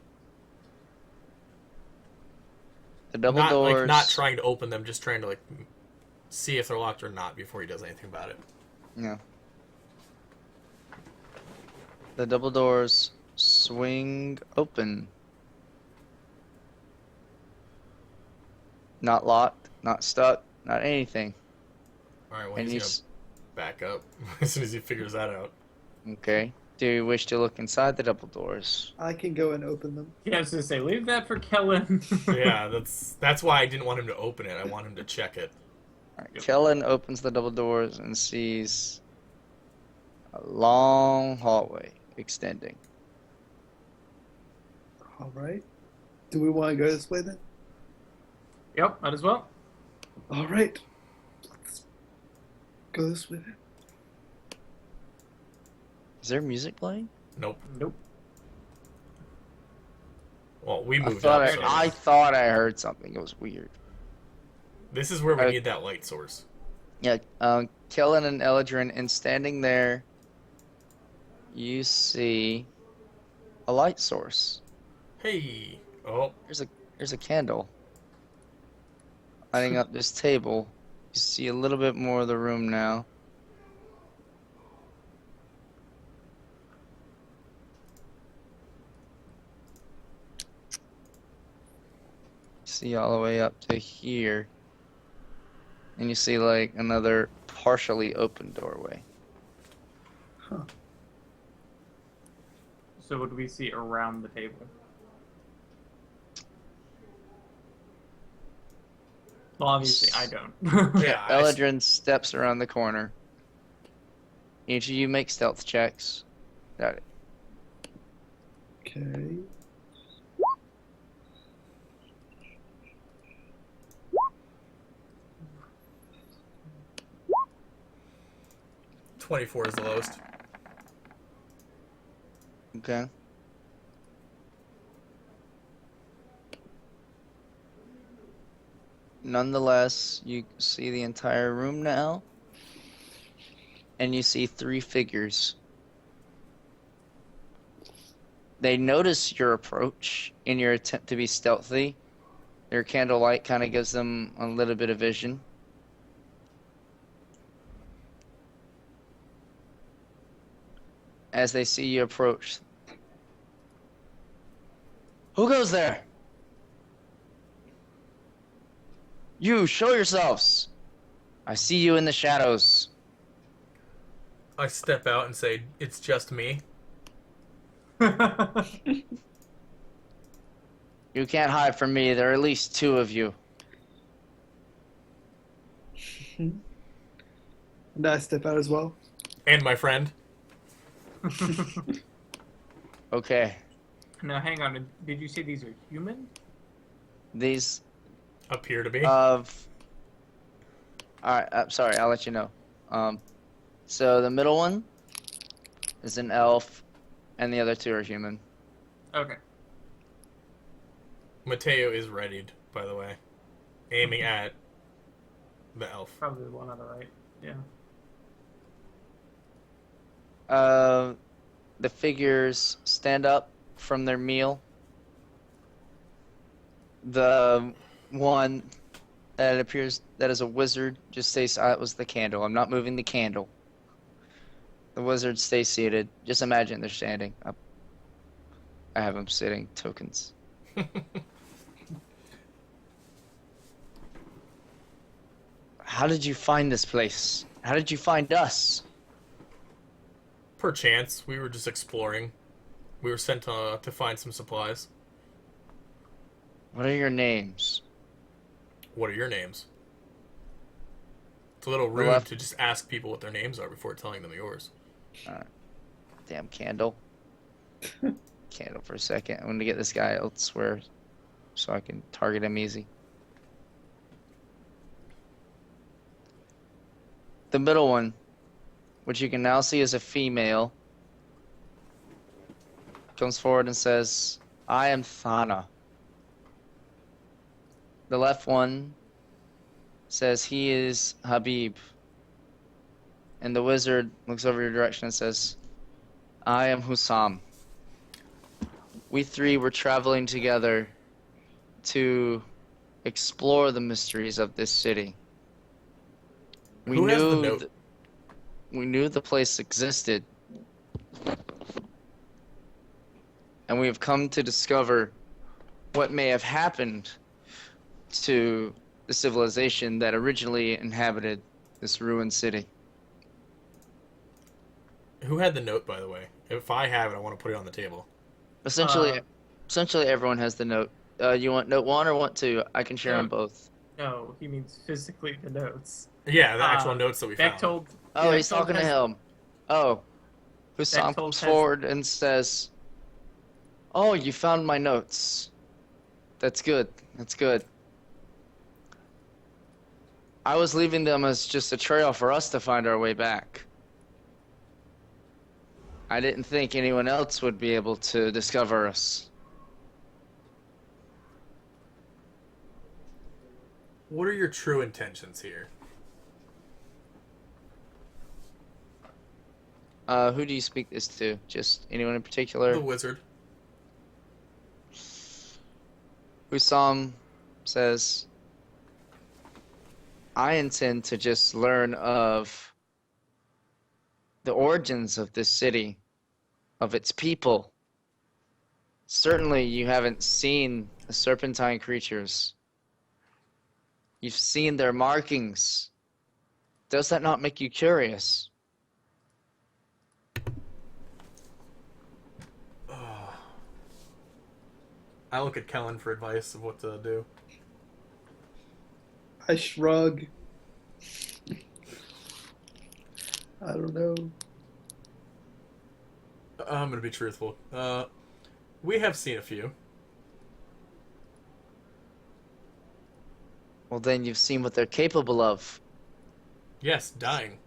The double not doors. not trying to open them, just trying to see if they're locked or not before he does anything about it. Yeah. The double doors swing open. Not locked, not stuck, not anything. All right, well And he's gonna back up as soon as he figures that out. Okay. Do you wish to look inside the double doors? I can go and open them. Yeah, I was gonna say leave that for Kellen. Yeah, that's why I didn't want him to open it. I want him to check it. All right. Kellen opens the double doors and sees a long hallway extending. All right. Do we want to go this way then? Yep, might as well. All right. Let's go this way then. Is there music playing? Nope. Nope. Well, we I moved thought up. So I thought I heard something. It was weird. this is where we need that light source. Yeah, Kellen and Eladrin, and standing there, you see a light source. Hey. Oh. There's a candle lighting up this table. You see a little bit more of the room now. See all the way up to here. And you see like another partially open doorway. Huh. So what do we see around the table? Well, obviously I don't. Yeah. Eladrin steps around the corner. Each of you make stealth checks. Got it. Okay. .24 is the lowest. Okay. Nonetheless, you see the entire room now. And you see 3 figures. They notice your approach in your attempt to be stealthy. Their candlelight kind of gives them a little bit of vision. As they see you approach. Who goes there? You, show yourselves. I see you in the shadows. I step out and say, "It's just me." You can't hide from me. There are at least 2 of you. And I step out as well. And my friend. Okay. Now hang on. Did you say these are human? These Appear to be. of... Alright, I'm sorry. I'll let you know. So the middle one is an elf, and the other 2 are human. Okay. Mateo is readied, by the way. Aiming at the elf. Probably the one on the right. Yeah. The figures stand up from their meal. The one that appears that is a wizard just stays. It was the candle. I'm not moving the candle. The wizard stays seated. Just imagine they're standing up. I have them sitting. Tokens. How did you find this place? How did you find us? Perchance, we were just exploring. We were sent to find some supplies. What are your names? What are your names? It's a little The rude left- to just ask people what their names are before telling them yours. Damn candle. Candle for a second. I'm gonna get this guy elsewhere so I can target him easy. The middle one, which you can now see is a female, comes forward and says, I am Thana. The left one says he is Habib. And the wizard looks over your direction and says, I am Husam. We three were traveling together to explore the mysteries of this city. We Who has the knew note? we knew the place existed, and we have come to discover what may have happened to the civilization that originally inhabited this ruined city. Who had the note, by the way? If I have it, I want to put it on the table. Essentially, everyone has the note. You want note 1 or want 2? I can share No. on both. No, he means physically the notes. Yeah, the actual notes that we found. Bechtold. Oh, he's Bechtold talking to has- him. Oh, Husam Bechtold comes has- forward and says, "Oh, you found my notes. That's good. That's good. I was leaving them as just a trail for us to find our way back. I didn't think anyone else would be able to discover us." What are your true intentions here? Who do you speak this to? Just anyone in particular? The wizard. Husam says, I intend to just learn of the origins of this city, of its people. Certainly you haven't seen the serpentine creatures. You've seen their markings. Does that not make you curious? I look at Kellen for advice of what to do. I shrug. I don't know. I'm going to be truthful. We have seen a few. Well, then you've seen what they're capable of. Yes, dying.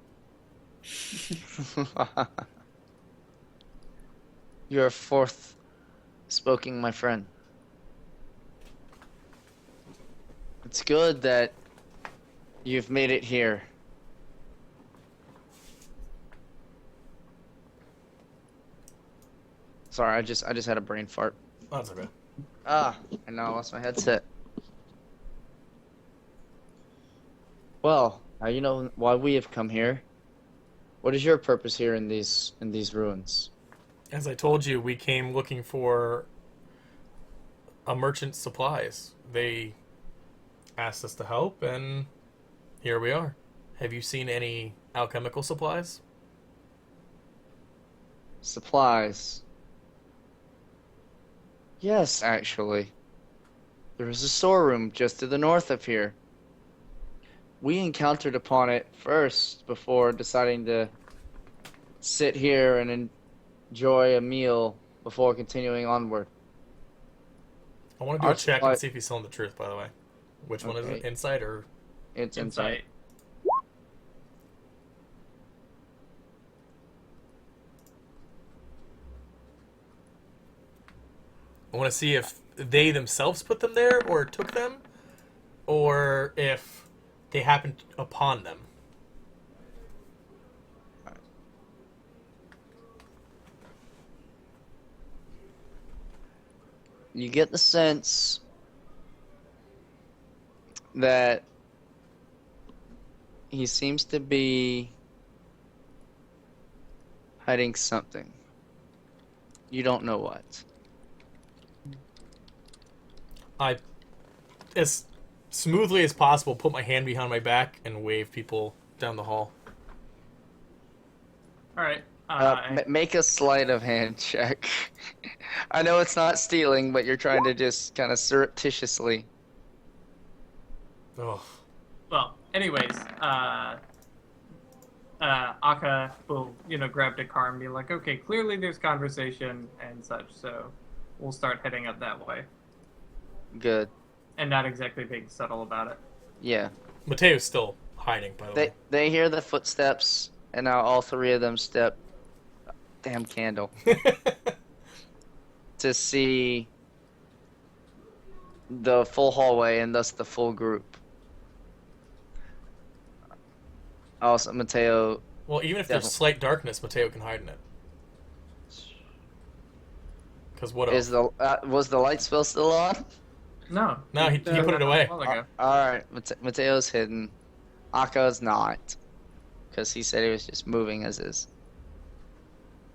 You're fourth spoken, my friend. It's good that you've made it here. Sorry, I just had a brain fart. Oh, that's okay. Ah, I know I lost my headset. Well, now you know why we have come here. What is your purpose here in these ruins? As I told you, we came looking for a merchant's supplies. They asked us to help, and here we are. Have you seen any alchemical supplies? Supplies. Yes, actually. There is a storeroom just to the north of here. We encountered upon it first before deciding to sit here and enjoy a meal before continuing onward. I want to do Our a check supply- and see if he's telling the truth, by the way. Which one is it? Okay. Insight or... It's Insight. I want to see if they themselves put them there or took them, or if they happened upon them. You get the sense that he seems to be hiding something. You don't know what. I, as smoothly as possible, put my hand behind my back and wave people down the hall. All right. Make a sleight of hand check. I know it's not stealing, but you're trying to just kind of surreptitiously. Oh, Well, anyways, Akka will, grab Dakar and be like, okay, clearly there's conversation and such, so we'll start heading up that way. Good. And not exactly being subtle about it. Yeah. Mateo's still hiding, by the way. They hear the footsteps, and now all three of them step. Damn candle. To see the full hallway and thus the full group. Also, Mateo. Well, even if there's Definitely. slight darkness, Mateo can hide in it. Because what Is else? the was the light spell still on? No. No, he put it away. A while ago. All right, Mateo's hidden. Akka's not, because he said he was just moving as is.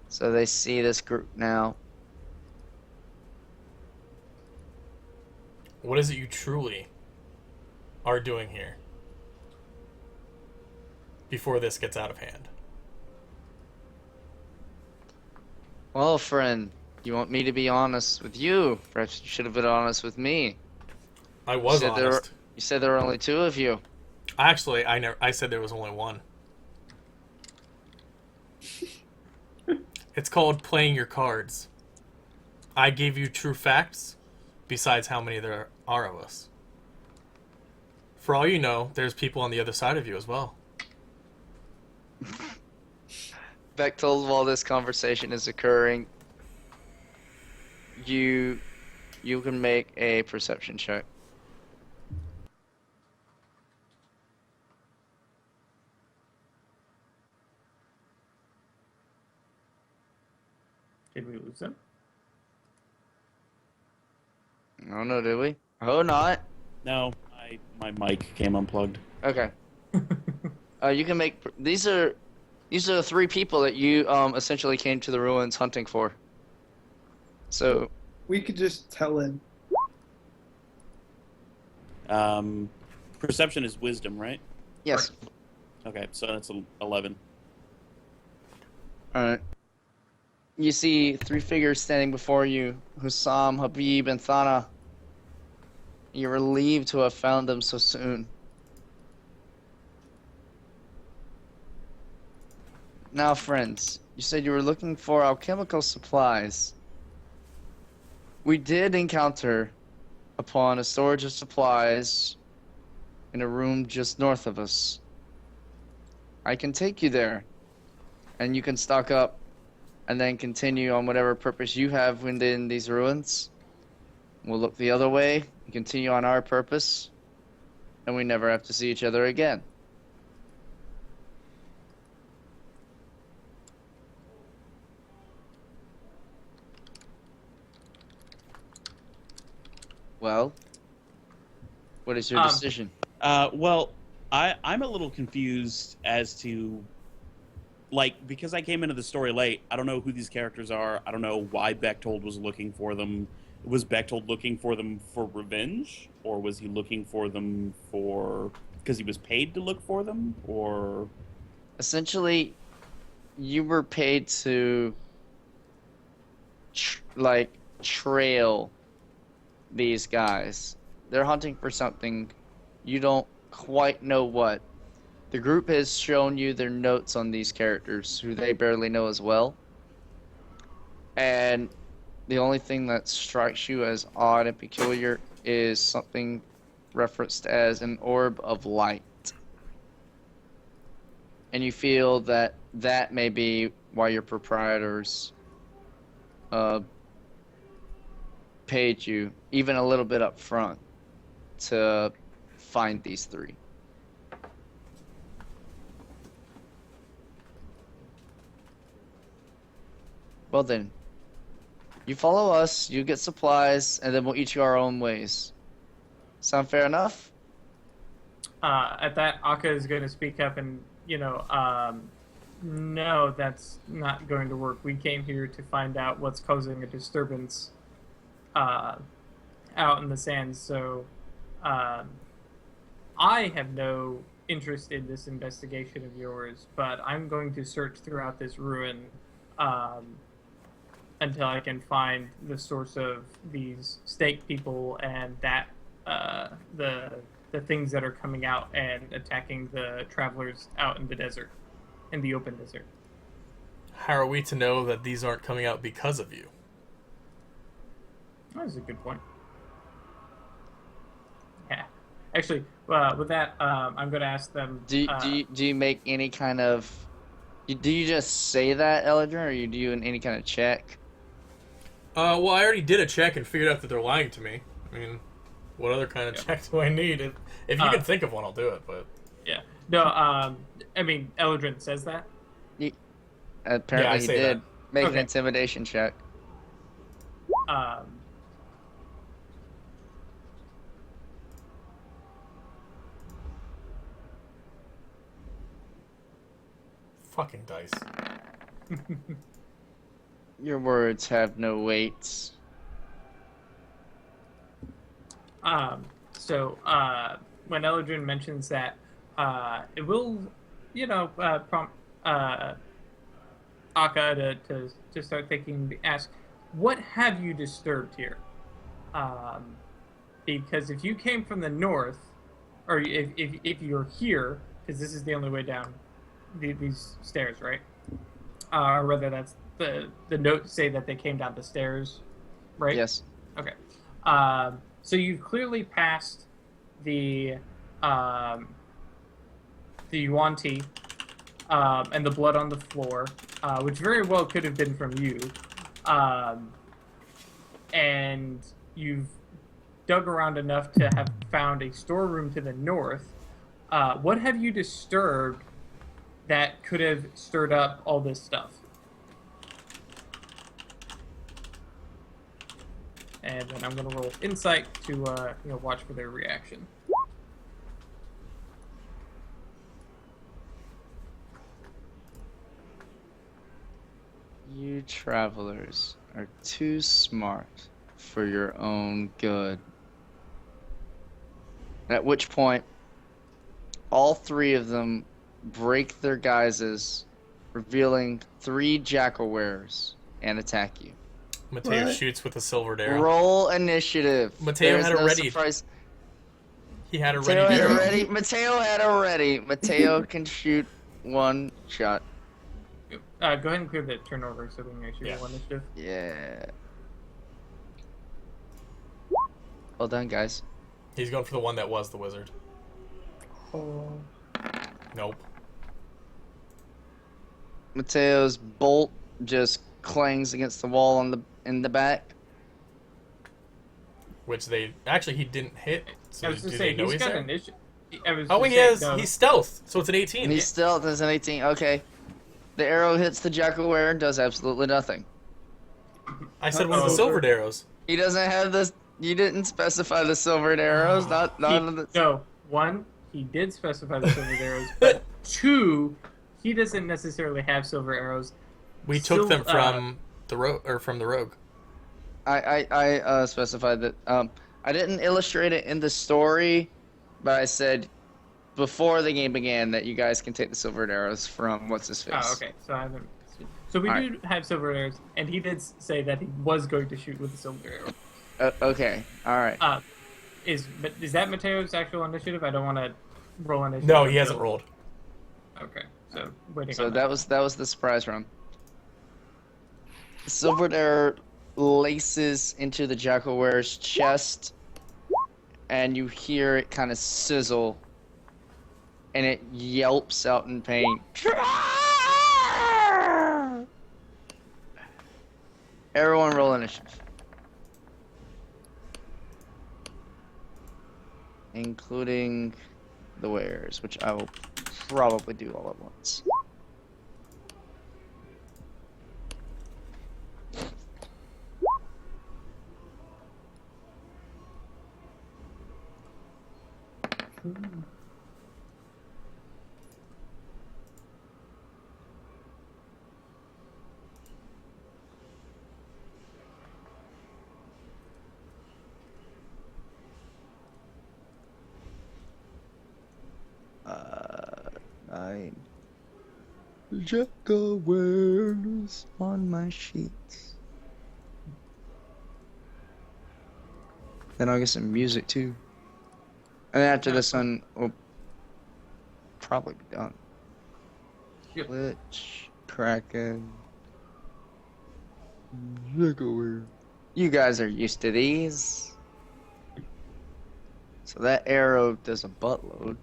So they see this group now. What is it you truly are doing here? Before this gets out of hand. Well, friend, you want me to be honest with you? Perhaps you should have been honest with me. I was said there were- honest. You said there were only two of you. Actually, I said there was only one. It's called playing your cards. I gave you true facts, besides how many there are of us. For all you know, there's people on the other side of you as well. Bechtold, while this conversation is occurring, you can make a perception check. Did we lose them? I don't know, did we? Oh, not. No, my mic came unplugged. Okay. You can make. These are the three people that you essentially came to the ruins hunting for. So We could just tell him. Perception is wisdom, right? yes. Okay, so that's 11. All right. You see three figures standing before you: Husam, Habib, and Thana. You're relieved to have found them so soon. Now, friends, you said you were looking for alchemical supplies. We did encounter upon a storage of supplies in a room just north of us. I can take you there, and you can stock up, and then continue on whatever purpose you have within these ruins. We'll look the other way, and continue on our purpose, and we never have to see each other again. Well, what is your decision? Well, I'm a little confused as to, like, because I came into the story late, I don't know who these characters are. I don't know why Bechtold was looking for them. Was Bechtold looking for them for revenge? Or was he looking for them for... because he was paid to look for them? Or... Essentially, you were paid to, trail these guys. They're hunting for something. You don't quite know what. The group has shown you their notes on these characters, who they barely know as well. And the only thing that strikes you as odd and peculiar is something referenced as an orb of light. And you feel that that may be why your proprietors paid you, even a little bit up front, to find these three. Well then, you follow us, you get supplies, and then we'll each go our own ways. Sound fair enough? At that, Akka is going to speak up and, no, that's not going to work. We came here to find out what's causing a disturbance out in the sands, so I have no interest in this investigation of yours, but I'm going to search throughout this ruin until I can find the source of these stake people and that the things that are coming out and attacking the travelers out in the desert, in the open desert. How are we to know that these aren't coming out because of you? That's a good point. Yeah. Actually, with that, I'm going to ask them... Do you make any kind of... Do you just say that, Eldrin, or you do any kind of check? Well, I already did a check and figured out that they're lying to me. I mean, what other kind of check do I need? If you can think of one, I'll do it, but... Yeah. No, I mean, Eldrin says that. Apparently I he say did. that. Make an Okay. intimidation check. Um, Fucking dice. Your words have no weight. so when Eldrin mentions that, it will, prompt Akka to start thinking, ask, what have you disturbed here? Because if you came from the north, or if you're here, because this is the only way down these stairs, right? Or whether that's the notes say that they came down the stairs, right? Yes. Okay. So you've clearly passed the yuan tea and the blood on the floor, which very well could have been from you. And you've dug around enough to have found a storeroom to the north. What have you disturbed that could have stirred up all this stuff? And then I'm gonna roll insight to watch for their reaction. You travelers are too smart for your own good. At which point, all three of them break their guises, revealing 3 jackal-wares, and attack you. Mateo What? shoots with a silvered arrow. Roll initiative. Mateo There's had a no ready. surprise. He had a Mateo ready had a arrow. ready. Mateo had a ready. Mateo can shoot 1 shot. Go ahead and clear the turnover so we can actually Yeah. roll initiative. Yeah. Well done, guys. He's going for the one that was the wizard. Oh, Nope. Mateo's bolt just clangs against the wall in the back. Which they actually he didn't hit. So I was do just they saying know he's he's got there? an issue. I was Oh, just he saying, is. no. He's stealth, so it's an 18. He's still does an 18. Okay. The arrow hits the jackal-ware and does absolutely nothing. I said one of the Uh-oh. silvered arrows. He doesn't have this. You didn't specify the silvered arrows. Not of the. No, one, he did specify the silver arrows, but 2, he doesn't necessarily have silver arrows. We took them Sil- from the rogue. I specified that. I didn't illustrate it in the story, but I said before the game began that you guys can take the silvered arrows from what's his face. Oh, okay. So I haven't. So we All do have silver arrows, and he did say that he was going to shoot with the silver arrow. Okay. All right. Is that Mateo's actual initiative? I don't want to roll initiative. No, he hasn't rolled. Okay, so waiting. So on that was the surprise round. The silvered arrow laces into the jackal-ware's chest, and you hear it kind of sizzle, and it yelps out in pain. Everyone roll initiative. Including the wares, which I will probably do all at once. Nine. Jackal-wares on my sheets. Then I'll get some music too. And after this one, we'll probably be done. Yep. Glitch, Kraken, Jackal-ware. You guys are used to these. So that arrow does a buttload.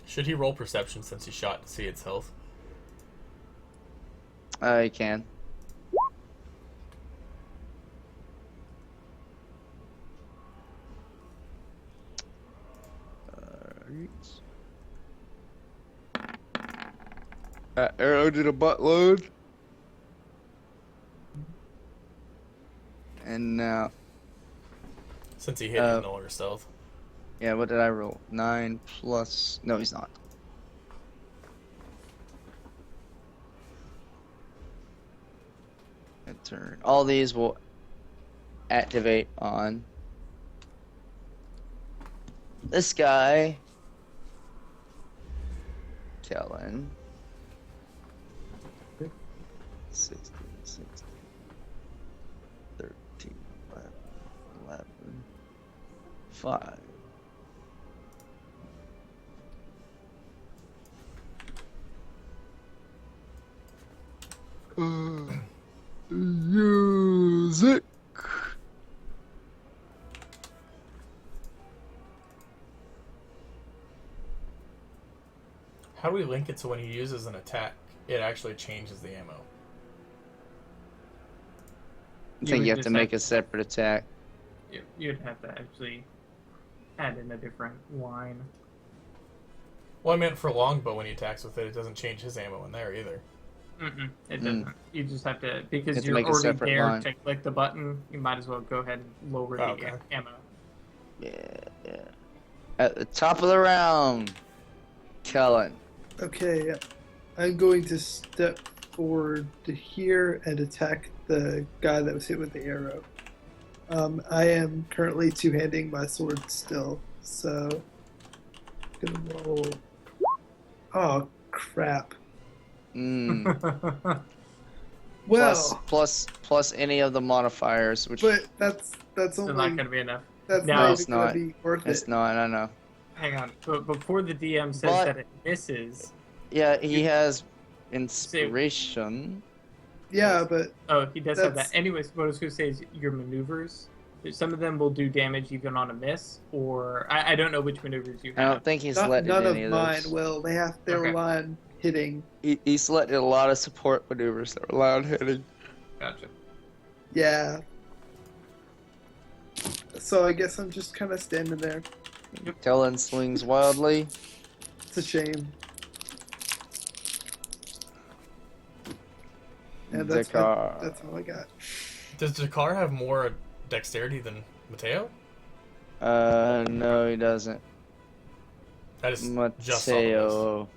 Should he roll perception since he shot to see its health? I can. Arrow did a buttload. And now, Since he hit, he's no longer stealth. yeah, what did I roll? 9 plus. No, he's not. A turn. All these will activate on this guy, Kellen. 16, 16, 13, 11, 5. Music. How do we link it so when he uses an attack, it actually changes the ammo? I think you have to make a separate attack. You'd have to actually add in a different line. Well, I meant for longbow when he attacks with it, it doesn't change his ammo in there either. It doesn't. You just have to, because have to you're make a already separate there line. to click the button, you might as well go ahead and lower the Okay. ammo. Yeah. At the top of the round, Kellen. Okay, I'm going to step forward to here and attack the guy that was hit with the arrow. I am currently two-handing my sword still, so I'm gonna roll. Oh crap! Well, Plus any of the modifiers, which but that's Still only not going to be enough. that's No, not it's even gonna not. be worth it's it. not. I know. Hang on. But before the DM says But- that it misses, Yeah, he has inspiration. Yeah, but oh, he does have that. That's- Anyways, what I was going to say is your maneuvers. Some of them will do damage even on a miss, or I don't know which maneuvers you I have. don't think he's none selected of any of mine those. will. They Okay. rely on hitting. He selected a lot of support maneuvers that rely on hitting. Gotcha. Yeah. So I guess I'm just kind of standing there. Kellen swings wildly. It's a shame. And that's all I got. Does Jakar have more dexterity than Mateo? No, he doesn't. That is just saw the list. Mateo.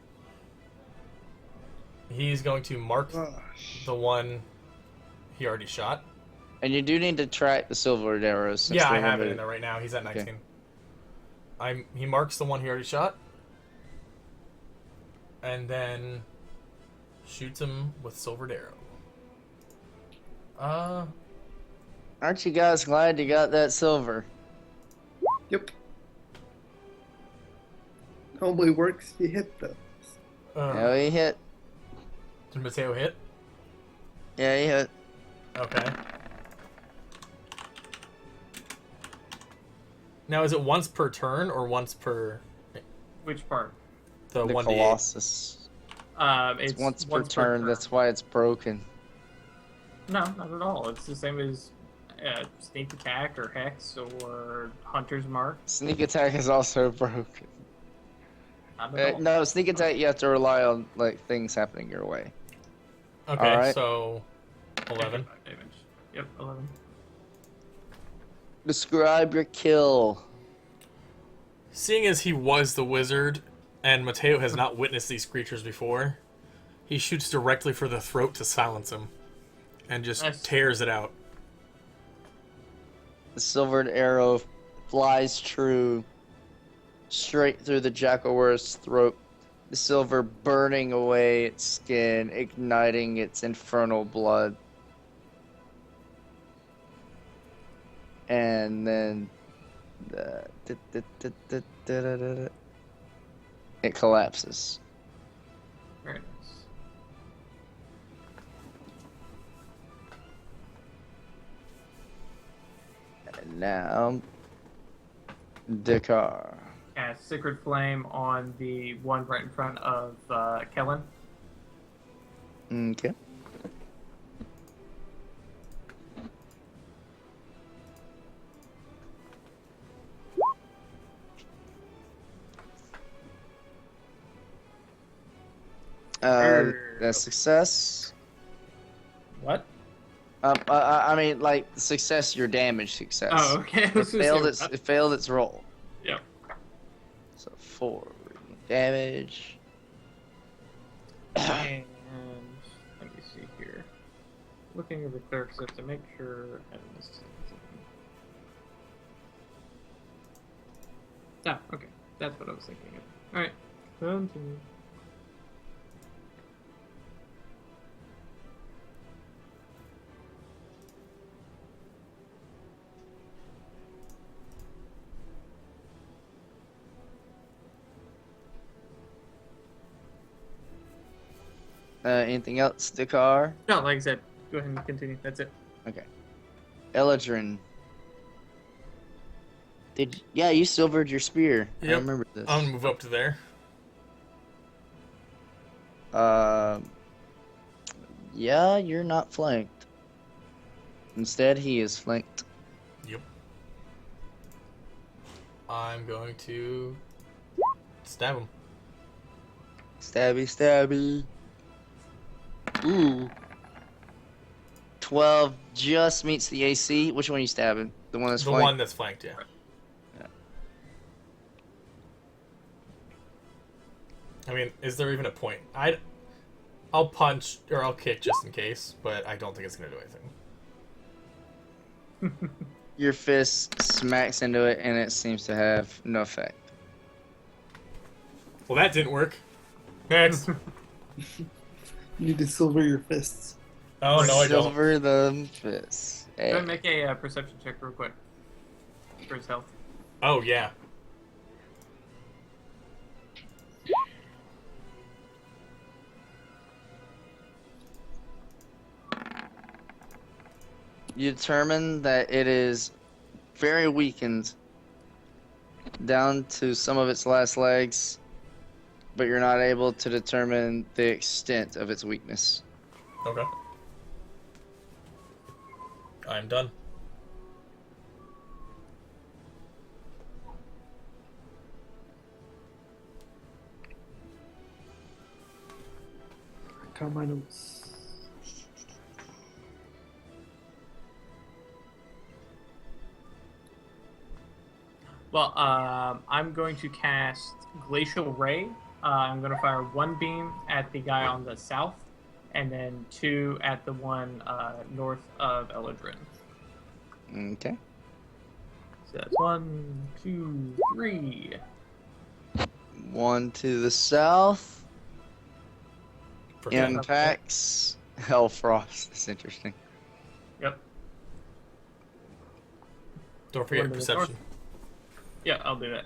He's going to mark Gosh. the one he already shot. And you do need to track the silver arrows. Since Yeah, I they're have it in limited. there right now. He's at 19. Okay. He marks the one he already shot, and then shoots him with silvered arrow. Aren't you guys glad you got that silver? Yep. Only works if you hit them. Yeah, he hit. Did Mateo hit? Yeah, he hit. Okay. Now, is it once per turn or once per Which part? the The 1d8? Colossus. It's It's once per turn. That's why it's broken. No, not at all. It's the same as sneak attack or hex or hunter's mark. Sneak attack is also broken. Not at all. No, sneak attack you have to rely on like things happening your way. Okay, Alright. so 11. Damage. Yep, 11. Describe your kill. Seeing as he was the wizard, and Mateo has not witnessed these creatures before, he shoots directly for the throat to silence him, and just Nice. tears it out. The silvered arrow flies true, straight through the Jackalwurst's throat. The silver burning away its skin, igniting its infernal blood. And then it collapses. Very nice. And now, Dakar. Cast Sacred Flame on the one right in front of Kellen. Okay. That's success. What? I mean, like success, your damage success. Oh, okay. I It was gonna failed say, its. what? It failed its roll. Yep. So 4 damage. And let me see here. Looking at the clerk set to make sure I didn't miss something. Ah, okay. That's what I was thinking of. Alright. Continue. Anything else, Dakar? No, like I said, go ahead and continue. That's it. Okay. Eladrin. Yeah, you silvered your spear. I Yep. remember this. I'm gonna move up to there. Yeah, you're not flanked. Instead, he is flanked. Yep. I'm going to stab him. Stabby, stabby. Ooh. 12 just meets the AC. Which one are you stabbing? The one that's The flanked? one that's flanked, yeah. I mean, is there even a point? I'll punch or I'll kick just in case, but I don't think it's gonna do anything. Your fist smacks into it, and it seems to have no effect. Well, that didn't work. Next. You need to silver your fists. Oh no, I don't. Silver the fist. Go Hey. ahead and make a perception check real quick. For his health. Oh yeah. You determine that it is very weakened down to some of its last legs, but you're not able to determine the extent of its weakness. Okay. I'm done. Count my notes. Well, I'm going to cast Glacial Ray. I'm going to fire one beam at the guy on the south, and then 2 at the one north of Eladrin. Okay. So that's 1, 2, 3. One to the south. Forget it. Impacts Hellfrost. That's interesting. Yep. Don't forget One to the perception. Yeah, I'll do that.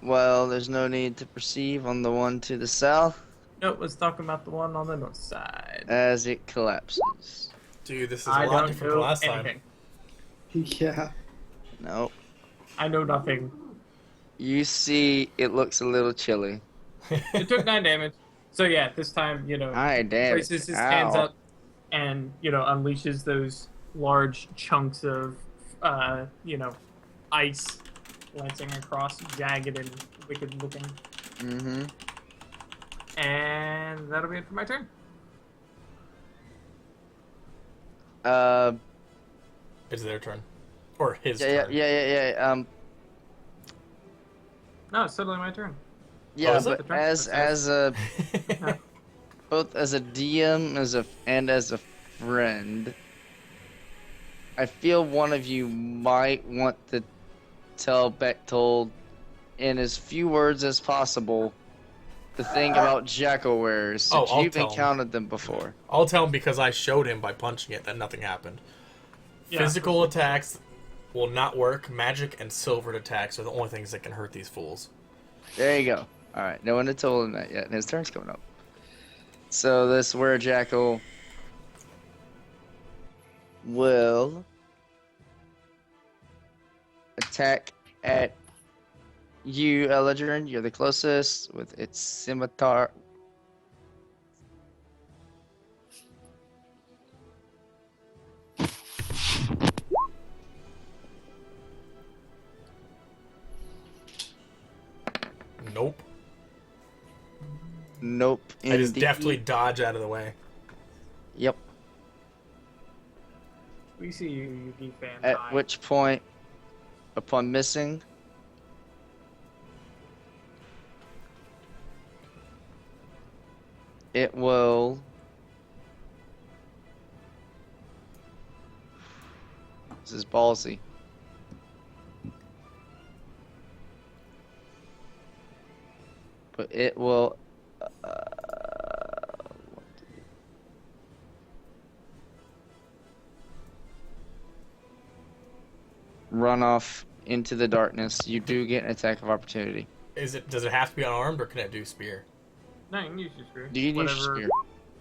Well, there's no need to perceive on the one to the south Nope, let's talk about the one on the north side. as it collapses. Dude, this is a I lot don't different than know last time. anything. Yeah. Nope. I know nothing. You see, it looks a little chilly. It took 9 damage. So yeah, this time, Aye, damn. places his hands up and, unleashes those large chunks of, ice lancing across, jagged and wicked looking. Mm-hmm. And that'll be it for my turn. It's their turn. Or his Yeah, turn. yeah. No, it's totally my turn. Yeah, is it? but as a both as a DM and as a friend, I feel one of you might want to tell Bechtold in as few words as possible the thing about jack-o'-wares, since I'll you've tell him. encountered them before. I'll tell him because I showed him by punching it that nothing happened. Yeah. Physical attacks will not work. Magic and silvered attacks are the only things that can hurt these fools. There you go. All right, no one had told him that yet, and his turn's coming up. So this were-jackal will attack at you, Eladrin. You're the closest with its scimitar. Nope. Nope. I just Indeed. deftly dodge out of the way. Yep. We see you, Yugi fan. At high. which point, upon missing, it will. This is ballsy. But it will. Run off into the darkness. You do get an attack of opportunity. Does it have to be unarmed, or can it do spear? No, you can use your spear. Do you use whatever, spear?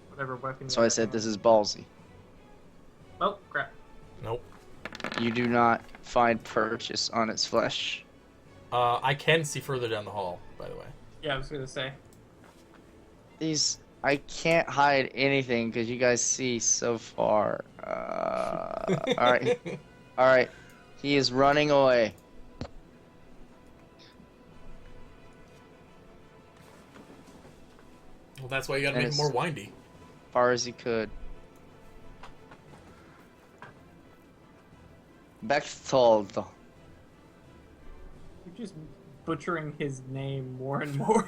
Whatever weapon. So I said this is ballsy. Oh crap! Nope. You do not find purchase on its flesh. I can see further down the hall, by the way. Yeah, I was gonna say. These I can't hide anything because you guys see so far. All right, all right. He is running away. Well, that's why you gotta And make it it's- more windy. Far as he could. Bechtold. You're just butchering his name more and more.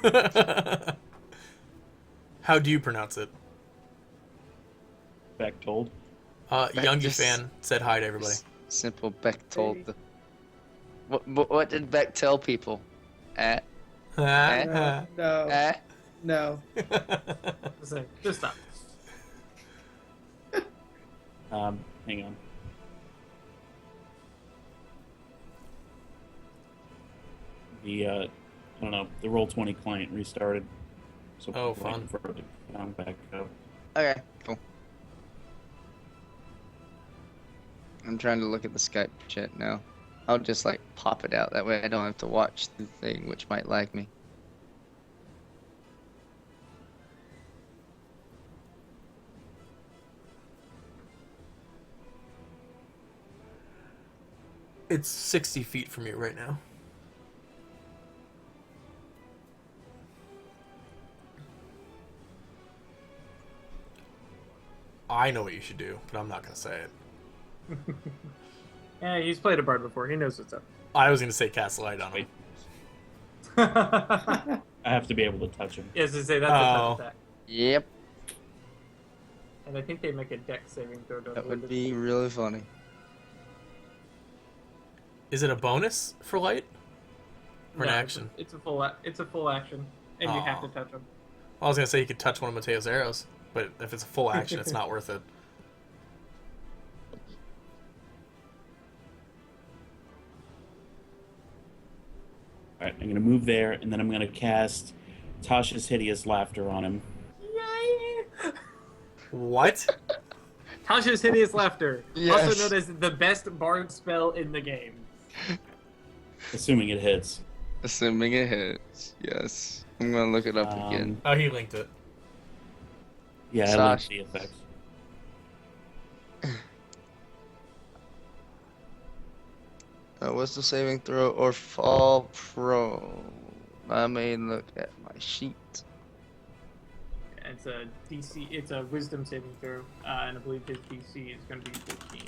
How do you pronounce it? Bechtold. Youngie just- fan said hi to everybody. Simple Bechtold. What did Beck tell people? No, Eh? no. Just stop. Hang on. I don't know, the Roll20 client restarted. So Oh, we're waiting fun. for it to come back up. Okay, cool. I'm trying to look at the Skype chat now. I'll just like pop it out. That way I don't have to watch the thing, which might lag me. It's 60 feet from you right now. I know what you should do, but I'm not going to say it. Yeah, he's played a bard before. He knows what's up. I was going to say cast light on him. Wait. Yes, I have to be able to touch him. to say that's a Oh. touch attack. Yep, And I think they make a dex saving throw. to that avoid would this. be really funny. Is it a bonus for light? Or an No, action? It's a full. It's a full action, and you have to touch him. I was going to say you could touch one of Mateo's arrows, but if it's a full action, it's not worth it. Alright, I'm gonna move there, and then I'm gonna cast Tasha's Hideous Laughter on him. Yay! What? Tasha's Hideous Laughter, Yes. also known as the best bard spell in the game. Assuming it hits. Assuming it hits. Yes. I'm gonna look it up again. Oh, he linked it. Yeah, I like Sash. the effects. What's the saving throw or fall prone? I may look at my sheet. It's a DC. It's a Wisdom saving throw, and I believe his DC is going to be 15.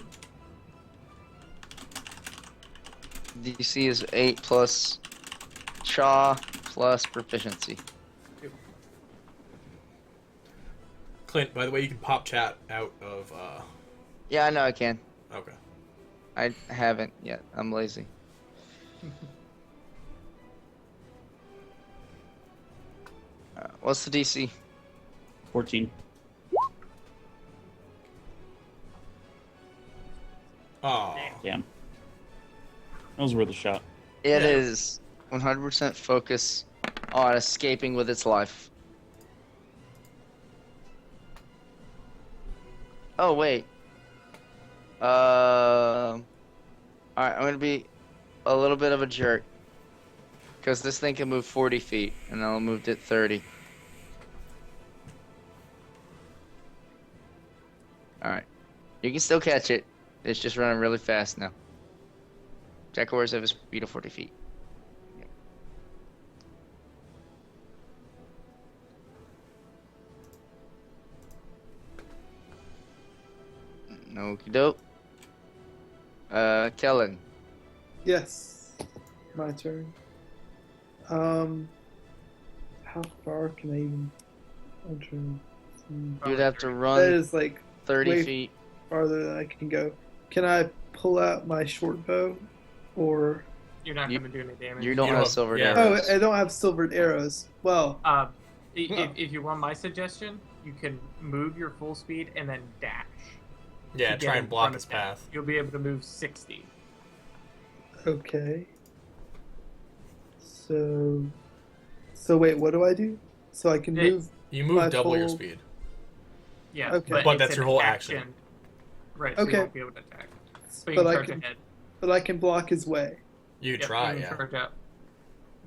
DC is 8 plus Cha plus proficiency. Clint, by the way, you can pop chat out of, Yeah, I know I can. okay. I haven't yet. I'm lazy. What's the DC? 14. Oh. Damn. That was worth a shot. It Yeah. is 100% focus on escaping with its life. Oh, wait. Alright, I'm gonna be a little bit of a jerk. Because this thing can move 40 feet, and I'll move it 30. Alright. You can still catch it. It's just running really fast now. Jaguars have a speed of 40 feet. Okie doke. Kellen. Yes. My turn. How far can I even? I'm trying to see. You'd have to That run is like 30 way feet. farther than I can go. Can I pull out my short bow, or? You're not You- going to do any damage. You don't You have have- silvered yeah. Oh, arrows. I don't have silvered arrows. Well, If you want my suggestion, you can move your full speed and then dash. Yeah, to get try in and block front his of him. path. You'll be able to move 60. okay. So wait, what do I do? So I can Yeah. move. You move My double your full- speed. Yeah, Okay. But it's that's an your whole action. Okay. Right, so you won't be able to attack. But you But can I charge can, ahead. but I can block his way. You Yep, try, you can yeah. charge up.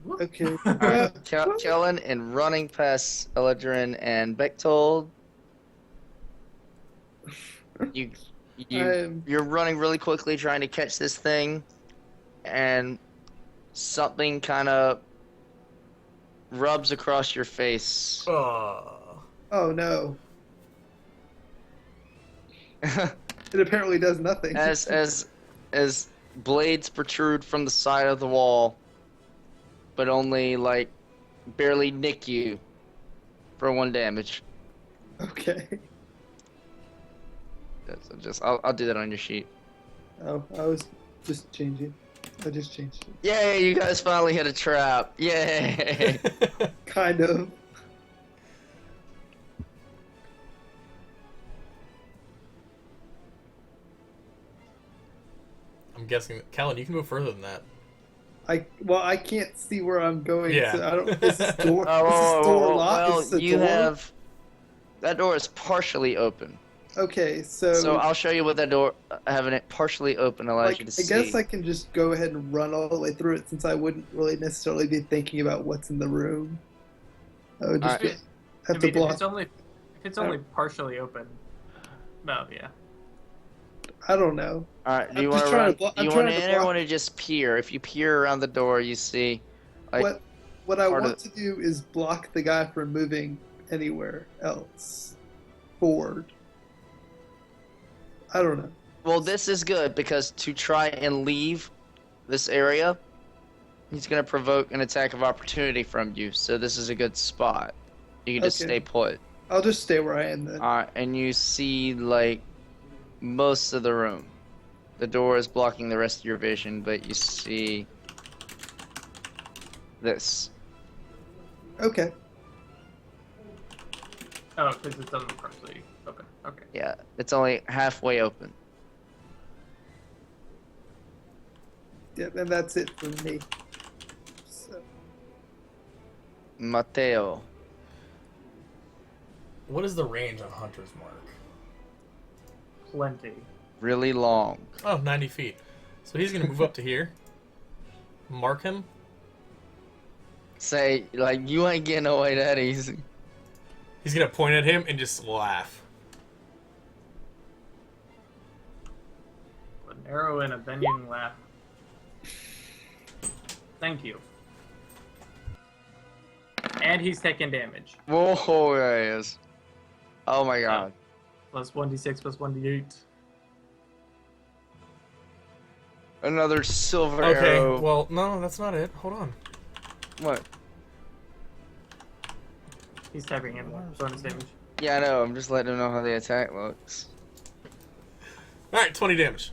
Whoop. Okay. Alright, Kellen and running past Eladrin and Bechtold. You're running really quickly trying to catch this thing, and something kind of rubs across your face. Oh. Oh no! It apparently does nothing. as blades protrude from the side of the wall, but only like barely nick you for 1 damage. Okay. I'll do that on your sheet. Oh, I was just changing. I just changed it. Yay! You guys finally hit a trap. Yay! Kind of. I'm guessing, Kellen, you can move further than that. I can't see where I'm going. Yeah. So I don't. Is this door? Oh, is this door locked? well, Is this a you door? have that door is partially open. Okay, so So I'll show you what that door having it partially open allows like you to I see. guess I can just go ahead and run all the way through it since I wouldn't really necessarily be thinking about what's in the room. I would just Alright. have I to mean, block. if it's only partially open. No, yeah. I don't know. All right, do I'm you just want to trying run? to blo- Do I'm you want trying to to enter or block- want to just peer? If you peer around the door, you see like What I part want of- to do is block the guy from moving anywhere else forward. I don't know. well, this is good because to try and leave this area, he's going to provoke an attack of opportunity from you. So this is a good spot. You can just Okay. stay put. I'll just stay where I am then. And you see like most of the room. The door is blocking the rest of your vision, but you see this. Okay. Oh, because it doesn't partially open. Okay. Yeah, it's only halfway open. Yeah, and that's it for me. So, Mateo. What is the range on Hunter's Mark? Plenty. Really long. Oh, 90 feet. So he's going to move up to here. Mark him. Say, like, you ain't getting away that easy. He's going to point at him and just laugh. An arrow and a bending laugh. Thank you. And he's taking damage. Whoa, there he is. Oh my god. Plus 1d6 plus 1d8. Another silver Okay, arrow. well, no, that's not it. Hold on. What? He's typing in bonus damage. Yeah, I know. I'm just letting him know how the attack looks. Alright, 20 damage.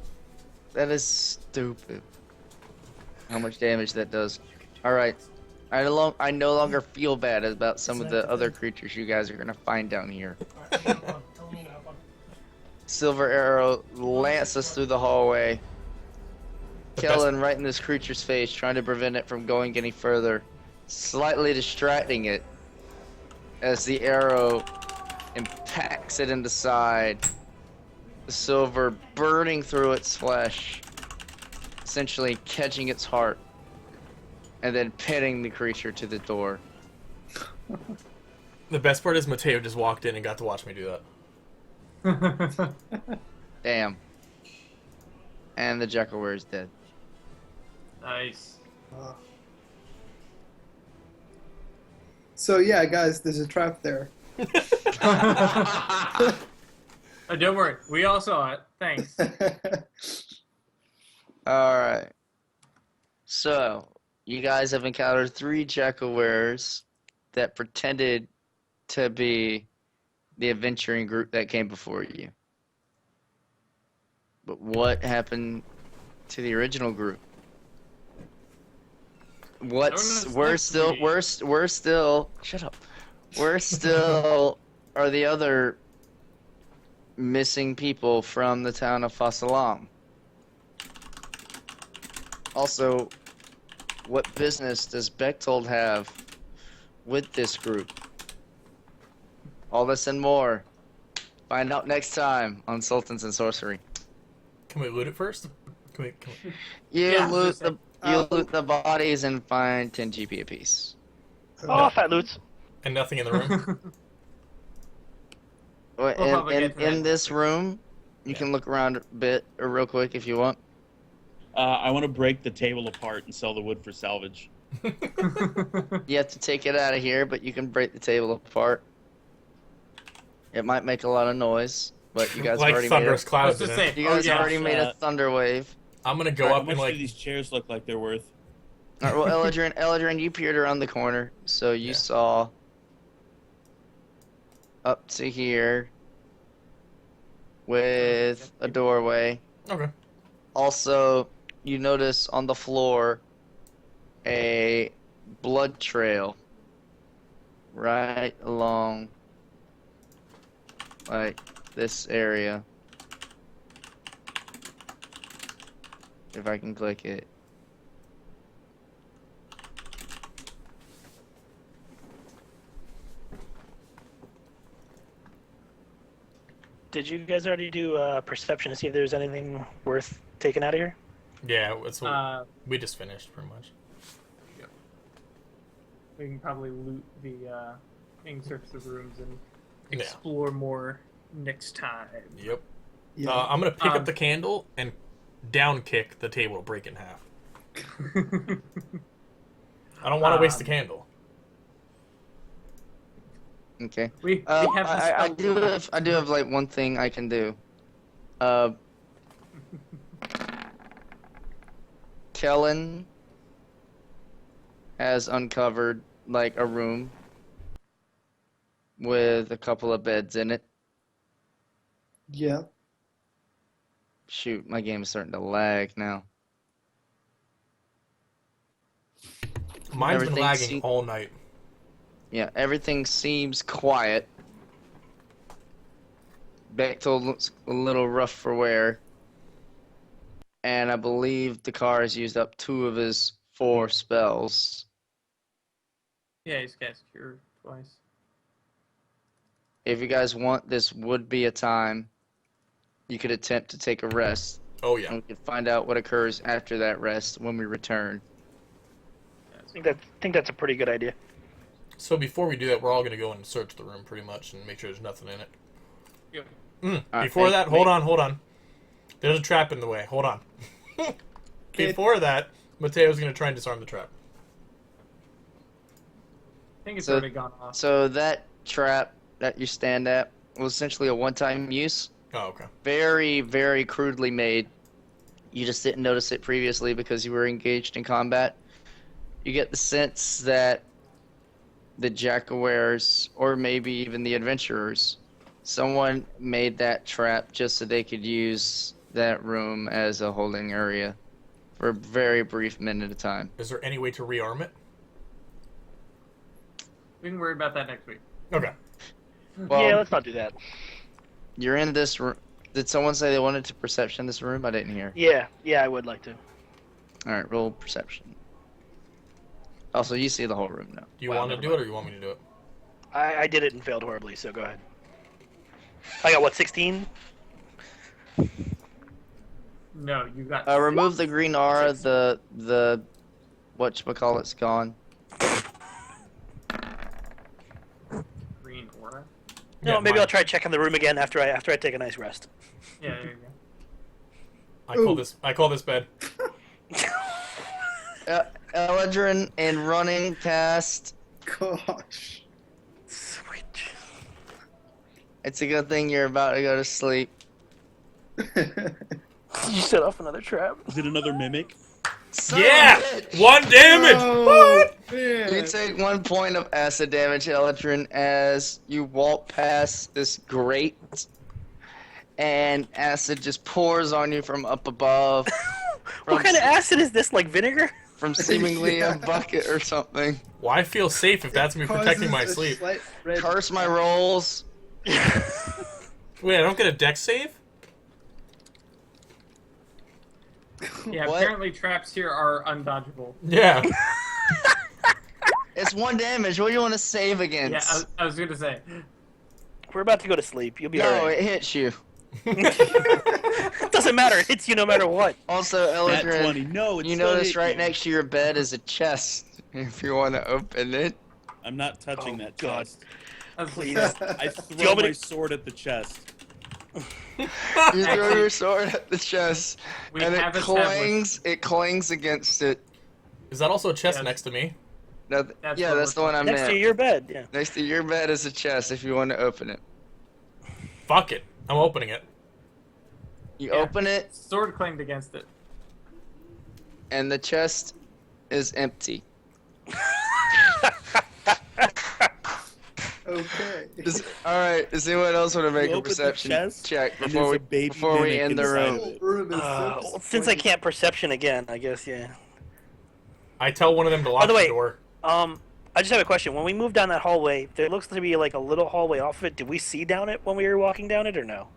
That is stupid. How much damage that does. Alright. I no longer feel bad about some of the other creatures you guys are going to find down here. Silver arrow lances through the hallway. Kellen right in this creature's face, trying to prevent it from going any further. Slightly distracting it as the arrow impacts it in the side. The silver burning through its flesh, essentially catching its heart, and then pinning the creature to the door. The best part is Mateo just walked in and got to watch me do that. Damn. And the Jackalware is dead. Nice. So yeah, guys, there's a trap there. Oh, don't worry. We all saw it. Thanks. Alright. So, you guys have encountered 3 Jackawares that pretended to be the adventuring group that came before you. But what happened to the original group? We're still shut up. We're still are the other missing people from the town of Fasalam. Also, what business does Bechtold have with this group? All this and more. Find out next time on Sultans and Sorcery. Can we loot it first? Can we... You Yeah, loot listen. loot the bodies and find 10 GP apiece. Oh, fat loots. And nothing in the room? Well, We'll probably in get to that in this room, you Yeah. can look around a bit or real quick if you want. I want to break the table apart and sell the wood for salvage. You have to take it out of here, but you can break the table apart. It might make a lot of noise, but you guys Like already thunderous made clouds Let's in just it. say- you guys Oh, yeah. already made a thunder wave. I'm gonna go How up much and do like... these chairs look like they're worth? All right, well, Eldrin, you peered around the corner, so you Yeah. saw up to here with a doorway. Okay. Also, you notice on the floor a blood trail right along like this area. If I can click it. Did you guys already do perception to see if there's anything worth taking out of here? Yeah, it's what we we just finished, pretty much. can probably loot the search the rooms and Yeah. explore more next time. Yep. Yeah. I'm gonna pick Um, up the candle and down kick the table to break in half. I don't want to waste the candle. Okay. we have the I spell. do have like one thing I can do. Kellen has uncovered like a room with a couple of beds in it. Yeah. Shoot, my game is starting to lag now. Mine's been Everything lagging se- all night. Yeah, everything seems quiet. Bechtold looks a little rough for wear. And I believe the car has used up 2 of his 4 spells. Yeah, he's cast cure twice. If you guys want, this would be a time you could attempt to take a rest. Oh And yeah. we could find out what occurs after that rest when we return. I think that's a pretty good idea. So before we do that, we're all gonna go and search the room pretty much and make sure there's nothing in it. Yep. Alright, Before make- that, hold on. There's a trap in the way. Hold on. Before that, Mateo's gonna try and disarm the trap. I think it's So- already gone off. So that trap that you stand at was essentially a one-time use. Oh, okay. Very, very crudely made. You just didn't notice it previously because you were engaged in combat. You get the sense that the Jackawares, or maybe even the adventurers, someone made that trap just so they could use that room as a holding area for a very brief minute of time. Is there any way to rearm it? We can worry about that next week. Okay. Well, Yeah, let's not do that. you're in this room. Did someone say they wanted to perception this room? I didn't hear. Yeah, I would like to. All right, roll perception. Also, you see the whole room now. Do you Well, want to never do it or you want me to do it? I did it and failed horribly, so go ahead. I got what, 16? No, you got. Remove the green aura. The whatchamacallit's gone. green aura. No, Yeah, maybe mine. I'll try checking the room again after I take a nice rest. Yeah, there you go. I call this bed. Eladrin and running past. Gosh. Sweet. It's a good thing you're about to go to sleep. You set off another trap. Is it another mimic? Son of a Yeah! bitch! 1 damage! Oh, You man. take 1 point of acid damage, Eldrin, as you walk past this grate, and acid just pours on you from up above. What kind of acid is this? Like vinegar? From seemingly Yeah. a bucket or something. Well, I feel safe if that's me protecting my Causes a sleep. slight red- Curse my rolls. Wait, I don't get a dex save? Yeah, What? apparently traps here are undodgeable. Yeah. It's 1 damage. What do you want to save Yeah, against? I was gonna say. We're about to go to sleep. You'll be No, alright. it hits you. It doesn't matter. It hits you no matter what. Also, Nat 20. Eldrin, No, it's you still notice hit right you. next to your bed is a chest. If you want to open it. I'm not touching Oh, that God. chest. I was gonna Please. say, I you throw want me my to- sword at the chest. You throw your sword at the chest, we and have it established. clangs against it. Is that also a chest Yes. next to me? No, That's yeah, what that's the we're one I Next meant. to your bed, yeah. Next to your bed is a chest if you want to open it. Fuck it. I'm opening it. You Yeah. open it, Sword claimed against it. and the chest is empty. Okay. Alright, does anyone else want to make You a open the perception chest, check and before there's we, a baby before we mimic end the inside room? of it. Room is so Well, since I disappointing. can't perception again, I guess, yeah. I tell one of them to lock By the way, door. I just have a question. When we moved down that hallway, there looks to be like a little hallway off of it. Did we see down it when we were walking down it, or no?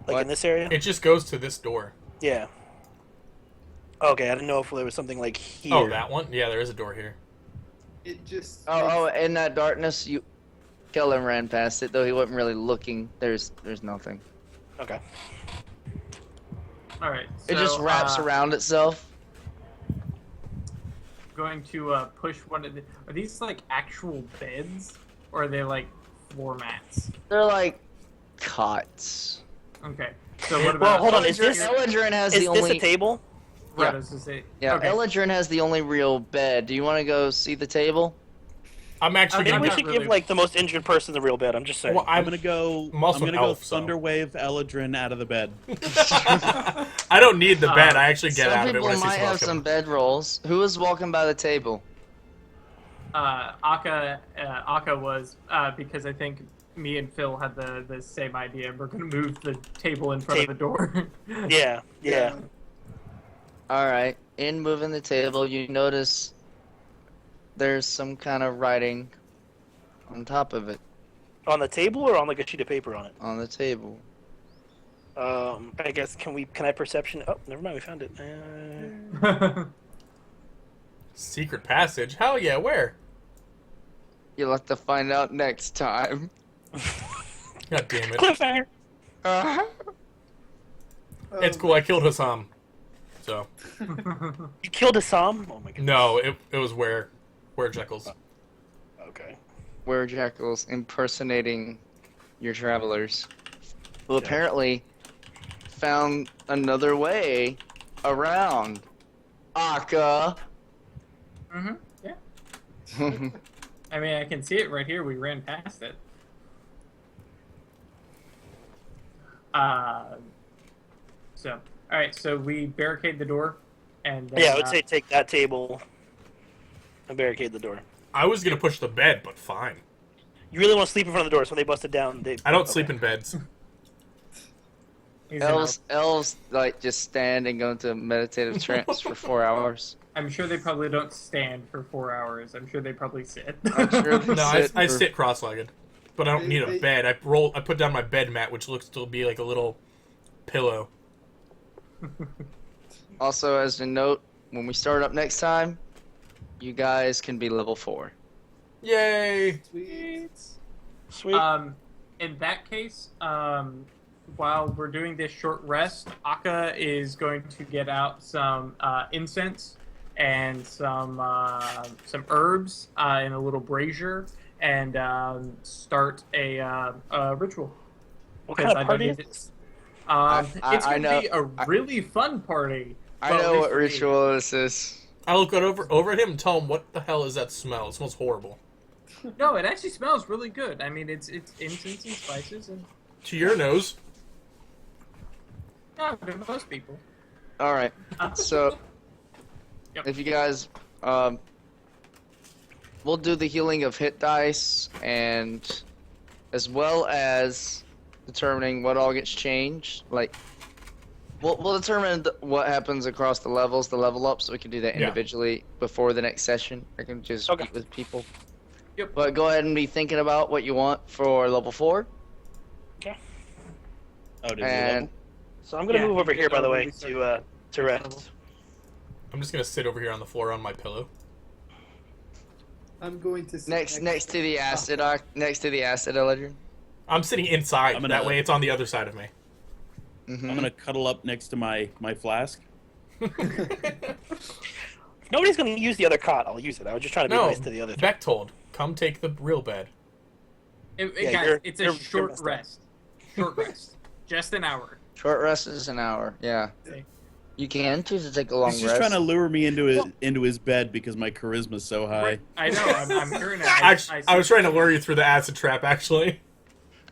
Like What? in this area? It just goes to this door. Yeah. Okay, I didn't know if there was something like here. Oh, that one? Yeah, there is a door here. It just. Oh, in that darkness, Kellen ran past it, though he wasn't really looking. There's nothing. Okay. All right. It just wraps around itself. Going to push one of the. Are these like actual beds, or are they like floor mats? They're like cots. Okay. So what Well, about? hold on, is this- Eldrin has Is the this only. a table? Right, yeah. I was gonna say. Yeah, Okay. Eldrin has the only real bed. Do you want to go see the table? I'm actually Okay, Maybe we gonna. not should really. give like the most injured person the real bed. I'm just saying. Well, I'm gonna go. I'm also I'm gonna an go elf, so- Thunderwave Eladrin out of the bed. I don't need the bed. I actually get Some out of it people when I see might have smoke some coming. bed rolls. Who is walking by the table? Akka was because I think me and Phil had the same idea. We're gonna move the table in front of the door. Yeah. All right. In moving the table, you notice there's some kind of writing on top of it On the table or on like a sheet of paper on it? on the table. I guess can I perception? Oh, never mind. We found it. Secret passage? Hell yeah, where? You'll have to find out next time. God damn it. Cliffhanger. It's cool, I killed Husam. So. You killed Husam? Oh my god. No, it was where Jekyll's. Okay. Were jackals impersonating your travelers, who apparently found another way around Akka. Yeah. I mean, I can see it right here. We ran past it. So, all right. So we barricade the door, and then, Yeah, I would say take that table and barricade the door. I was gonna push the bed, but fine. You really want to sleep in front of the door, so when they busted down. I don't sleep in beds. he's an elf. Elves like just stand and go into a meditative trance for 4 hours. I'm sure they probably don't stand for 4 hours. I'm sure they probably sit. I'm sure they No, I sit for- sit cross-legged, but I don't need a bed. I put down my bed mat, which looks to be like a little pillow. Also, as a note, when we start up next time, you guys can be level 4. Yay! Sweet. In that case, while we're doing this short rest, Akka is going to get out some incense and some herbs in a little brazier and start a ritual. what because kind I of don't party need is it. this? It's I going to know- be a really fun party. I Well, at know least what for me. ritual this is. I look over at him and tell him, "What the hell is that smell? It smells horrible." No, it actually smells really good. I mean, it's incense and spices and To your nose. No, to most people. All right. So, Yep. if you guys, we'll do the healing of hit dice, and as well as determining what all gets changed. Like, we'll determine what happens across the levels, the level up, so we can do that Yeah. individually before the next session. I can just Okay. speak with people. Yep. But go ahead and be thinking about what you want for level 4. Oh, did we And level? So I'm gonna Yeah, move over here, by the way, we to rest. I'm just gonna sit over here on the floor on my pillow. I'm going to sit next to the acid, Eldrin. I'm sitting inside. I'm gonna- That way, it's on the other side of me. Mm-hmm. I'm gonna cuddle up next to my flask. If nobody's gonna use the other cot, I'll use it. I was just trying to be No, nice to the other three. Bechtold, come take the real bed. Yeah, Guys, it's a you're short messed up. rest. Short rest. Just an hour. Short rest is an hour. Yeah. Okay. You can choose to take a long He's just rest. trying to lure me into his bed because my charisma's so high. I know. I'm hearing it. I was trying to lure you through the acid trap, actually.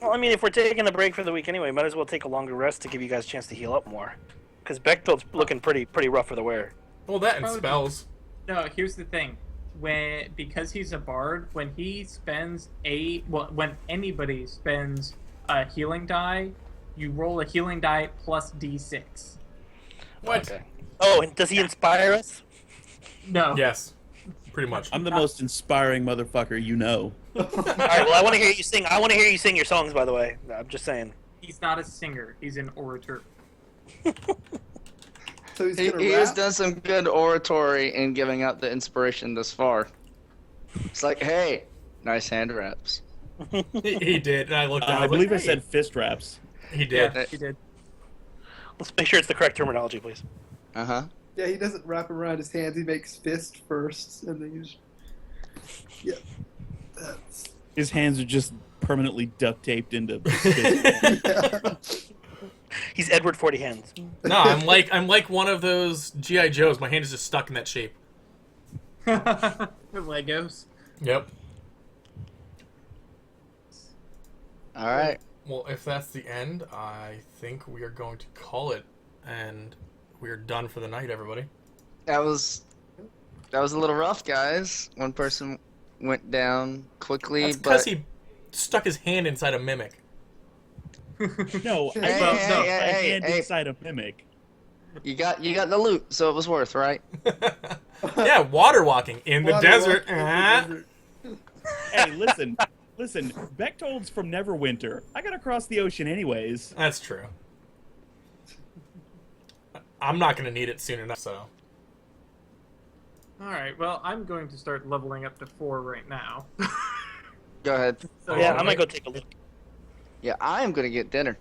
Well, I mean, if we're taking the break for the week anyway, might as well take a longer rest to give you guys a chance to heal up more. Because Bechtold's looking pretty rough for the wear. Well, that and Probably- spells. No, here's the thing. Because he's a bard, when he spends when anybody spends a healing die, you roll a healing die plus d6. What? Okay. Oh, and does he inspire us? No. Yes, pretty much. I'm the most inspiring motherfucker you know. All right. Well, I want to hear you sing. I want to hear you sing your songs. By the way, I'm just saying. He's not a singer. He's an orator. So he's He gonna has rap. done some good oratory in giving out the inspiration thus far. It's like, hey, nice hand wraps. He did, and I looked down. I believe I like, said fist wraps. hey. He did. Yeah, he did. Let's make sure it's the correct terminology, please. Uh huh. Yeah, he doesn't wrap around his hands. He makes fist first, and then you just. Yeah. That's. His hands are just permanently duct taped into fist. Yeah. He's Edward 40 Hands. No, I'm like one of those GI Joes. My hand is just stuck in that shape. Legos. Yep. All right. Well, if that's the end, I think we are going to call it, and we are done for the night, everybody. That was a little rough, guys. One person went down quickly, That's because but he stuck his hand inside a mimic. No, I Hey, got hey, my hey, hand hey. inside a mimic. you got the loot, so it was worth, right? Yeah, water walking in the Water desert. walking in the Ah. desert. Hey, listen. Bechtold's from Neverwinter. I gotta cross the ocean anyways. That's true. I'm not going to need it soon enough, so. All right. Well, I'm going to start leveling up to 4 right now. Go ahead. So Yeah, I might go take a look. Yeah, I am gonna get dinner.